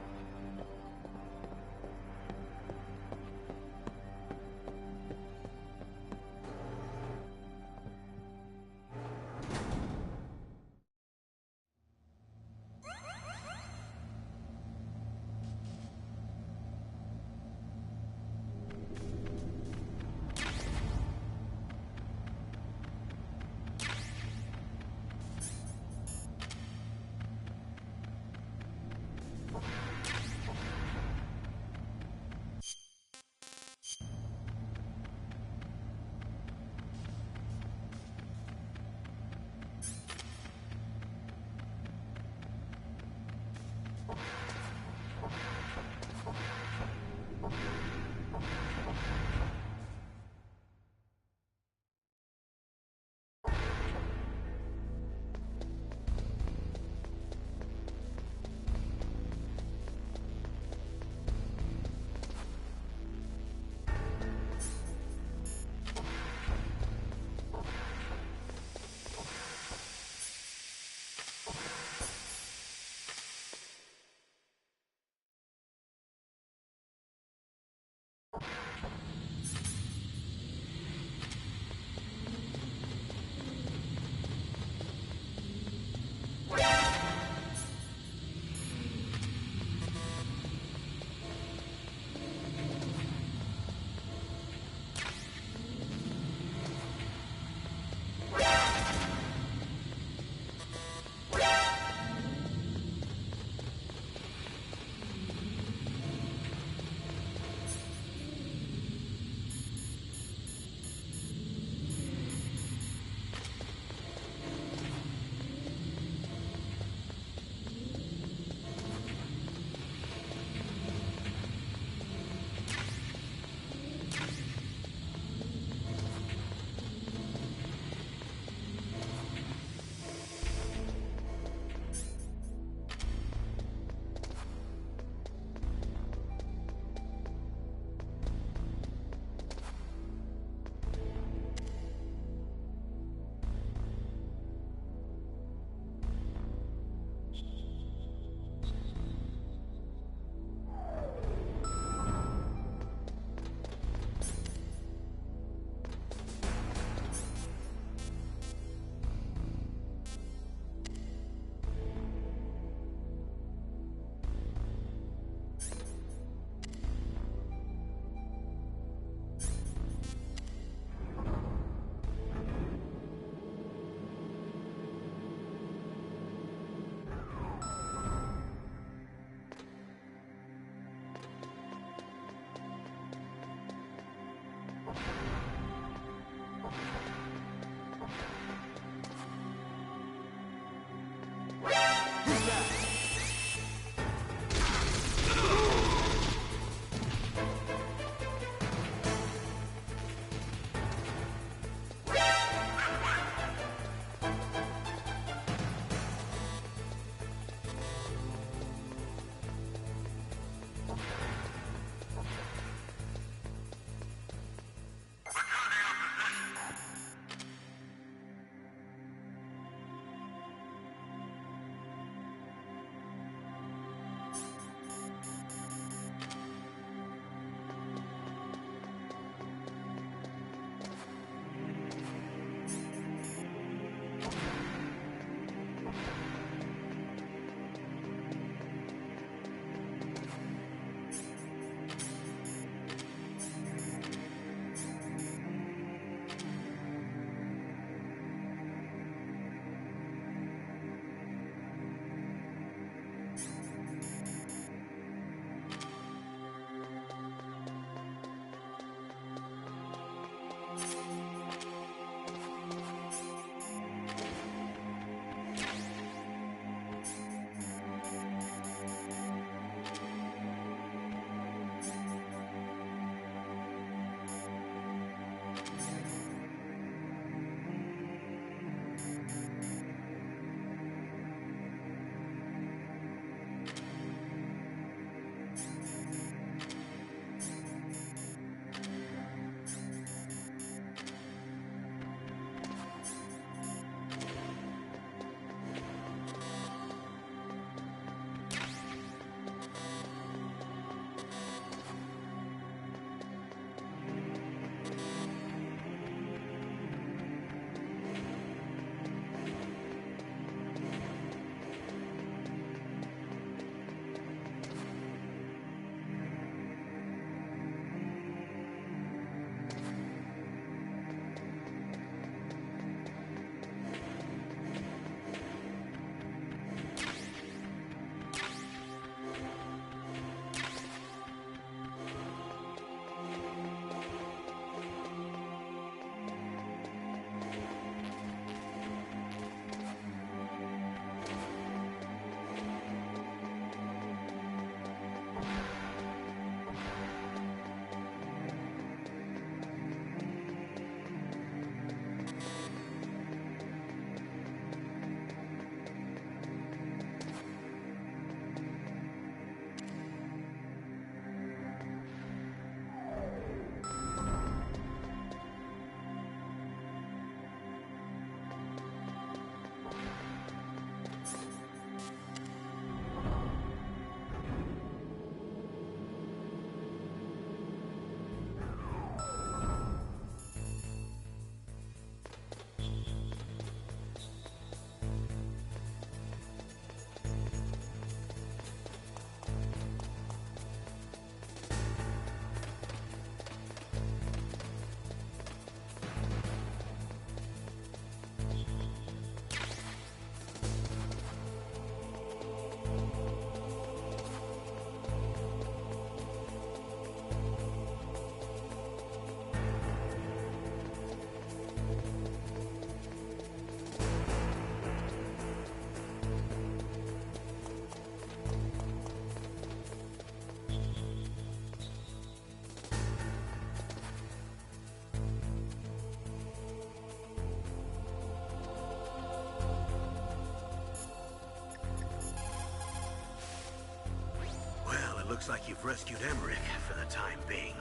Looks like you've rescued Emmerich for the time being.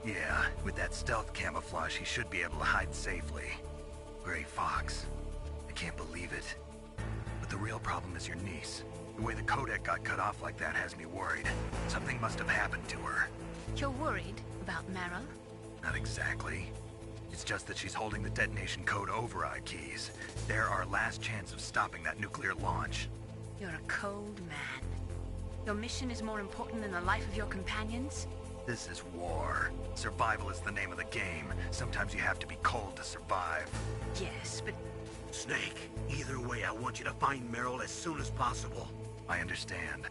Yeah, with that stealth camouflage, he should be able to hide safely. Gray Fox. I can't believe it. But the real problem is your niece. The way the codec got cut off like that has me worried. Something must have happened to her. You're worried about Meryl? Not exactly. It's just that she's holding the detonation code override keys. They're our last chance of stopping that nuclear launch. You're a cold man. Your mission is more important than the life of your companions? This is war. Survival is the name of the game. Sometimes you have to be cold to survive. Yes, but... Snake, either way, I want you to find Meryl as soon as possible. I understand.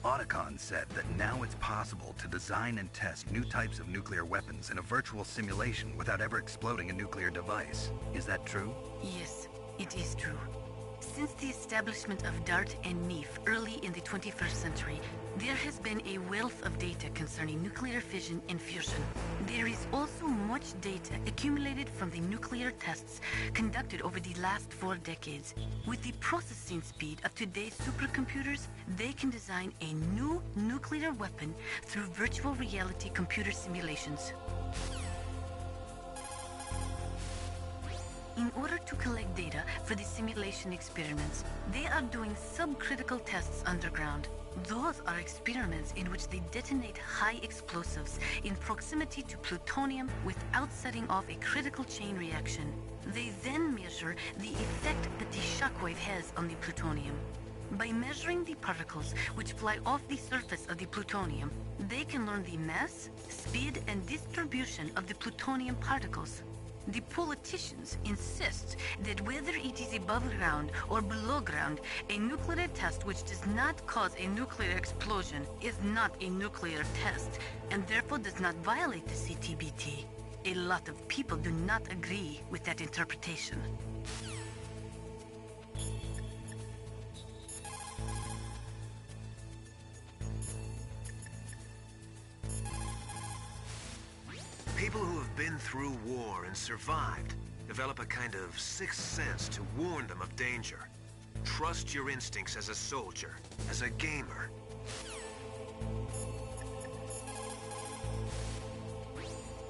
Otacon said that now it's possible to design and test new types of nuclear weapons in a virtual simulation without ever exploding a nuclear device. Is that true? Yes, it is true. Since the establishment of DART and NEEF early in the 21st century, there has been a wealth of data concerning nuclear fission and fusion. There is also much data accumulated from the nuclear tests conducted over the last 4 decades. With the processing speed of today's supercomputers, they can design a new nuclear weapon through virtual reality computer simulations. In order to collect data for the simulation experiments, they are doing subcritical tests underground. Those are experiments in which they detonate high explosives in proximity to plutonium without setting off a critical chain reaction. They then measure the effect that the shockwave has on the plutonium. By measuring the particles which fly off the surface of the plutonium, they can learn the mass, speed, and distribution of the plutonium particles. The politicians insist that whether it is above ground or below ground, a nuclear test which does not cause a nuclear explosion is not a nuclear test, and therefore does not violate the CTBT. A lot of people do not agree with that interpretation. People who have been through war and survived develop a kind of sixth sense to warn them of danger. Trust your instincts as a soldier, as a gamer.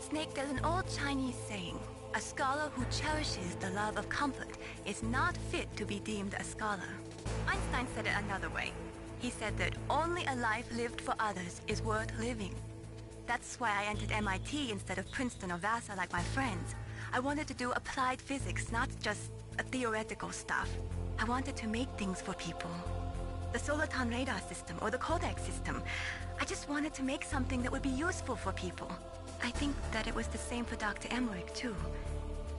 Snake, there's an old Chinese saying, a scholar who cherishes the love of comfort is not fit to be deemed a scholar. Einstein said it another way. He said that only a life lived for others is worth living. That's why I entered MIT instead of Princeton or Vassar like my friends. I wanted to do applied physics, not just theoretical stuff. I wanted to make things for people. The Soliton radar system or the Codex system. I just wanted to make something that would be useful for people. I think that it was the same for Dr. Emmerich too.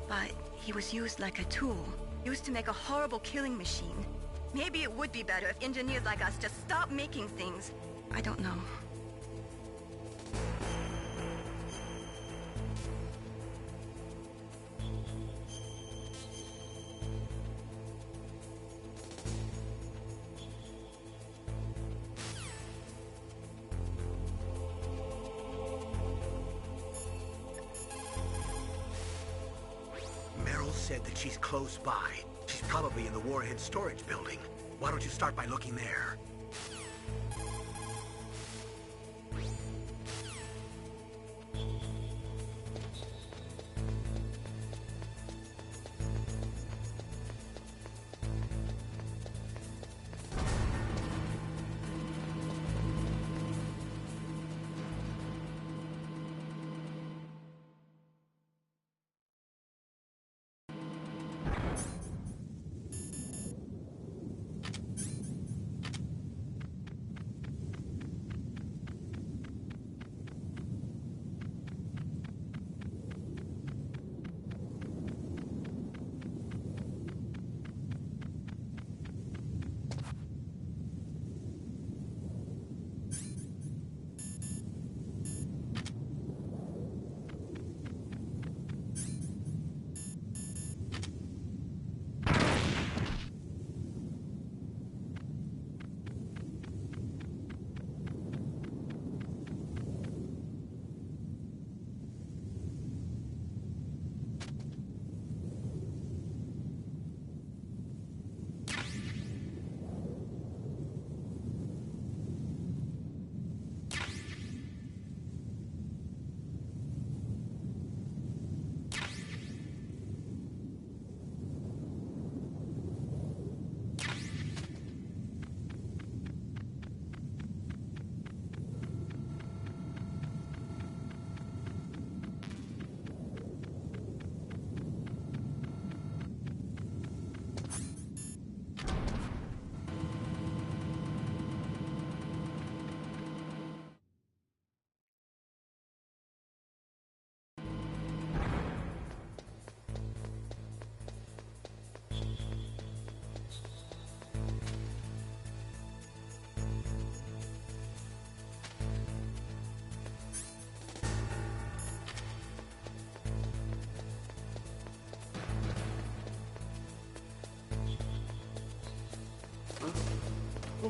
But he was used like a tool, used to make a horrible killing machine. Maybe it would be better if engineers like us just stopped making things. I don't know. Said that she's close by. She's probably in the Warhead storage building. Why don't you start by looking there?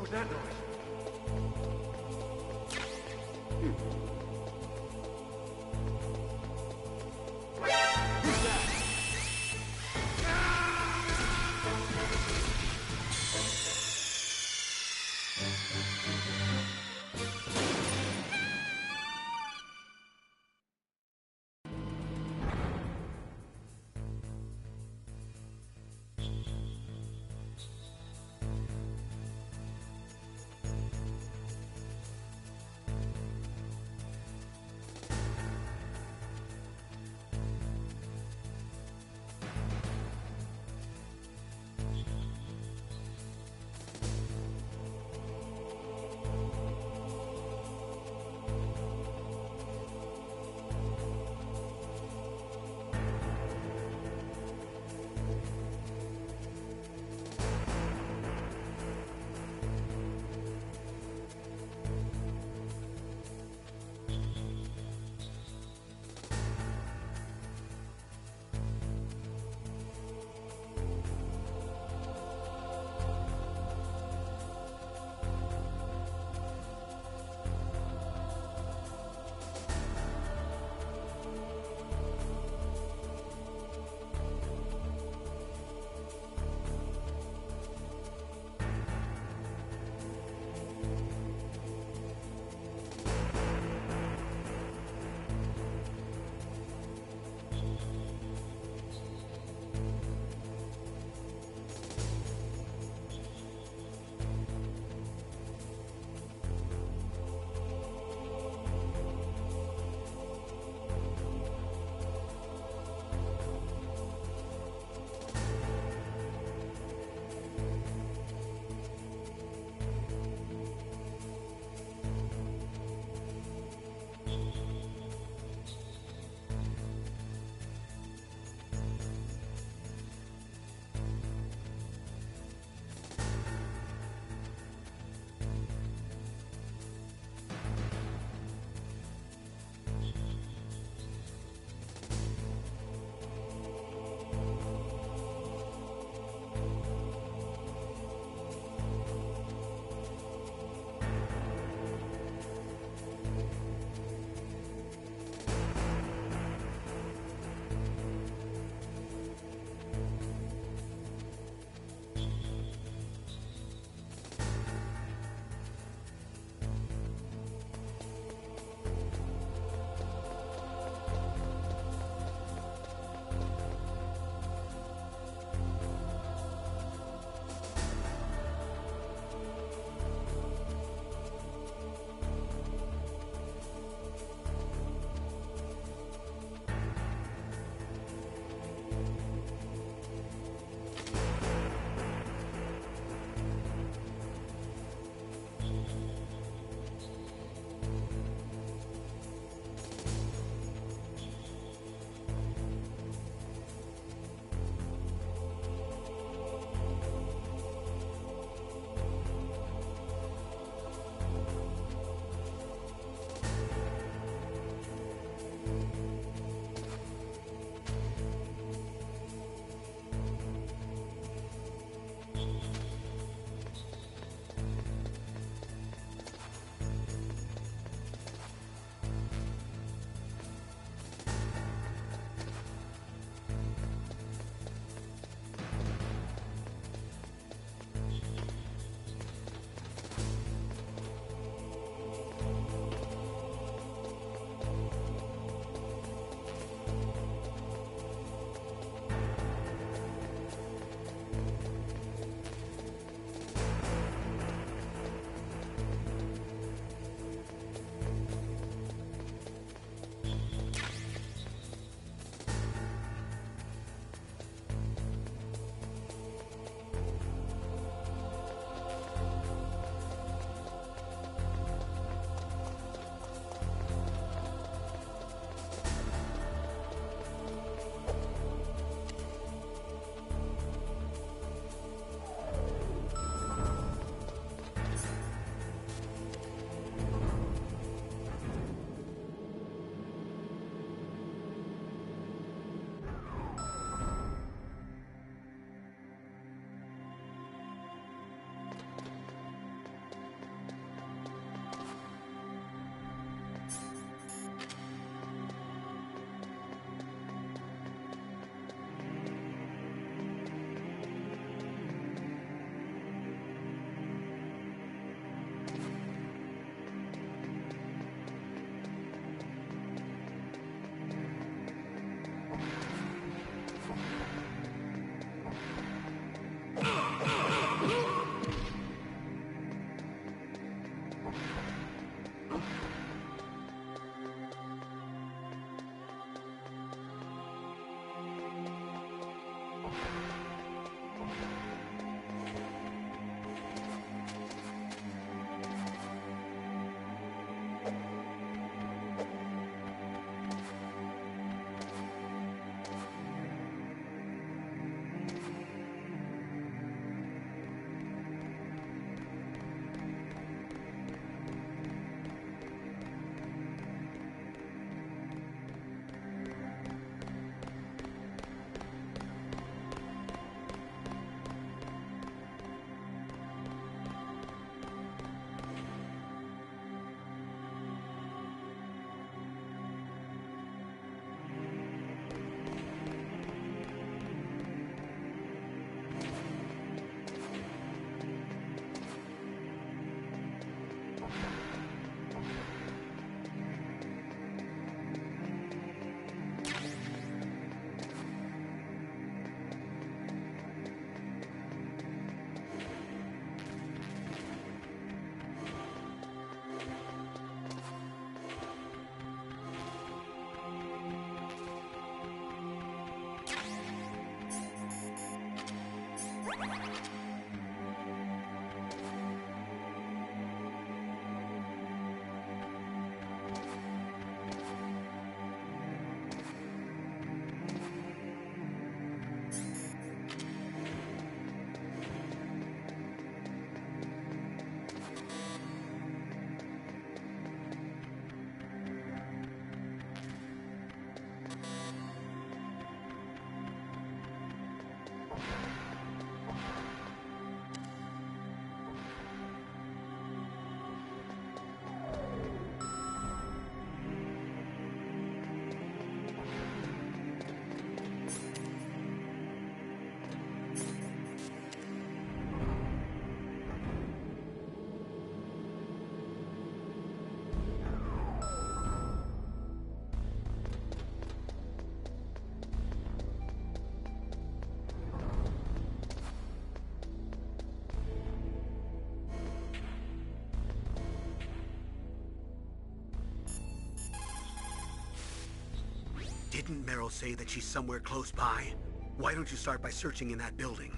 was that noise? Didn't Meryl say that she's somewhere close by? Why don't you start by searching in that building?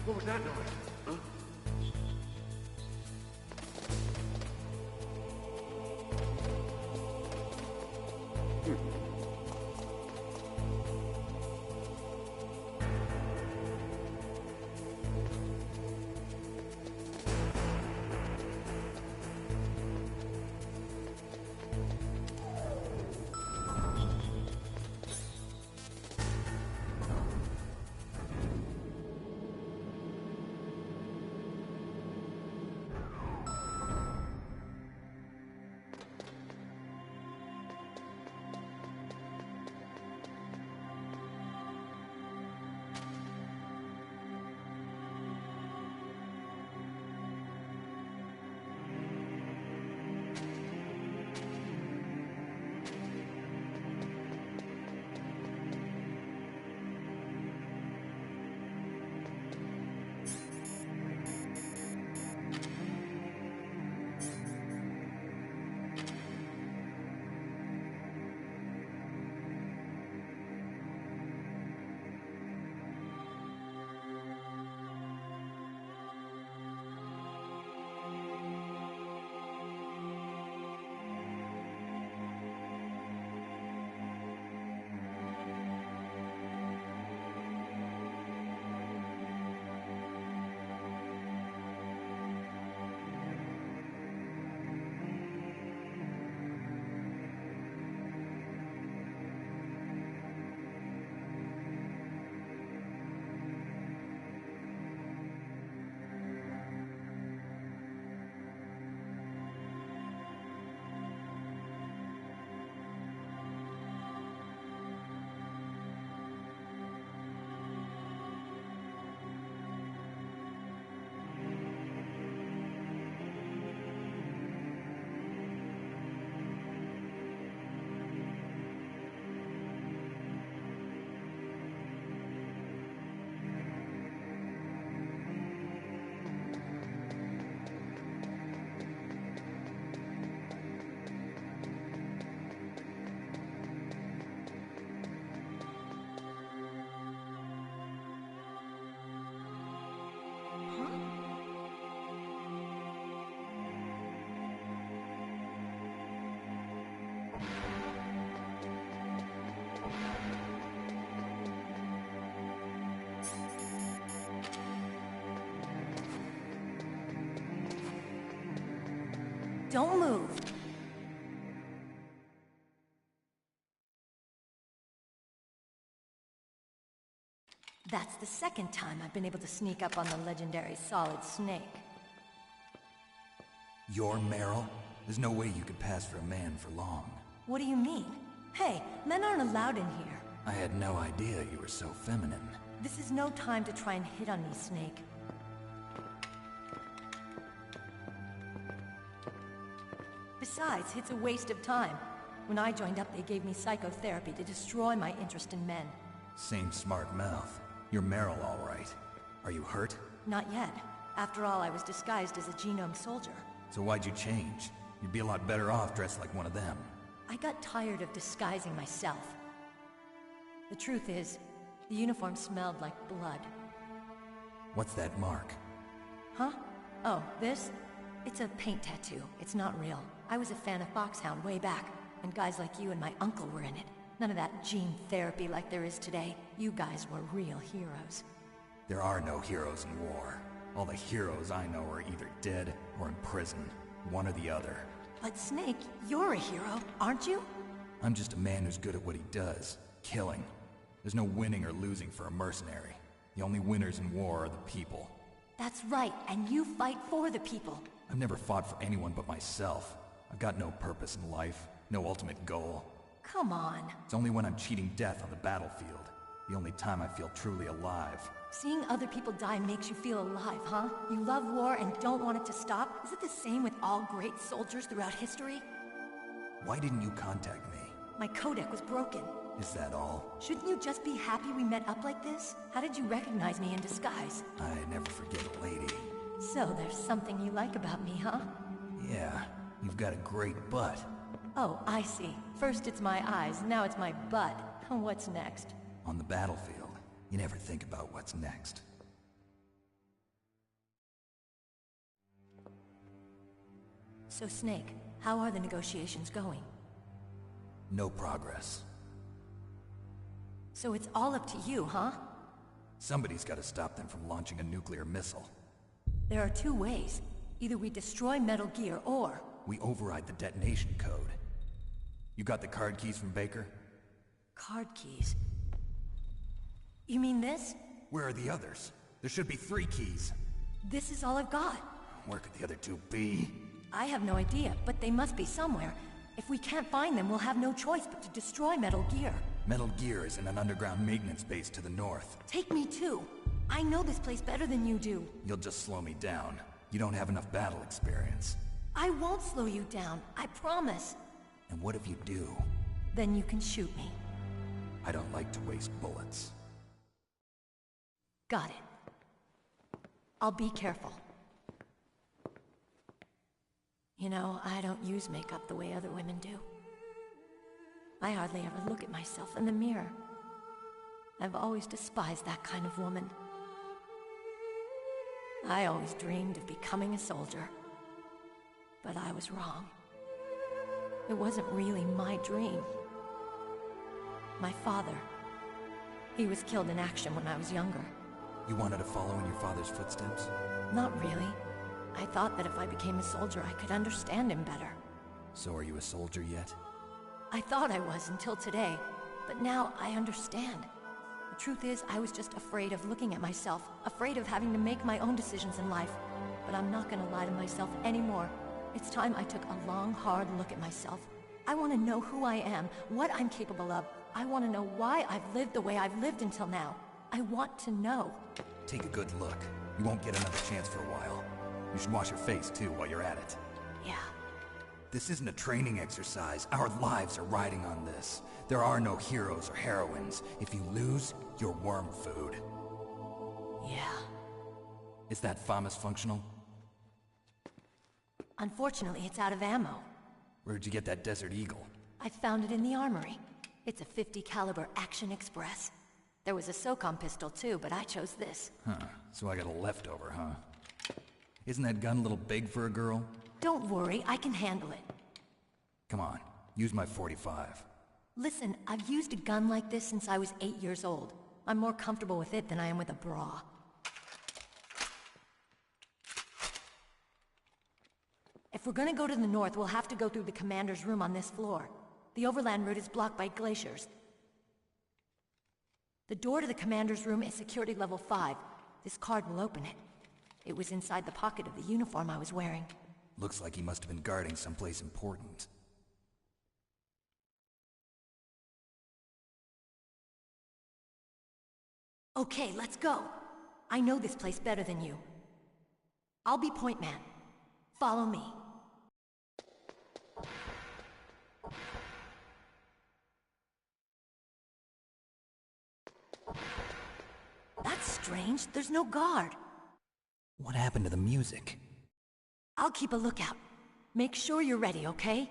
What was that noise? Huh? Don't move. That's it's the second time I've been able to sneak up on the legendary Solid Snake. You're Meryl? There's no way you could pass for a man for long. What do you mean? Hey, men aren't allowed in here. I had no idea you were so feminine. This is no time to try and hit on me, Snake. Besides, it's a waste of time. When I joined up, they gave me psychotherapy to destroy my interest in men. Same smart mouth. You're Meryl, all right. Are you hurt? Not yet. After all, I was disguised as a genome soldier. So why'd you change? You'd be a lot better off dressed like one of them. I got tired of disguising myself. The truth is, the uniform smelled like blood. What's that mark? Huh? Oh, this? It's a paint tattoo. It's not real. I was a fan of Foxhound way back, and guys like you and my uncle were in it. None of that gene therapy like there is today. You guys were real heroes. There are no heroes in war. All the heroes I know are either dead or in prison. One or the other. But Snake, you're a hero, aren't you? I'm just a man who's good at what he does. Killing. There's no winning or losing for a mercenary. The only winners in war are the people. That's right, and you fight for the people. I've never fought for anyone but myself. I've got no purpose in life, no ultimate goal. Come on. It's only when I'm cheating death on the battlefield. The only time I feel truly alive. Seeing other people die makes you feel alive, huh? You love war and don't want it to stop? Is it the same with all great soldiers throughout history? Why didn't you contact me? My codec was broken. Is that all? Shouldn't you just be happy we met up like this? How did you recognize me in disguise? I never forget a lady. So there's something you like about me, huh? Yeah, you've got a great butt. Oh, I see. First it's my eyes, now it's my butt. What's next? On the battlefield, you never think about what's next. So Snake, how are the negotiations going? No progress. So it's all up to you, huh? Somebody's got to stop them from launching a nuclear missile. There are two ways. Either we destroy Metal Gear, or... we override the detonation code. You got the card keys from Baker? Card keys? You mean this? Where are the others? There should be 3 keys. This is all I've got. Where could the other 2 be? I have no idea, but they must be somewhere. If we can't find them, we'll have no choice but to destroy Metal Gear. Metal Gear is in an underground maintenance base to the north. Take me too. I know this place better than you do. You'll just slow me down. You don't have enough battle experience. I won't slow you down, I promise. And what if you do? Then you can shoot me. I don't like to waste bullets. Got it. I'll be careful. You know, I don't use makeup the way other women do. I hardly ever look at myself in the mirror. I've always despised that kind of woman. I always dreamed of becoming a soldier. But I was wrong. It wasn't really my dream. My father, he was killed in action when I was younger. You wanted to follow in your father's footsteps? Not really. I thought that if I became a soldier, I could understand him better. So are you a soldier yet? I thought I was until today, but now I understand. The truth is, I was just afraid of looking at myself, afraid of having to make my own decisions in life. But I'm not gonna lie to myself anymore. It's time I took a long, hard look at myself. I want to know who I am, what I'm capable of. I want to know why I've lived the way I've lived until now. I want to know. Take a good look. You won't get another chance for a while. You should wash your face, too, while you're at it. Yeah. This isn't a training exercise. Our lives are riding on this. There are no heroes or heroines. If you lose, you're worm food. Yeah. Is that FAMAS functional? Unfortunately, it's out of ammo. Where'd you get that Desert Eagle? I found it in the armory. It's a .50 caliber Action Express. There was a SOCOM pistol too, but I chose this. Huh, so I got a leftover, huh? Isn't that gun a little big for a girl? Don't worry, I can handle it. Come on, use my .45. Listen, I've used a gun like this since I was 8 years old. I'm more comfortable with it than I am with a bra. If we're gonna go to the north, we'll have to go through the commander's room on this floor. The overland route is blocked by glaciers. The door to the commander's room is security level 5. This card will open it. It was inside the pocket of the uniform I was wearing. Looks like he must have been guarding someplace important. Okay, let's go. I know this place better than you. I'll be point man. Follow me. That's strange. There's no guard. What happened to the music? I'll keep a lookout. Make sure you're ready, okay?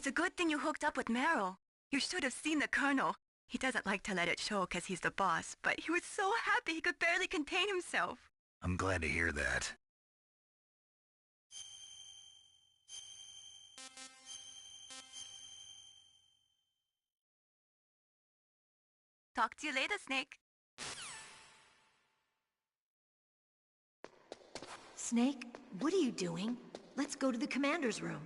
It's a good thing you hooked up with Meryl. You should have seen the Colonel. He doesn't like to let it show because he's the boss, but he was so happy he could barely contain himself. I'm glad to hear that. Talk to you later, Snake. Snake, what are you doing? Let's go to the commander's room.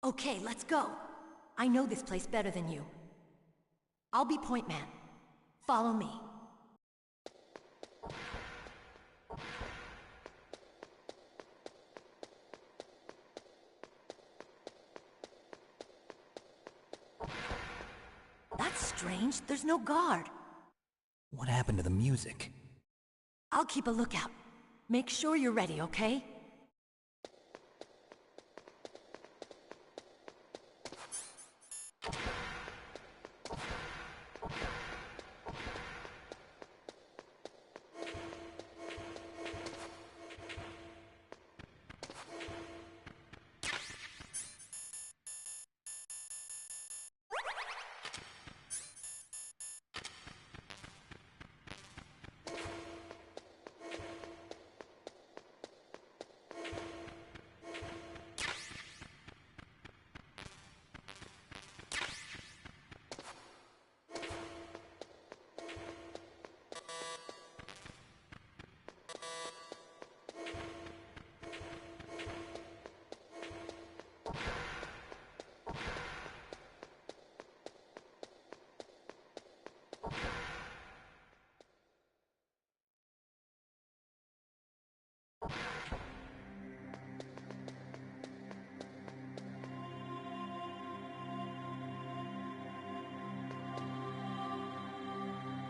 Okay, let's go. I know this place better than you. I'll be point man. Follow me. That's strange. There's no guard. What happened to the music? I'll keep a lookout. Make sure you're ready, okay?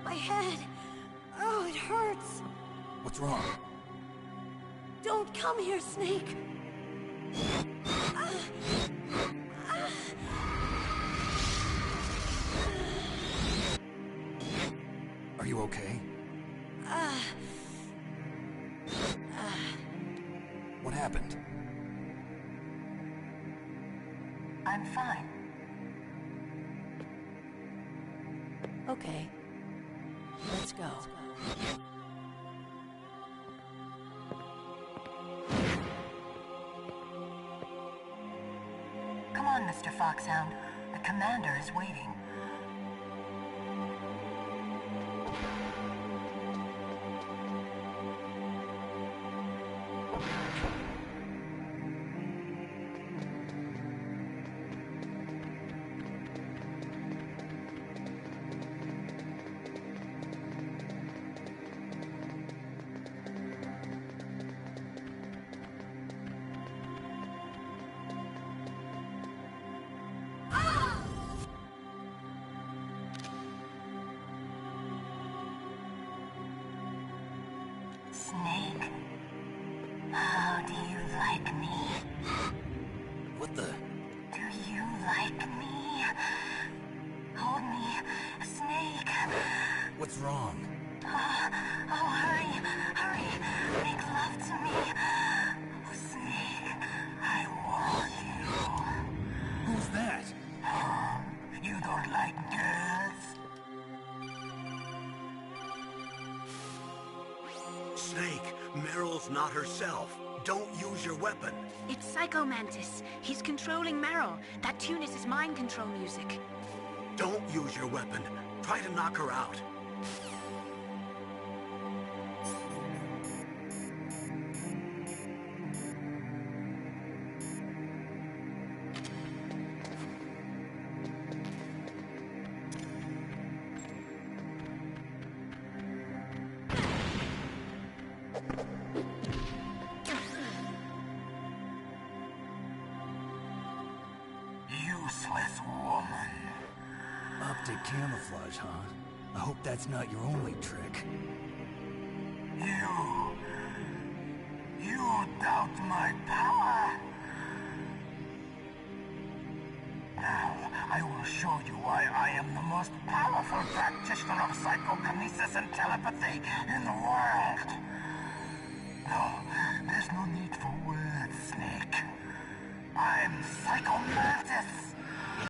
My head! Oh, it hurts! What's wrong? Don't come here, Snake! Are you okay? What happened? I'm fine. Okay. Let's go. Come on, Mr. Foxhound. The commander is waiting. Snake, how do you like me? What the? Do you like me? Hold me, Snake. What's wrong? Oh, hurry, hurry. Make love to me. Oh, Snake, I want you. Who's that? Oh, you don't like girls? Snake, Meryl's not herself. Don't use your weapon. It's Psycho Mantis. He's controlling Meryl. That tune is his mind control music. Don't use your weapon. Try to knock her out. Useless woman. Optic camouflage, huh? I hope that's not your only trick. You doubt my power? Now, I will show you why I am the most powerful practitioner of psychokinesis and telepathy in the world. No, there's no need for words, Snake. I'm Psycho Mantis.